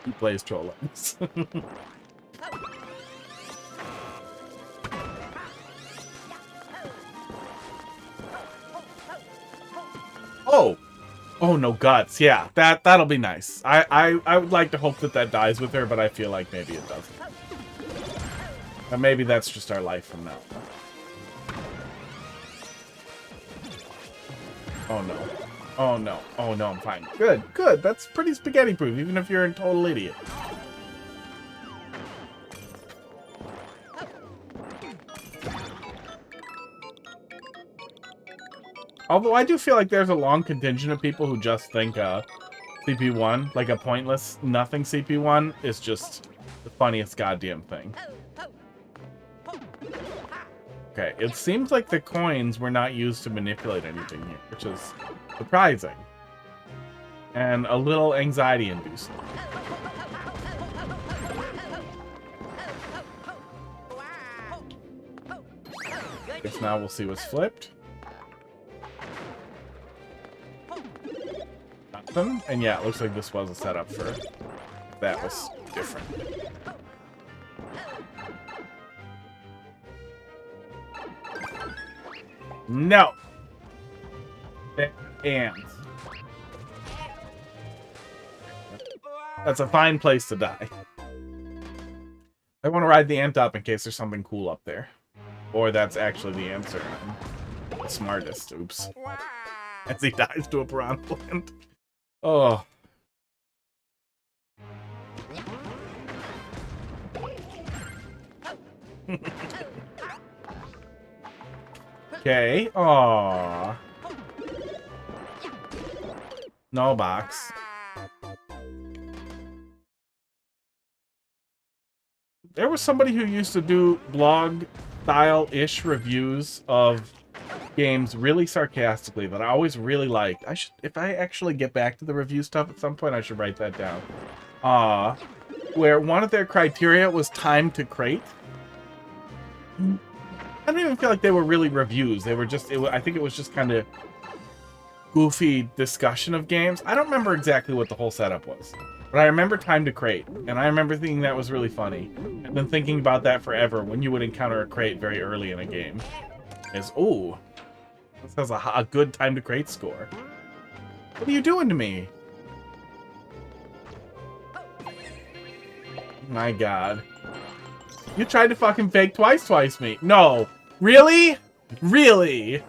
He plays troll levels. Oh! Oh, no guts. Yeah, that'll be nice. I would like to hope that that dies with her, but I feel like maybe it doesn't. Or maybe that's just our life from now. Oh no. Oh no. Oh no, I'm fine. Good, good. That's pretty spaghetti proof, even if you're a total idiot. Although I do feel like there's a long contingent of people who just think CP1, like a pointless nothing CP1, is just the funniest goddamn thing. Okay, it seems like the coins were not used to manipulate anything here, which is surprising. And a little anxiety-inducing. Guess now we'll see what's flipped. Nothing. And yeah, it looks like this was a setup for... That was different. No! And... That's a fine place to die. I want to ride the ant up in case there's something cool up there. Or that's actually the answer. I'm the smartest. Oops. As he dies to a piranha plant. Oh. Okay. Aww. No box. There was somebody who used to do blog-style-ish reviews of games really sarcastically that I always really liked. I should, if I actually get back to the review stuff at some point, I should write that down. Where one of their criteria was time to crate. I don't even feel like they were really reviews. They were just, I think it was just kind of goofy discussion of games. I don't remember exactly what the whole setup was. But I remember time to crate, and I remember thinking that was really funny. And then thinking about that forever when you would encounter a crate very early in a game. Is, ooh, this has a good time to crate score. What are you doing to me? My God. You tried to fucking fake twice me. No. Really? Really?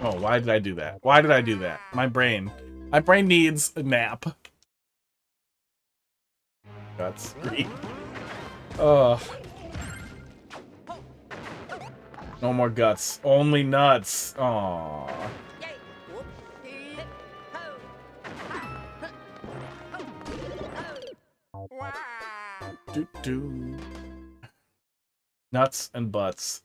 Oh, why did I do that? Why did I do that? My brain needs a nap. Guts. Ugh. No more guts. Only nuts. Aww. Do. Nuts and butts.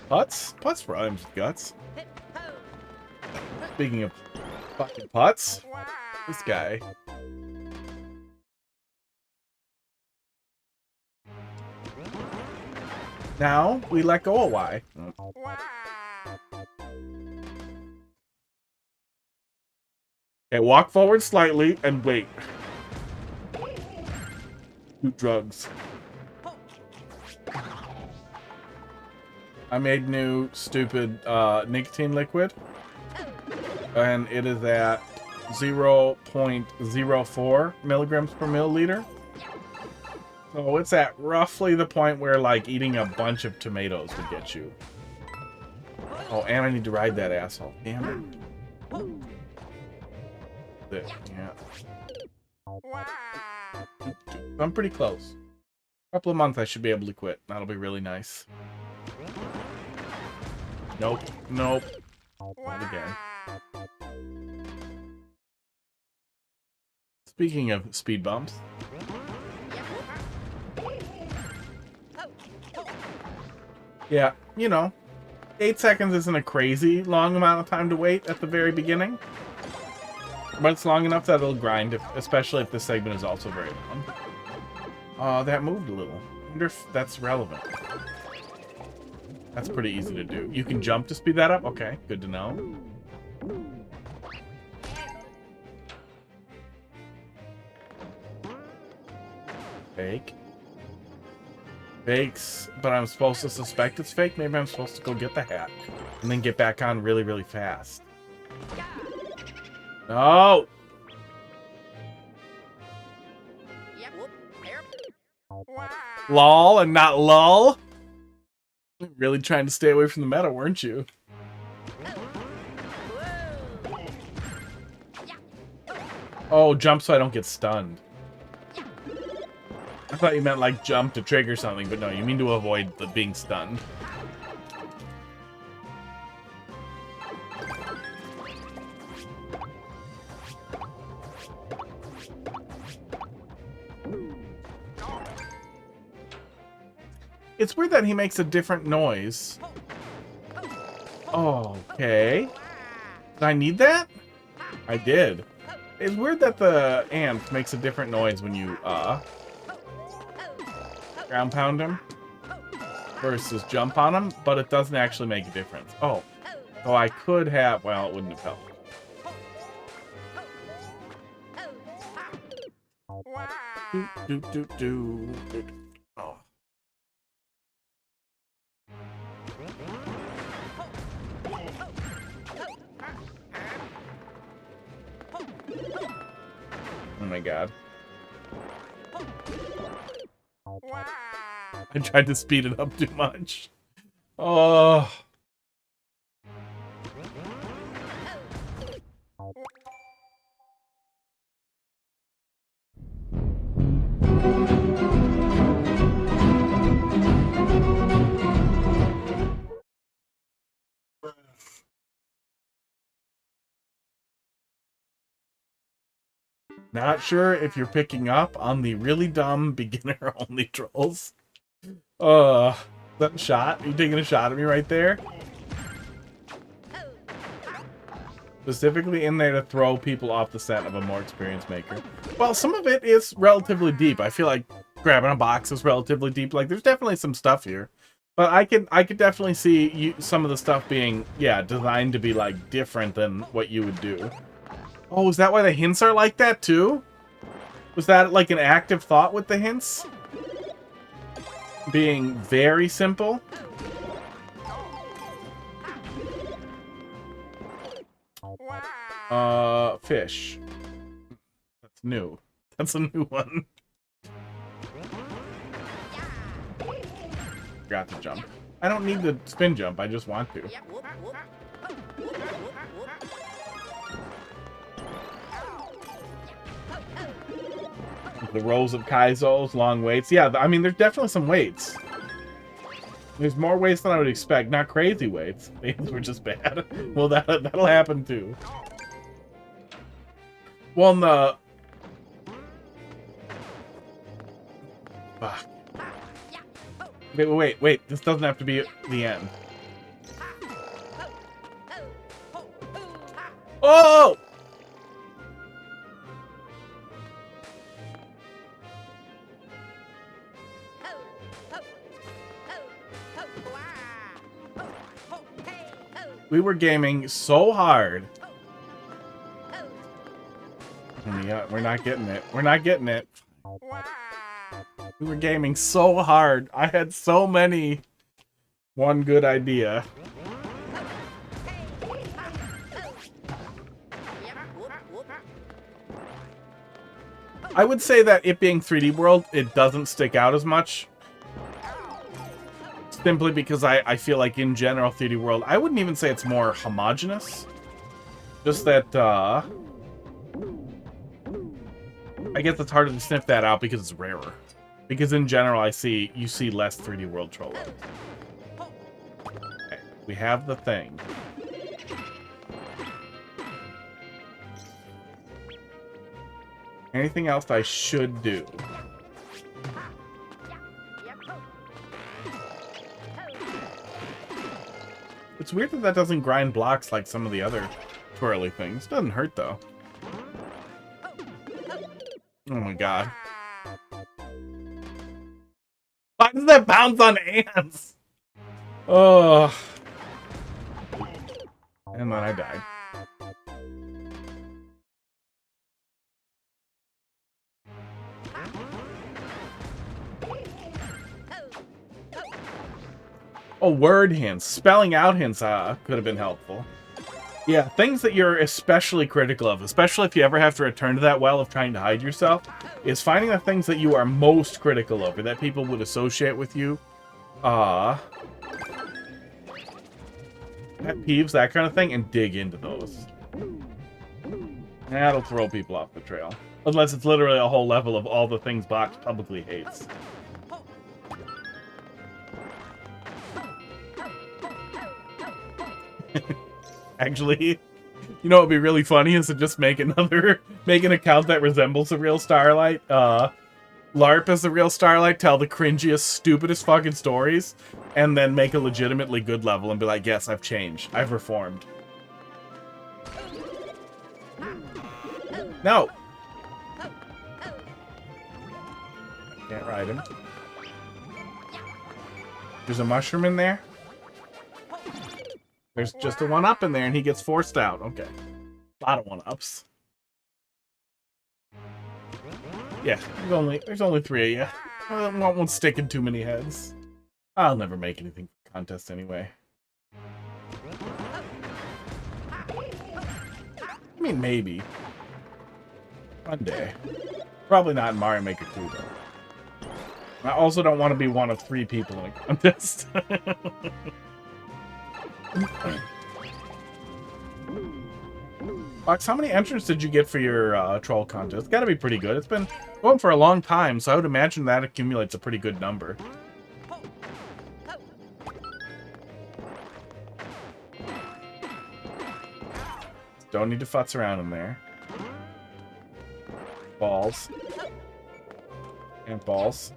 Putts? Putts rhymes with guts. Speaking of fucking putts, this guy. Now we let go of Y. Okay, walk forward slightly and wait. Do drugs. I made new stupid nicotine liquid, and it is at 0.04 milligrams per milliliter. So it's at roughly the point where like eating a bunch of tomatoes would get you. Oh, and I need to ride that asshole. Damn it. Yeah. I'm pretty close. A couple of months I should be able to quit. That'll be really nice. Nope. Nope. Not again. Speaking of speed bumps. Yeah, you know, 8 seconds isn't a crazy long amount of time to wait at the very beginning. But it's long enough that it'll grind, especially if this segment is also very long. That moved a little. I wonder if that's relevant. That's pretty easy to do. You can jump to speed that up? Okay, good to know. Fake. Fakes, but I'm supposed to suspect it's fake? Maybe I'm supposed to go get the hat and then get back on really, really fast. No! Lol and not lull? Really trying to stay away from the meta, weren't you? Oh, jump so I don't get stunned. I thought you meant like jump to trigger something, but no, you mean to avoid the being stunned. It's weird that he makes a different noise. Okay. Did I need that? I did. It's weird that the amp makes a different noise when you, ground pound him versus jump on him, but it doesn't actually make a difference. Oh, so I could have, well, it wouldn't have helped. Oh. Oh my God. I tried to speed it up too much. Oh. Not sure if you're picking up on the really dumb beginner-only trolls. Is that a shot? Are you taking a shot at me right there? Specifically in there to throw people off the scent of a more experienced maker. Well, some of it is relatively deep. I feel like grabbing a box is relatively deep. Like, there's definitely some stuff here. But I could definitely see some of the stuff being, yeah, designed to be, like, different than what you would do. Oh, is that why the hints are like that, too? Was that, like, an active thought with the hints? Being very simple? Fish. That's new. That's a new one. Forgot to jump. I don't need the spin jump, I just want to. The rows of Kaizos, long waits. Yeah, I mean, there's definitely some waits. There's more waits than I would expect. Not crazy waits. These were just bad. Well, that'll happen too. Well, in the... Fuck. Wait. This doesn't have to be the end. Oh! We were gaming so hard. Yeah, we're not getting it. We're not getting it. We were gaming so hard. I had so many. One good idea. I would say that it being 3D World, it doesn't stick out as much. Simply because I feel like in general 3D World, I wouldn't even say it's more homogenous. Just that, I guess it's harder to sniff that out because it's rarer. Because in general, you see less 3D World trolling. Okay, we have the thing. Anything else I should do? It's weird that that doesn't grind blocks like some of the other twirly things. Doesn't hurt, though. Oh my god. Why does that bounce on ants? Oh. And then I died. Oh, word hints. Spelling out hints could have been helpful. Yeah, things that you're especially critical of, especially if you ever have to return to that well of trying to hide yourself, is finding the things that you are most critical of, or that people would associate with you. Pet peeves, that kind of thing, and dig into those. That'll throw people off the trail. Unless it's literally a whole level of all the things Box publicly hates. Actually, you know what would be really funny is to just make an account that resembles a real Starlight. LARP as the real Starlight, tell the cringiest, stupidest fucking stories, and then make a legitimately good level and be like, yes, I've changed. I've reformed. No! Can't ride him. There's a mushroom in there? There's just a 1-up in there and he gets forced out. Okay. A lot of 1-ups. Yeah, there's only 3 of you. I won't stick in too many heads. I'll never make anything for contest anyway. I mean, maybe. One day. Probably not in Mario Maker 2, though. I also don't want to be one of 3 people in a contest. Fox, how many entrants did you get for your troll contest? It's gotta be pretty good. It's been going for a long time, so I would imagine that accumulates a pretty good number. Don't need to futz around in there. Balls. And balls.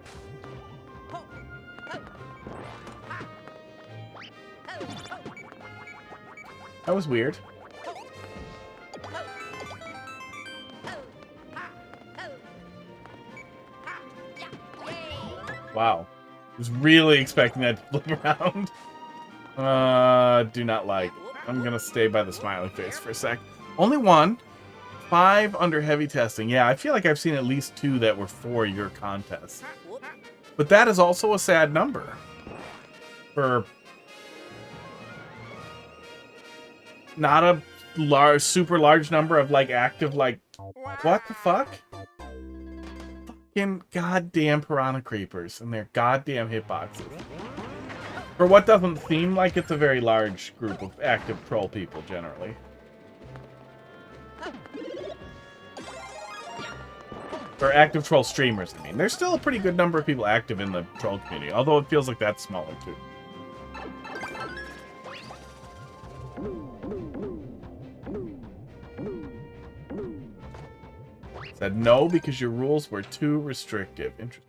That was weird. Wow. Was really expecting that to flip around. Do not like. I'm gonna stay by the smiley face for a sec. Only one. 5 under heavy testing. Yeah, I feel like I've seen at least 2 that were for your contest. But that is also a sad number. For not a large, super large number of like active, like, what the fuck? Fucking goddamn piranha creepers and their goddamn hitboxes. For what doesn't seem like it's a very large group of active troll people generally. Or active troll streamers, I mean. There's still a pretty good number of people active in the troll community, although it feels like that's smaller too. Said no because your rules were too restrictive. Interesting.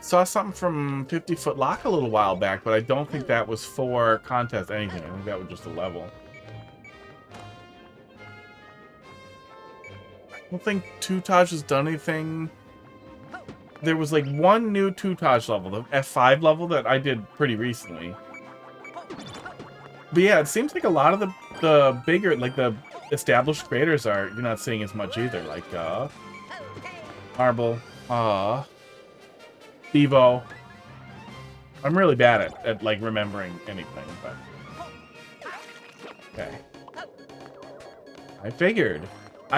Saw something from 50 Foot Lock a little while back, but I don't think that was for contest anything. I think that was just a level. I don't think Tutage has done anything. There was like one new Tutage level, the F5 level that I did pretty recently. But yeah, it seems like a lot of the bigger, like the established creators you're not seeing as much either. Like, Marble, Devo. I'm really bad at like remembering anything, but okay. I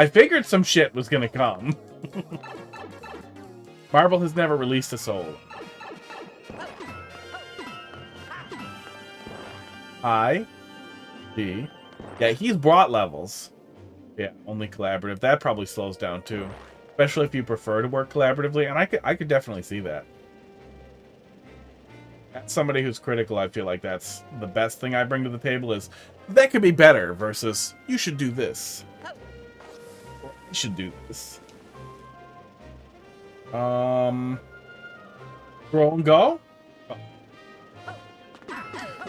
figured some shit was gonna come. Marble has never released a soul. I D. Yeah, he's brought levels. Yeah, only collaborative. That probably slows down too. Especially if you prefer to work collaboratively, and I could definitely see that. As somebody who's critical, I feel like that's the best thing I bring to the table is that could be better versus you should do this. Or, you should do this. Throw and go? Oh.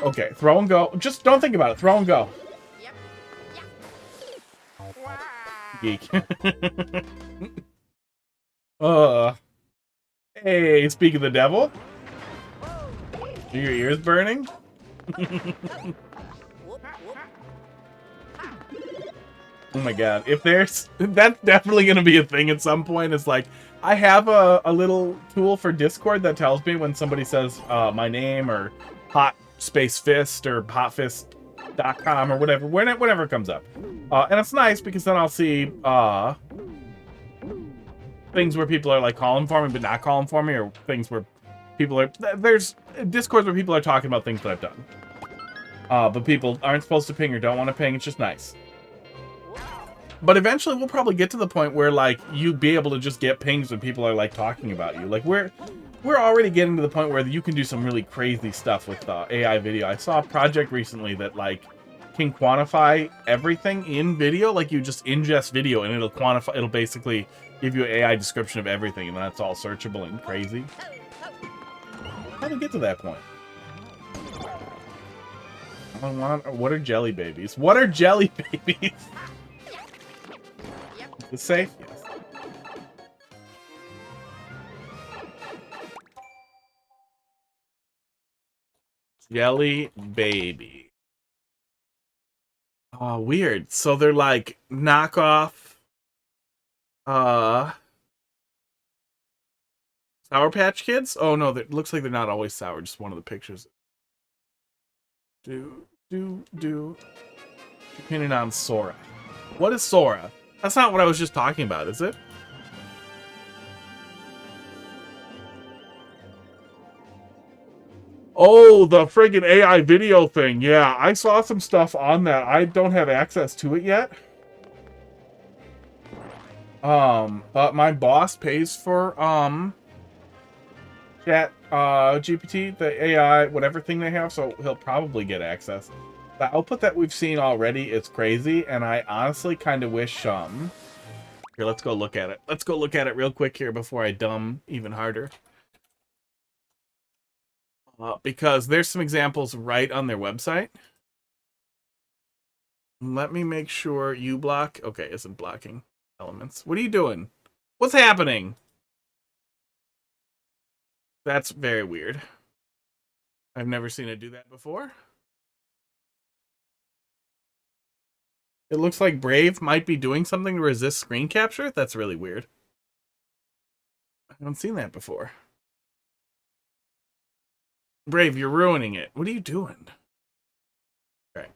Okay, throw and go. Just don't think about it. Throw and go. Geek. Hey, speak of the devil. Are your ears burning? Oh my god. If there's... That's definitely going to be a thing at some point. It's like, I have a little tool for Discord that tells me when somebody says my name or hot space fist or hotfist.com or whatever, whenever it comes up. And it's nice because then I'll see things where people are like calling for me but not calling for me, or things where people are... There's Discords where people are talking about things that I've done. But people aren't supposed to ping or don't want to ping. It's just nice. But eventually we'll probably get to the point where like you be able to just get pings when people are like talking about you. Like we're already getting to the point where you can do some really crazy stuff with AI video. I saw a project recently that like can quantify everything in video. Like you just ingest video and it'll quantify, it'll basically give you an AI description of everything, and that's all searchable and crazy. How do we get to that point? What are jelly babies? What are jelly babies? Is it safe? Yes. Jelly baby. Oh, weird. So they're like knockoff Sour Patch Kids? Oh no, it looks like they're not always sour, just one of the pictures. Depending on Sora. What is Sora? That's not what I was just talking about, is it? Oh, the friggin' AI video thing. Yeah, I saw some stuff on that. I don't have access to it yet. But my boss pays for, Chat, GPT, the AI, whatever thing they have, so he'll probably get access. The output that we've seen already is crazy, and I honestly kind of wish, here, let's go look at it. Let's go look at it real quick here before I dumb even harder. Because there's some examples right on their website. Let me make sure you block. Okay, isn't blocking elements. What are you doing? What's happening? That's very weird. I've never seen it do that before. It looks like Brave might be doing something to resist screen capture. That's really weird. I haven't seen that before. Brave, you're ruining it. What are you doing? Okay.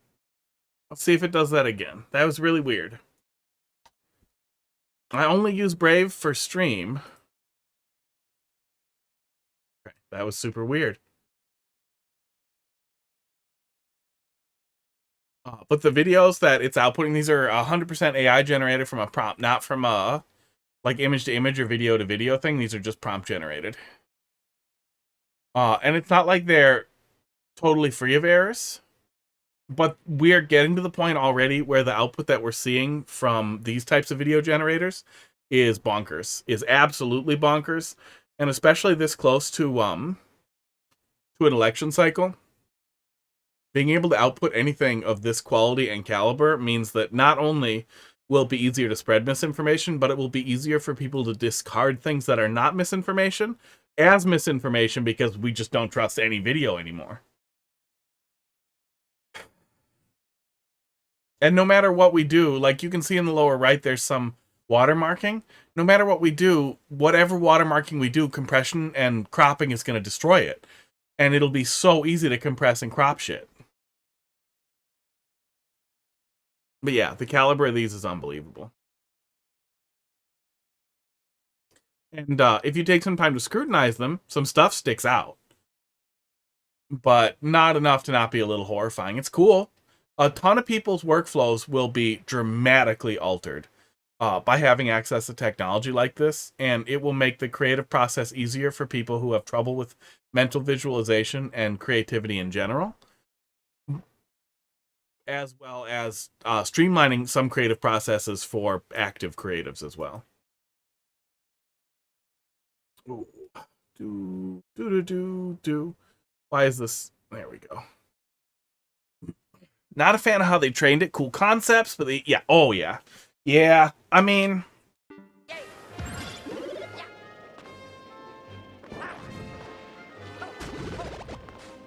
Let's see if it does that again. That was really weird. I only use Brave for stream. Okay, that was super weird. But the videos that it's outputting, these are 100% AI generated from a prompt, not from a like image to image or video to video thing. These are just prompt generated. And it's not like they're totally free of errors, but we're getting to the point already where the output that we're seeing from these types of video generators is bonkers, is absolutely bonkers. And especially this close to an election cycle, being able to output anything of this quality and caliber means that not only will it be easier to spread misinformation, but it will be easier for people to discard things that are not misinformation as misinformation because we just don't trust any video anymore. And no matter what we do, like you can see in the lower right, there's some watermarking. No matter what we do, whatever watermarking we do, compression and cropping is going to destroy it. And it'll be so easy to compress and crop shit. But yeah, the caliber of these is unbelievable. And if you take some time to scrutinize them, some stuff sticks out. But not enough to not be a little horrifying. It's cool. A ton of people's workflows will be dramatically altered by having access to technology like this. And it will make the creative process easier for people who have trouble with mental visualization and creativity in general, as well as streamlining some creative processes for active creatives as well. Why is this? There we go. Not a fan of how they trained it. Cool concepts, but yeah. Oh, yeah. Yeah, I mean...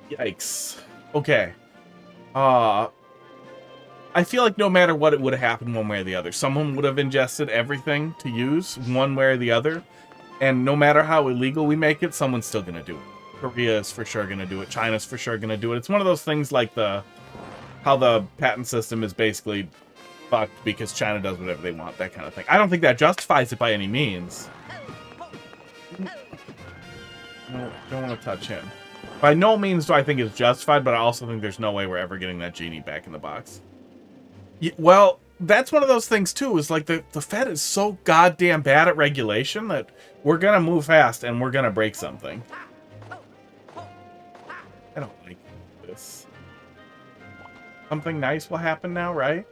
Yikes. Okay. I feel like no matter what, it would have happened one way or the other. Someone would have ingested everything to use one way or the other. And no matter how illegal we make it, someone's still going to do it. Korea is for sure going to do it. China's for sure going to do it. It's one of those things like how the patent system is basically fucked because China does whatever they want, that kind of thing. I don't think that justifies it by any means. No, don't want to touch him. By no means do I think it's justified, but I also think there's no way we're ever getting that genie back in the box. Yeah, well, that's one of those things, too, is like the Fed is so goddamn bad at regulation that we're going to move fast and we're going to break something. I don't like this. Something nice will happen now, right?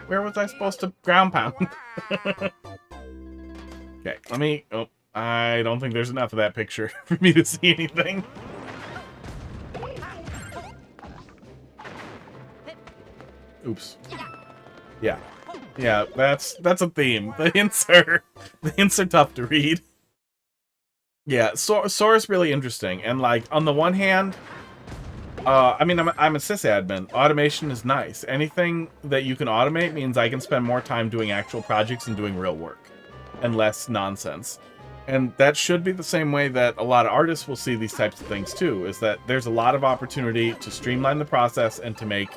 Where was I supposed to ground pound? Okay, let me... Oh, I don't think there's enough of that picture for me to see anything. Oops. Yeah. Yeah, that's a theme. The hints are tough to read. Yeah, Sora's really interesting. And like on the one hand, I mean I'm a sysadmin. Automation is nice. Anything that you can automate means I can spend more time doing actual projects and doing real work and less nonsense. And that should be the same way that a lot of artists will see these types of things too, is that there's a lot of opportunity to streamline the process and to make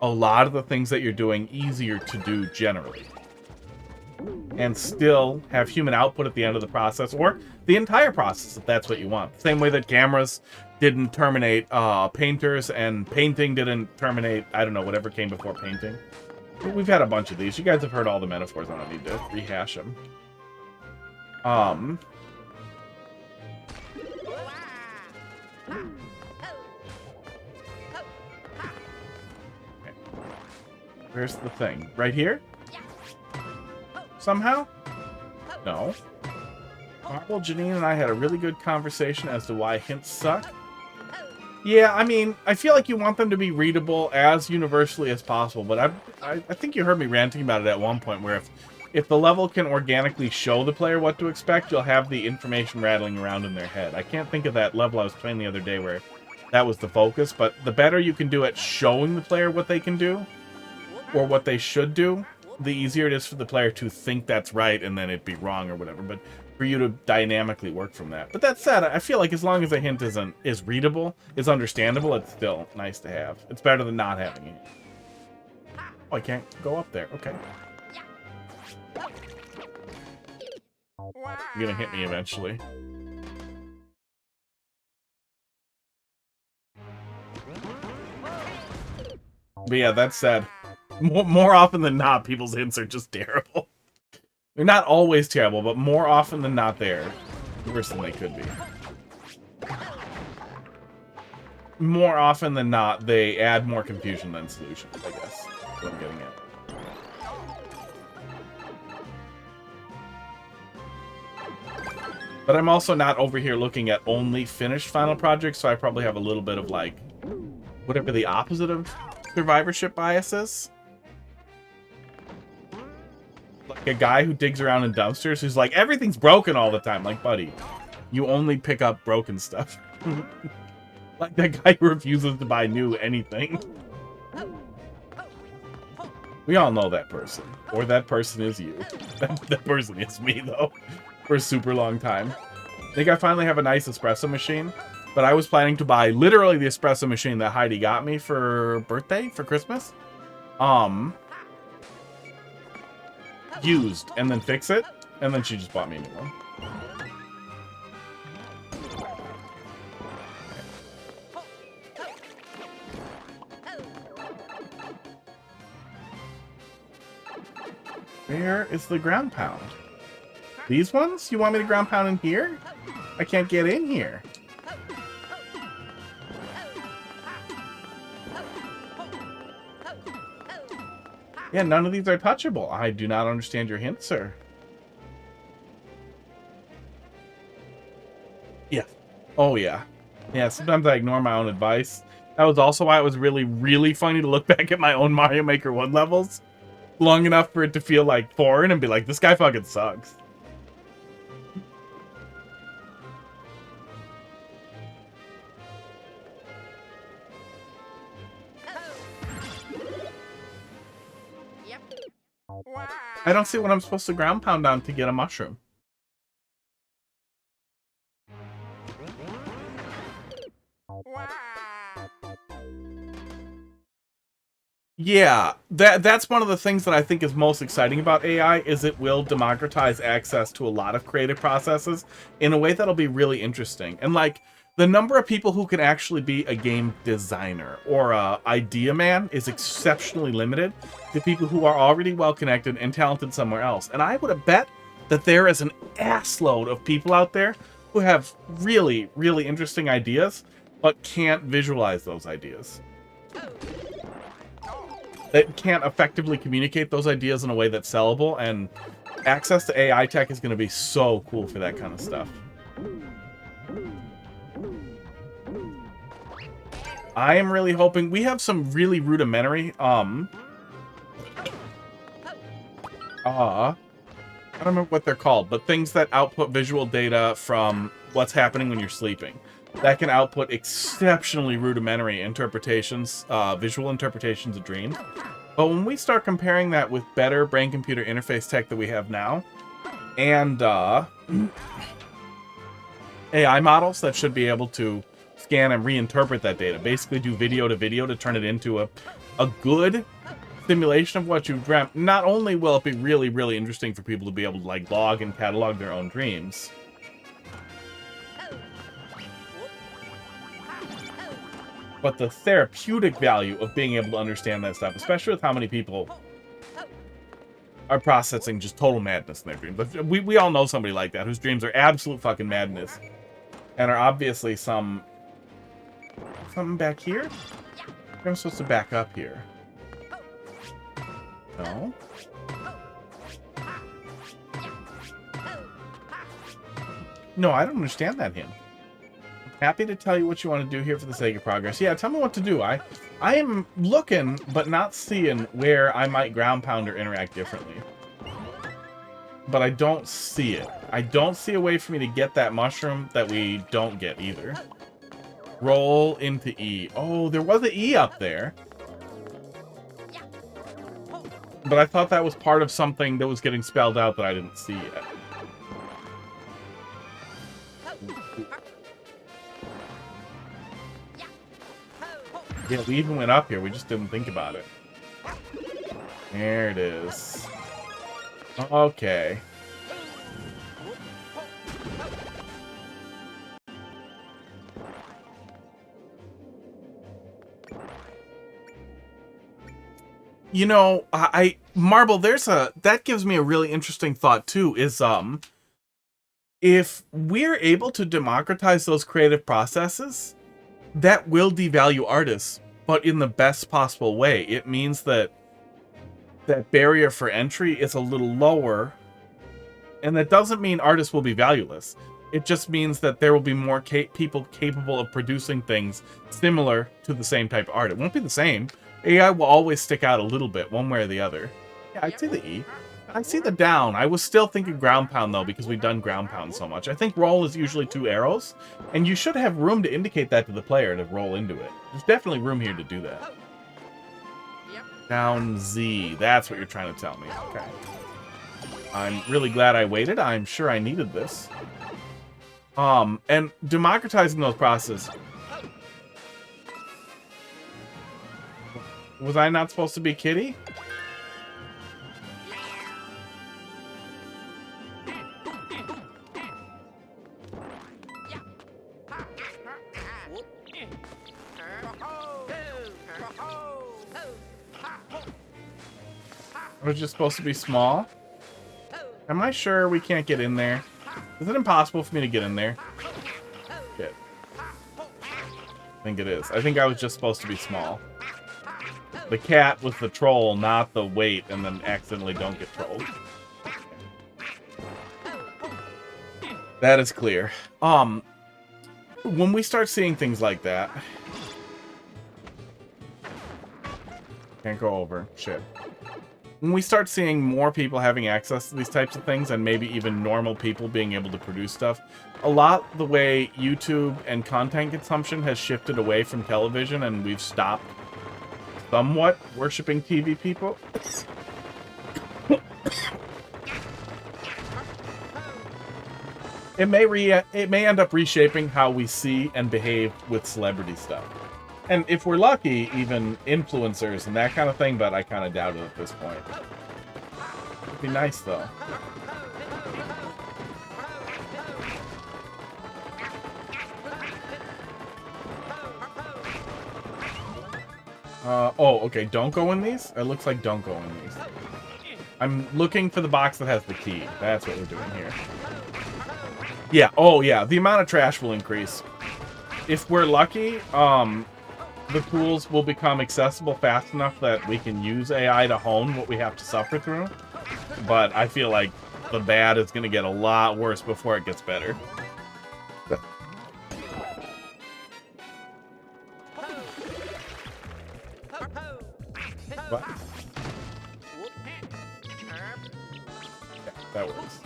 a lot of the things that you're doing easier to do generally. And still have human output at the end of the process, or the entire process if that's what you want. Same way that cameras didn't terminate painters and painting didn't terminate, I don't know, whatever came before painting. We've had a bunch of these. You guys have heard all the metaphors. I don't need to rehash them. Where's the thing? Right here? Somehow? No. Marble, Janine, and I had a really good conversation as to why hints suck. Yeah, I mean, I feel like you want them to be readable as universally as possible, but I think you heard me ranting about it at one point, where if the level can organically show the player what to expect, you'll have the information rattling around in their head. I can't think of that level I was playing the other day where that was the focus, but the better you can do at showing the player what they can do, or what they should do, the easier it is for the player to think that's right and then it be wrong or whatever, but for you to dynamically work from that. But that said, I feel like as long as a hint is readable, is understandable, it's still nice to have. It's better than not having it. Oh, I can't go up there. Okay. You're gonna hit me eventually. But yeah, that said, more often than not, people's hints are just terrible. They're not always terrible, but more often than not, they're worse than they could be. More often than not, they add more confusion than solutions, I guess. That's what I'm getting at. But I'm also not over here looking at only finished final projects, so I probably have a little bit of, like, whatever the opposite of survivorship bias is. Like a guy who digs around in dumpsters who's like, everything's broken all the time. Like, buddy, you only pick up broken stuff. Like that guy who refuses to buy new anything. We all know that person. Or that person is you. That person is me, though. For a super long time. I think I finally have a nice espresso machine. But I was planning to buy literally the espresso machine that Heidi got me for birthday, for Christmas. Used, and then fix it. And then she just bought me a new one. Where is the ground pound? These ones? You want me to ground pound in here? I can't get in here. Yeah, none of these are touchable. I do not understand your hint, sir. Yeah. Oh, yeah. Yeah, sometimes I ignore my own advice. That was also why it was really, really funny to look back at my own Mario Maker 1 levels long enough for it to feel like foreign and be like, this guy fucking sucks. I don't see what I'm supposed to ground pound on to get a mushroom. Yeah, that's one of the things that I think is most exciting about AI, is it will democratize access to a lot of creative processes in a way that'll be really interesting. And like, the number of people who can actually be a game designer or a idea man is exceptionally limited to people who are already well connected and talented somewhere else. And I would have bet that there is an assload of people out there who have really, really interesting ideas, but can't visualize those ideas. That can't effectively communicate those ideas in a way that's sellable, and access to AI tech is going to be so cool for that kind of stuff. I am really hoping we have some really rudimentary I don't remember what they're called, but things that output visual data from what's happening when you're sleeping. That can output exceptionally rudimentary interpretations, visual interpretations of dreams. But when we start comparing that with better brain-computer interface tech that we have now, and AI models that should be able to scan and reinterpret that data, basically do video to video to turn it into a good simulation of what you've dreamt, not only will it be really, really interesting for people to be able to like log and catalog their own dreams, but the therapeutic value of being able to understand that stuff, especially with how many people are processing just total madness in their dreams. But we all know somebody like that, whose dreams are absolute fucking madness. And are obviously something back here? I'm supposed to back up here. No? No, I don't understand that hint. Happy to tell you what you want to do here for the sake of progress. Yeah, tell me what to do. I am looking, but not seeing where I might ground pound or interact differently. But I don't see it. I don't see a way for me to get that mushroom that we don't get either. Roll into E. Oh, there was an E up there. But I thought that was part of something that was getting spelled out that I didn't see yet. Yeah, we even went up here. We just didn't think about it. There it is. Okay. You know, Marble, that gives me a really interesting thought too, is if we're able to democratize those creative processes, that will devalue artists, but in the best possible way. It means that that barrier for entry is a little lower, and that doesn't mean artists will be valueless. It just means that there will be more people capable of producing things similar to the same type of art. It won't be the same. AI will always stick out a little bit, one way or the other. Yeah, I'd see the E. I see the down. I was still thinking ground pound, though, because we've done ground pound so much. I think roll is usually 2 arrows, and you should have room to indicate that to the player to roll into it. There's definitely room here to do that. Down Z. That's what you're trying to tell me. Okay. I'm really glad I waited. I'm sure I needed this. And democratizing those processes. Was I not supposed to be Kitty? Was it just supposed to be small? Am I sure we can't get in there? Is it impossible for me to get in there? Shit. I think it is. I think I was just supposed to be small. The cat was the troll, not the weight, and then accidentally don't get trolled. That is clear. When we start seeing things like that... Can't go over. Shit. When we start seeing more people having access to these types of things, and maybe even normal people being able to produce stuff, a lot the way YouTube and content consumption has shifted away from television, and we've stopped somewhat worshipping TV people. It may end up reshaping how we see and behave with celebrity stuff. And if we're lucky, even influencers and that kind of thing, but I kind of doubt it at this point. It'd be nice, though. Oh, okay, don't go in these? It looks like don't go in these. I'm looking for the box that has the key. That's what we're doing here. Yeah, oh yeah, the amount of trash will increase. If we're lucky, the tools will become accessible fast enough that we can use AI to hone what we have to suffer through. But I feel like the bad is going to get a lot worse before it gets better. What? Yeah, that works.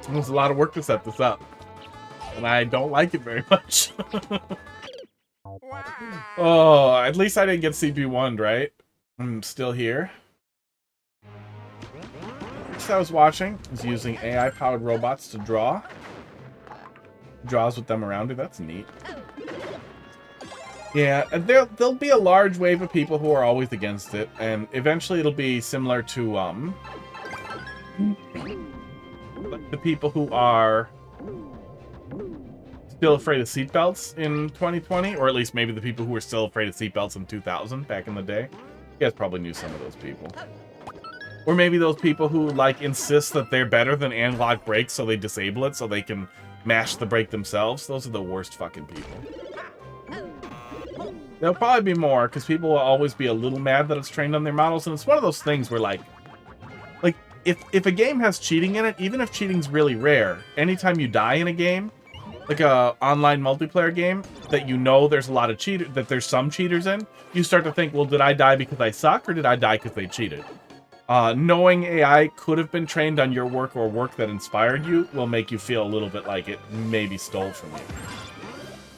It was a lot of work to set this up. And I don't like it very much. Oh, at least I didn't get CP1'd, right? I'm still here. Next I was watching was using AI-powered robots to draw. Draws with them around it. That's neat. Yeah, and there'll be a large wave of people who are always against it, and eventually it'll be similar to the people who are still afraid of seatbelts in 2020, or at least maybe the people who were still afraid of seatbelts in 2000 back in the day. You guys probably knew some of those people. Or maybe those people who like insist that they're better than analog brakes, so they disable it so they can mash the brake themselves. Those are the worst fucking people. There'll probably be more, because people will always be a little mad that it's trained on their models, and it's one of those things where, like, if a game has cheating in it, even if cheating's really rare, anytime you die in a game, like a online multiplayer game, that you know there's a lot of that there's some cheaters in, you start to think, well, did I die because I suck, or did I die because they cheated? Knowing AI could have been trained on your work or work that inspired you will make you feel a little bit like it maybe stole from you.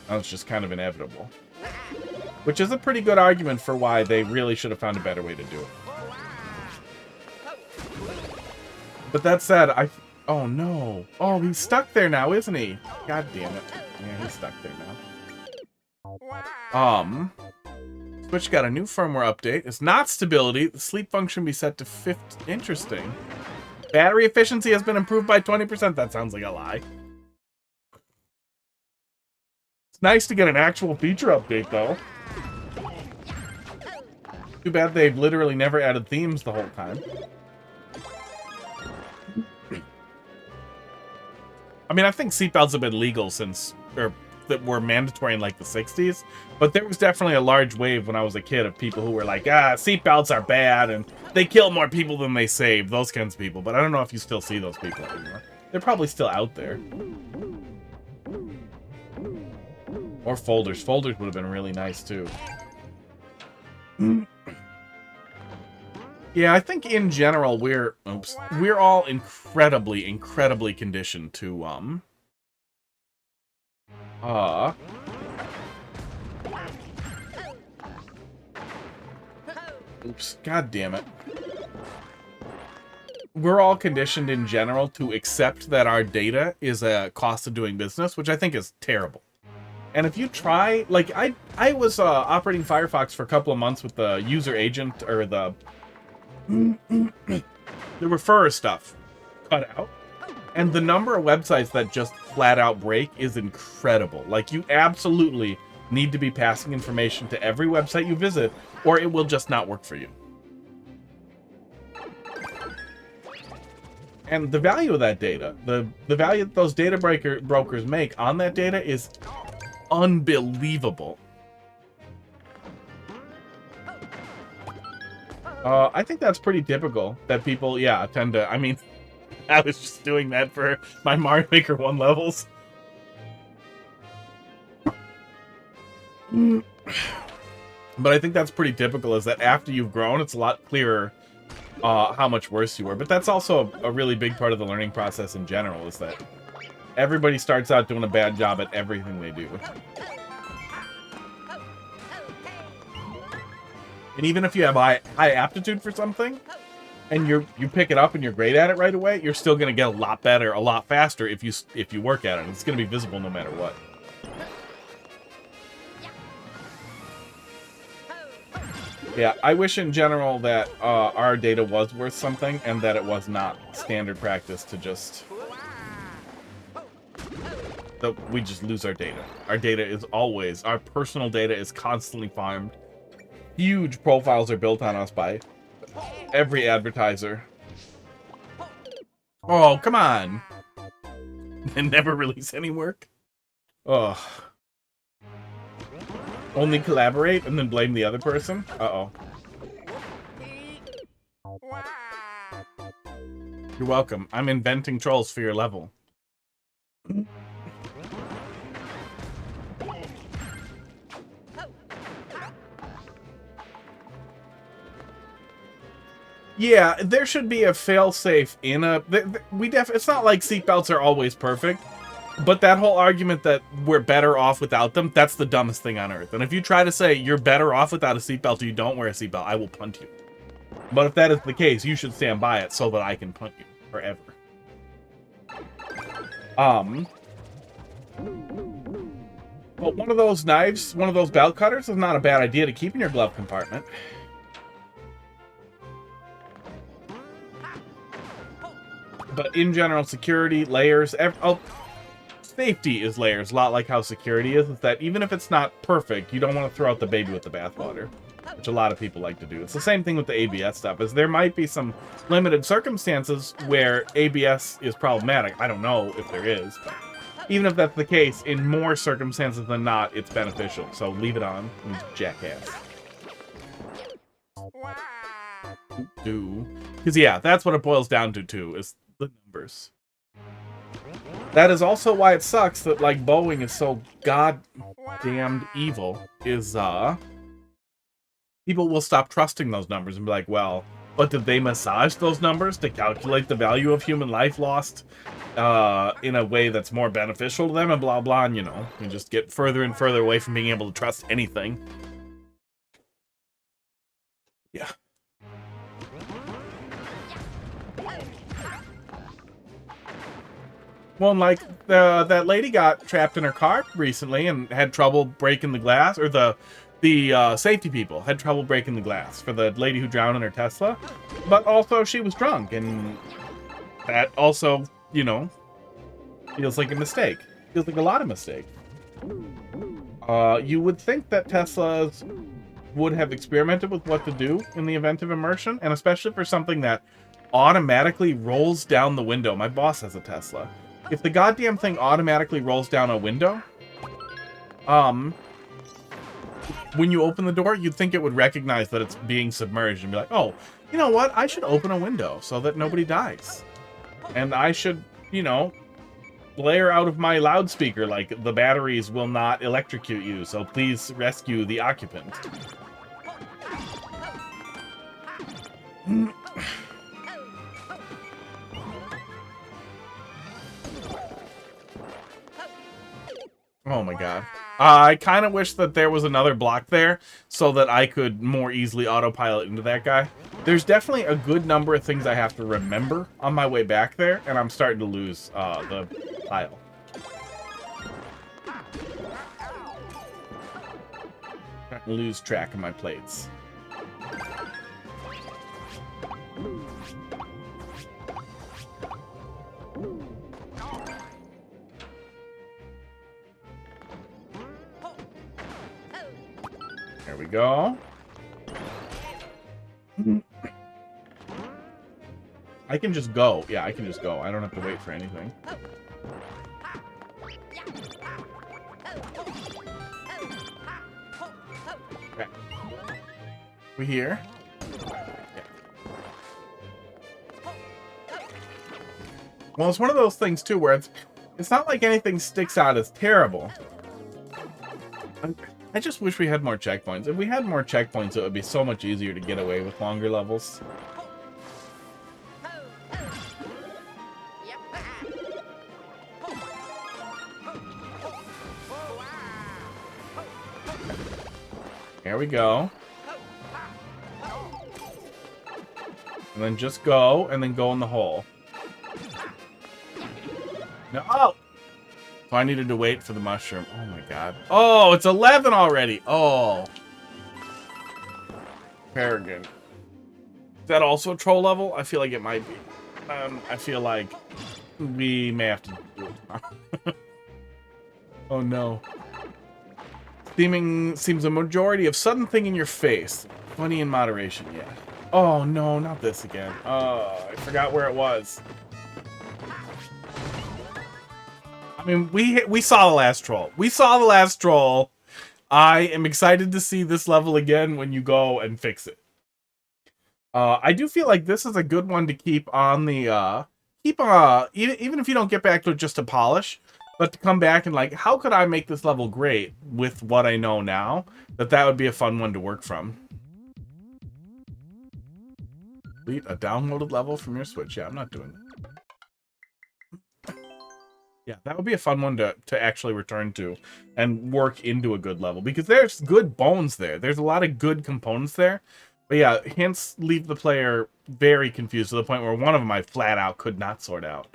That's just kind of inevitable. Which is a pretty good argument for why they really should have found a better way to do it. But that said, oh no. Oh, he's stuck there now, isn't he? God damn it. Yeah, he's stuck there now. Switch got a new firmware update. It's not stability. The sleep function be set to 50. Interesting. Battery efficiency has been improved by 20%. That sounds like a lie. It's nice to get an actual feature update, though. Too bad they've literally never added themes the whole time. I mean, I think seatbelts have been legal since, or that were mandatory in like the 60s, but there was definitely a large wave when I was a kid of people who were like, seatbelts are bad and they kill more people than they save, those kinds of people. But I don't know if you still see those people anymore. They're probably still out there. Or folders. Folders would have been really nice too. Yeah, I think in general we're all incredibly conditioned to oops, god damn it. We're all conditioned in general to accept that our data is a cost of doing business, which I think is terrible. And if you try, like I was operating Firefox for a couple of months with the user agent or the referrer stuff cut out, and the number of websites that just flat out break is incredible. Like, you absolutely need to be passing information to every website you visit, or it will just not work for you. And the value of that data, the value that those data brokers make on that data is unbelievable. I think that's pretty typical, that people, tend to, I mean, I was just doing that for my Mario Maker 1 levels. But I think that's pretty typical, is that after you've grown, it's a lot clearer how much worse you were. But that's also a really big part of the learning process in general, is that everybody starts out doing a bad job at everything they do. And even if you have high aptitude for something, and you pick it up and you're great at it right away, you're still going to get a lot better, a lot faster if you work at it. It's going to be visible no matter what. Yeah, I wish in general that our data was worth something, and that it was not standard practice to just... that we just lose our data. Our data is always... our personal data is constantly farmed. Huge profiles are built on us by every advertiser. Oh, come on. And never release any work? Ugh. Only collaborate and then blame the other person? Uh-oh. You're welcome. I'm inventing trolls for your level. Yeah, there should be a failsafe in a... it's not like seatbelts are always perfect, but that whole argument that we're better off without them, that's the dumbest thing on earth. And if you try to say you're better off without a seatbelt or you don't wear a seatbelt, I will punt you. But if that is the case, you should stand by it so that I can punt you forever. But one of those knives, one of those belt cutters is not a bad idea to keep in your glove compartment. But in general, security, layers, safety is layers, a lot like how security is that even if it's not perfect, you don't want to throw out the baby with the bathwater, which a lot of people like to do. It's the same thing with the ABS stuff, is there might be some limited circumstances where ABS is problematic. I don't know if there is, but even if that's the case, in more circumstances than not, it's beneficial. So leave it on, you jackass. do. Because, yeah, that's what it boils down to, too, is the numbers. That is also why it sucks that, like, Boeing is so goddamned evil, is, people will stop trusting those numbers and be like, well, but did they massage those numbers to calculate the value of human life lost in a way that's more beneficial to them and blah, blah, and, you know, you just get further and further away from being able to trust anything. Yeah. Well, like, that lady got trapped in her car recently and had trouble breaking the glass, or the safety people had trouble breaking the glass for the lady who drowned in her Tesla. But also, she was drunk, and that also, you know, feels like a mistake. Feels like a lot of mistake. You would think that Teslas would have experimented with what to do in the event of immersion, and especially for something that automatically rolls down the window. My boss has a Tesla. If the goddamn thing automatically rolls down a window, when you open the door, you'd think it would recognize that it's being submerged and be like, oh, you know what? I should open a window so that nobody dies. And I should, you know, blare out of my loudspeaker like the batteries will not electrocute you, so please rescue the occupant. Oh my god. I kind of wish that there was another block there so that I could more easily autopilot into that guy. There's definitely a good number of things I have to remember on my way back there, and I'm starting to lose the pile. Starting to lose track of my plates. There we go. I can just go. Yeah, I can just go. I don't have to wait for anything. Okay. We here? Yeah. Well, it's one of those things too where it's not like anything sticks out as terrible. I just wish we had more checkpoints. If we had more checkpoints, it would be so much easier to get away with longer levels. There we go. And then just go, and then go in the hole. No! Oh! So I needed to wait for the mushroom. Oh my god. Oh, it's 11 already! Oh. Peregrine. Is that also a troll level? I feel like it might be. I feel like we may have to do it tomorrow. Oh no. Seems a majority of sudden thing in your face. Funny in moderation, yeah. Oh no, not this again. Oh, I forgot where it was. I mean, we saw the last troll. We saw the last troll. I am excited to see this level again when you go and fix it. I do feel like this is a good one to keep on the even if you don't get back to it just to polish, but to come back and like, how could I make this level great with what I know now? That would be a fun one to work from. Delete a downloaded level from your Switch. Yeah, I'm not doing that. Yeah, that would be a fun one to actually return to and work into a good level, because there's good bones there. There's a lot of good components there. But yeah, hints leave the player very confused to the point where one of them I flat out could not sort out.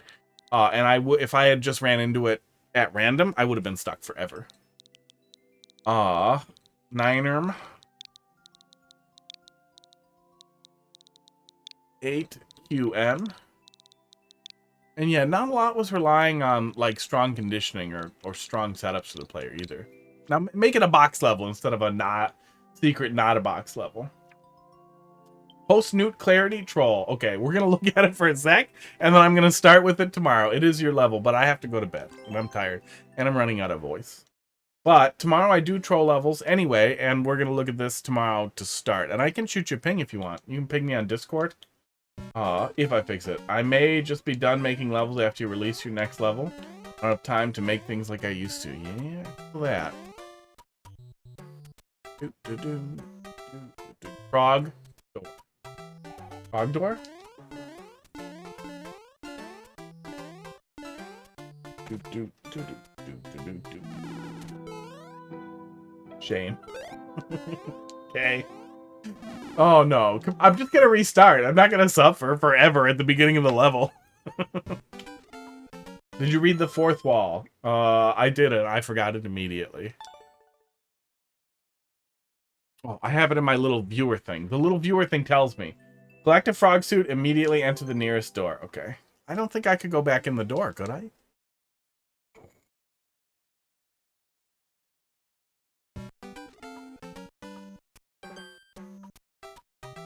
And if I had just ran into it at random, I would have been stuck forever. Ninerm. 8QM. And yeah, not a lot was relying on like strong conditioning or strong setups for the player either. Now make it a box level instead of a not a box level. Post-Newt Clarity troll. Okay, we're gonna look at it for a sec, and then I'm gonna start with it tomorrow. It is your level, but I have to go to bed and I'm tired and I'm running out of voice. But tomorrow I do troll levels anyway, and we're going to look at this tomorrow to start. And I can shoot you a ping if you want. You can ping me on Discord. If I fix it. I may just be done making levels after you release your next level. I don't have time to make things like I used to. Yeah, that. Frog door. Frog door? Shame. Okay. Oh no, I'm just gonna restart. I'm not gonna suffer forever at the beginning of the level. Did you read the fourth wall? I didn't. I forgot it immediately. Oh, I have it in my little viewer thing. The little viewer thing tells me. Collect a frog suit, immediately enter the nearest door. Okay. I don't think I could go back in the door, could I?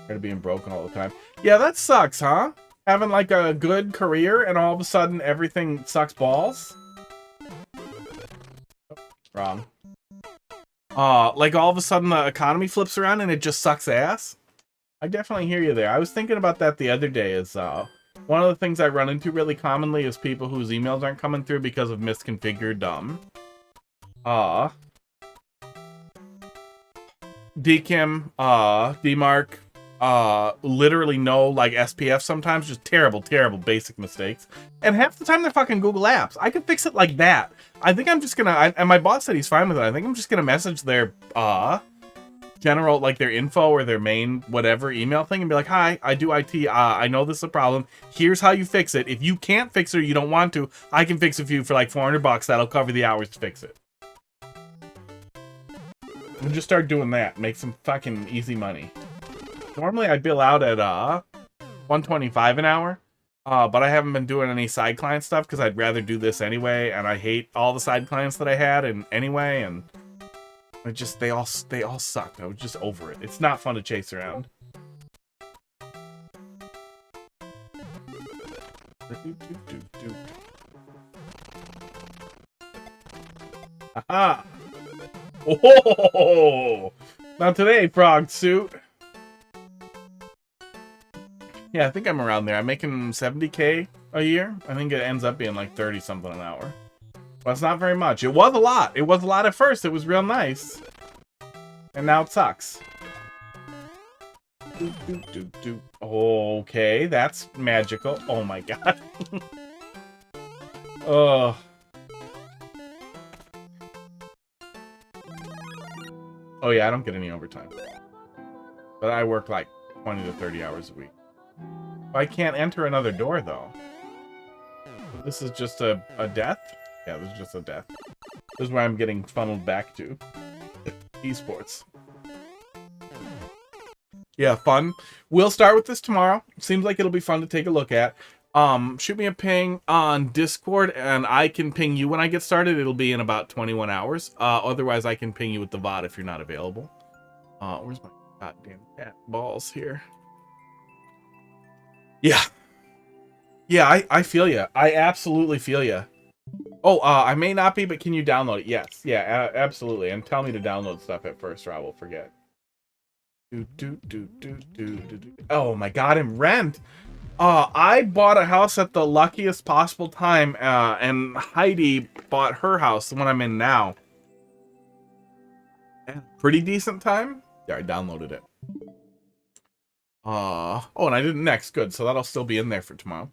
Tired of being broken all the time. Yeah, that sucks, huh? Having like a good career and all of a sudden everything sucks balls. Wrong. Like all of a sudden the economy flips around and it just sucks ass. I definitely hear you there. I was thinking about that the other day. Is one of the things I run into really commonly is people whose emails aren't coming through because of misconfigured DKIM, DMARC, literally no like SPF sometimes, just terrible basic mistakes. And half the time they're fucking Google Apps. I could fix it like that. I think I'm just gonna, and my boss said he's fine with it. I think I'm just gonna message their general, like their info or their main whatever email thing and be like, hi, I do IT, I know this is a problem, here's how you fix it. If you can't fix it or you don't want to, I can fix it for you for like $400. That'll cover the hours to fix it. And just start doing that, make some fucking easy money. Normally I bill out at $125 an hour, but I haven't been doing any side client stuff because I'd rather do this anyway, and I hate all the side clients that I had and anyway, and it just they all sucked. I was just over it. It's not fun to chase around. Aha! Oh, not today, frog suit. Yeah, I think I'm around there. I'm making 70K a year. I think it ends up being like 30 something an hour. Well, it's not very much. It was a lot. It was a lot at first. It was real nice. And now it sucks. Okay, that's magical. Oh my god. Ugh. Oh yeah, I don't get any overtime. But I work like 20 to 30 hours a week. I can't enter another door though. This is just a death? Yeah, this is just a death. This is where I'm getting funneled back to. Esports. Yeah, fun. We'll start with this tomorrow. Seems like it'll be fun to take a look at. Shoot me a ping on Discord, and I can ping you when I get started. It'll be in about 21 hours. Otherwise, I can ping you with the VOD if you're not available. Where's my goddamn cat balls here? Yeah. Yeah, I feel you. I absolutely feel you. Oh, I may not be, but can you download it? Yes. Yeah, absolutely. And tell me to download stuff at first, or I will forget. Oh my god, and rent! I bought a house at the luckiest possible time, and Heidi bought her house, the one I'm in now. Pretty decent time? Yeah, I downloaded it. Oh, and I did it next. Good, so that'll still be in there for tomorrow.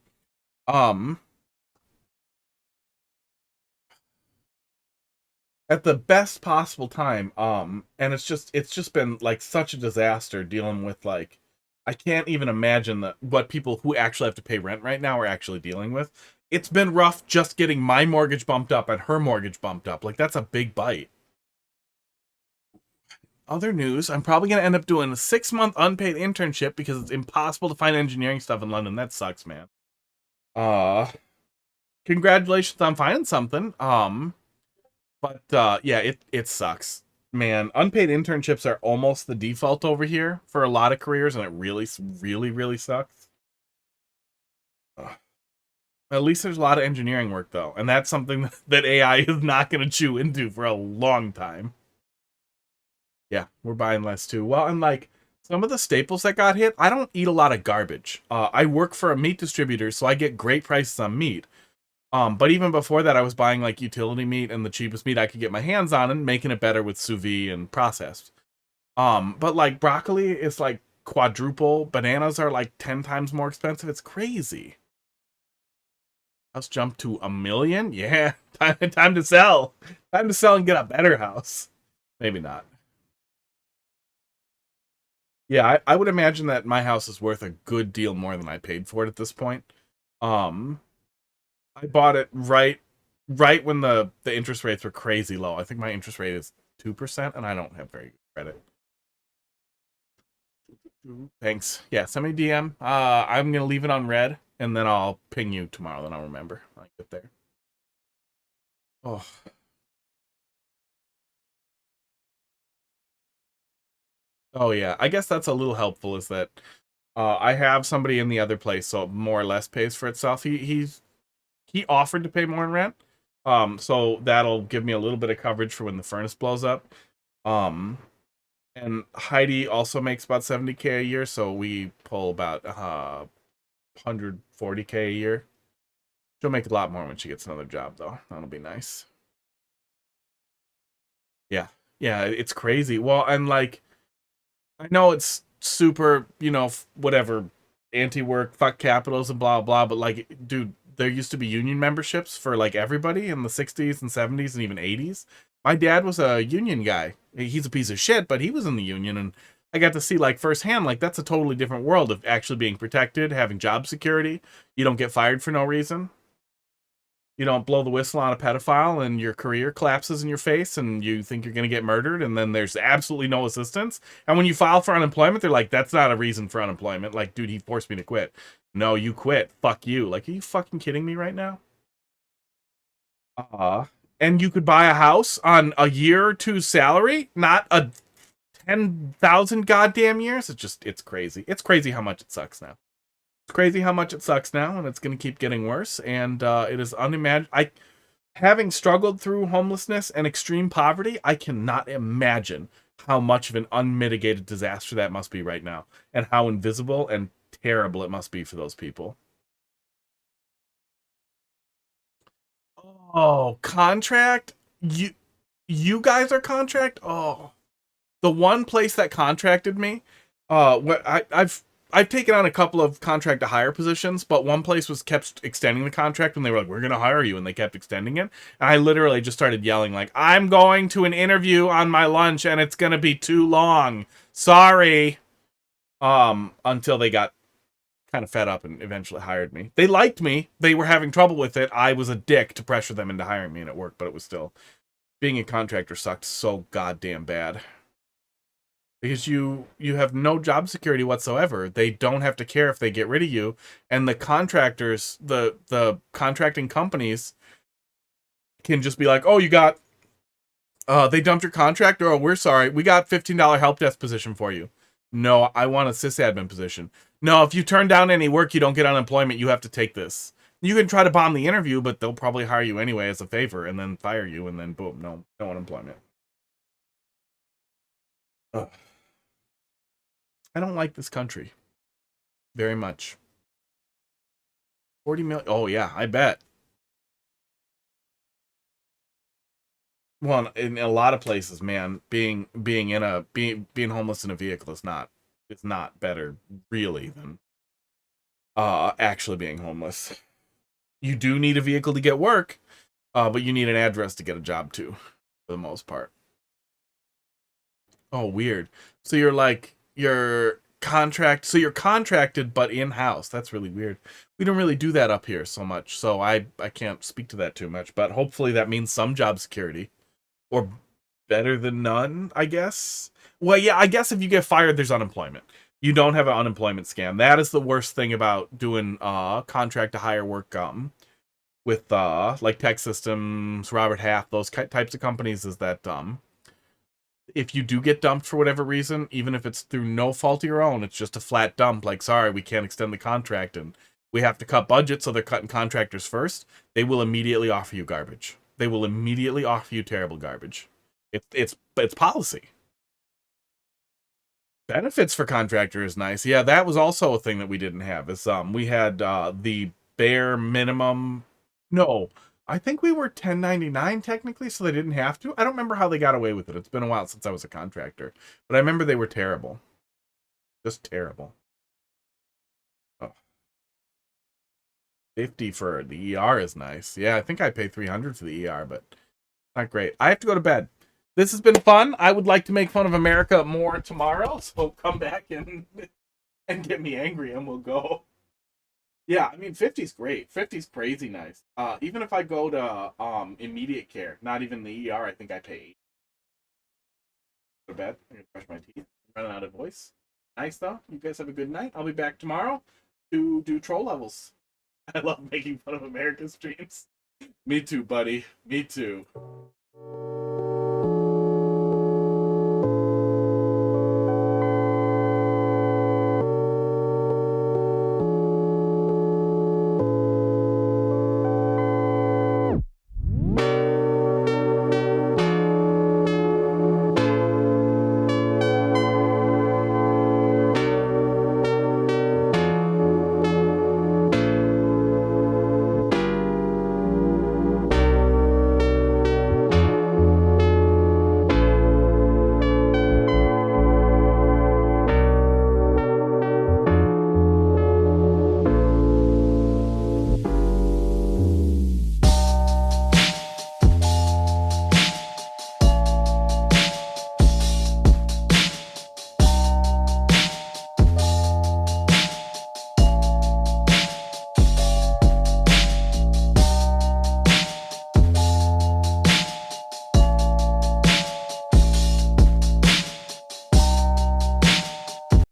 At the best possible time, and it's just been like such a disaster dealing with, like, I can't even imagine what people who actually have to pay rent right now are actually dealing with. It's been rough just getting my mortgage bumped up and her mortgage bumped up. Like, that's a big bite. Other news, I'm probably going to end up doing a 6-month unpaid internship because it's impossible to find engineering stuff in London. That sucks, man. Congratulations on finding something. But yeah, it sucks. Man, unpaid internships are almost the default over here for a lot of careers, and it really, really, really sucks. Ugh. At least there's a lot of engineering work, though. And that's something that AI is not going to chew into for a long time. Yeah, we're buying less, too. Well, and, like, some of the staples that got hit, I don't eat a lot of garbage. I work for a meat distributor, so I get great prices on meat. But even before that, I was buying, like, utility meat and the cheapest meat I could get my hands on and making it better with sous vide and processed. But, like, broccoli is, like, quadruple. Bananas are, like, 10 times more expensive. It's crazy. House jumped to 1 million? Yeah, time to sell. Time to sell and get a better house. Maybe not. Yeah, I would imagine that my house is worth a good deal more than I paid for it at this point. Um, I bought it right when the interest rates were crazy low. I think my interest rate is 2%, and I don't have very good credit. Thanks. Yeah, send me a DM. I'm gonna leave it on red, and then I'll ping you tomorrow. Then I'll remember when I get there. Oh. Oh yeah, I guess that's a little helpful. Is that I have somebody in the other place, so it more or less pays for itself. He offered to pay more in rent, so that'll give me a little bit of coverage for when the furnace blows up. Um, and Heidi also makes about 70K a year, so we pull about 140K a year. She'll make a lot more when she gets another job, though. That'll be nice. Yeah, yeah, it's crazy. Well, and like, I know it's super, whatever, anti-work, fuck capitalism, blah blah. But like, dude, there used to be union memberships for like everybody in the 60s and 70s and even 80s. My dad was a union guy. He's a piece of shit, but he was in the union, and I got to see like firsthand, like that's a totally different world of actually being protected, having job security. You don't get fired for no reason. You don't blow the whistle on a pedophile and your career collapses in your face and you think you're going to get murdered, and then there's absolutely no assistance. And when you file for unemployment, they're like, that's not a reason for unemployment. Like, dude, he forced me to quit. No, you quit. Fuck you. Like, are you fucking kidding me right now? And you could buy a house on a year or two's salary, not a 10,000 goddamn years. It's crazy. It's crazy how much it sucks now. It's crazy how much it sucks now, and it's going to keep getting worse. And it is unimaginable. Having struggled through homelessness and extreme poverty, I cannot imagine how much of an unmitigated disaster that must be right now, and how invisible and terrible it must be for those people. Oh, contract? You guys are contract? Oh, the one place that contracted me, I've taken on a couple of contract to hire positions, but one place was kept extending the contract, and they were like, we're going to hire you, and they kept extending it. And I literally just started yelling, like, I'm going to an interview on my lunch, and it's going to be too long. Sorry. Until they got kind of fed up and eventually hired me. They liked me. They were having trouble with it. I was a dick to pressure them into hiring me, and it worked, but it was still, being a contractor sucked so goddamn bad. Because you have no job security whatsoever. They don't have to care if they get rid of you, and the contractors, the contracting companies can just be like, oh, you got they dumped your contract, or oh, we're sorry, we got $15 help desk position for you. No, I want a sysadmin position. No, if you turn down any work, you don't get unemployment. You have to take this. You can try to bomb the interview, but they'll probably hire you anyway as a favor, and then fire you, and then boom, no unemployment. Ugh. I don't like this country very much. 40 million. Oh yeah, I bet. Well, in a lot of places, man, being homeless in a vehicle is not better really than actually being homeless. You do need a vehicle to get work, but you need an address to get a job too, for the most part. Oh, weird. So you're contracted but in-house. That's really weird. We don't really do that up here so much, so I can't speak to that too much, but hopefully that means some job security, or better than none, I guess. Well, yeah, I guess if you get fired, there's unemployment. You don't have an unemployment scam. That is the worst thing about doing contract to hire work with like Tech Systems, Robert Half, those types of companies, is that if you do get dumped for whatever reason, even if it's through no fault of your own, it's just a flat dump, like, sorry, we can't extend the contract, and we have to cut budget, so they're cutting contractors first. They will immediately offer you garbage. They will immediately offer you terrible garbage. It's policy. Benefits for contractor is nice. Yeah, that was also a thing that we didn't have. Is we had the bare minimum. No, I think we were 1099 technically, so they didn't have to. I don't remember how they got away with it. It's been a while since I was a contractor, but I remember they were terrible. Just terrible. Oh. 50 for the ER is nice. Yeah, I think I pay 300 for the ER, but not great. I have to go to bed. This has been fun. I would like to make fun of America more tomorrow, so come back and get me angry and we'll go. Yeah, I mean 50's great. 50's crazy nice. Even if I go to immediate care, not even the ER, I think I pay 8. Go to bed. I'm gonna brush my teeth. I'm running out of voice. Nice though. You guys have a good night. I'll be back tomorrow to do troll levels. I love making fun of America's streams. Me too, buddy. Me too.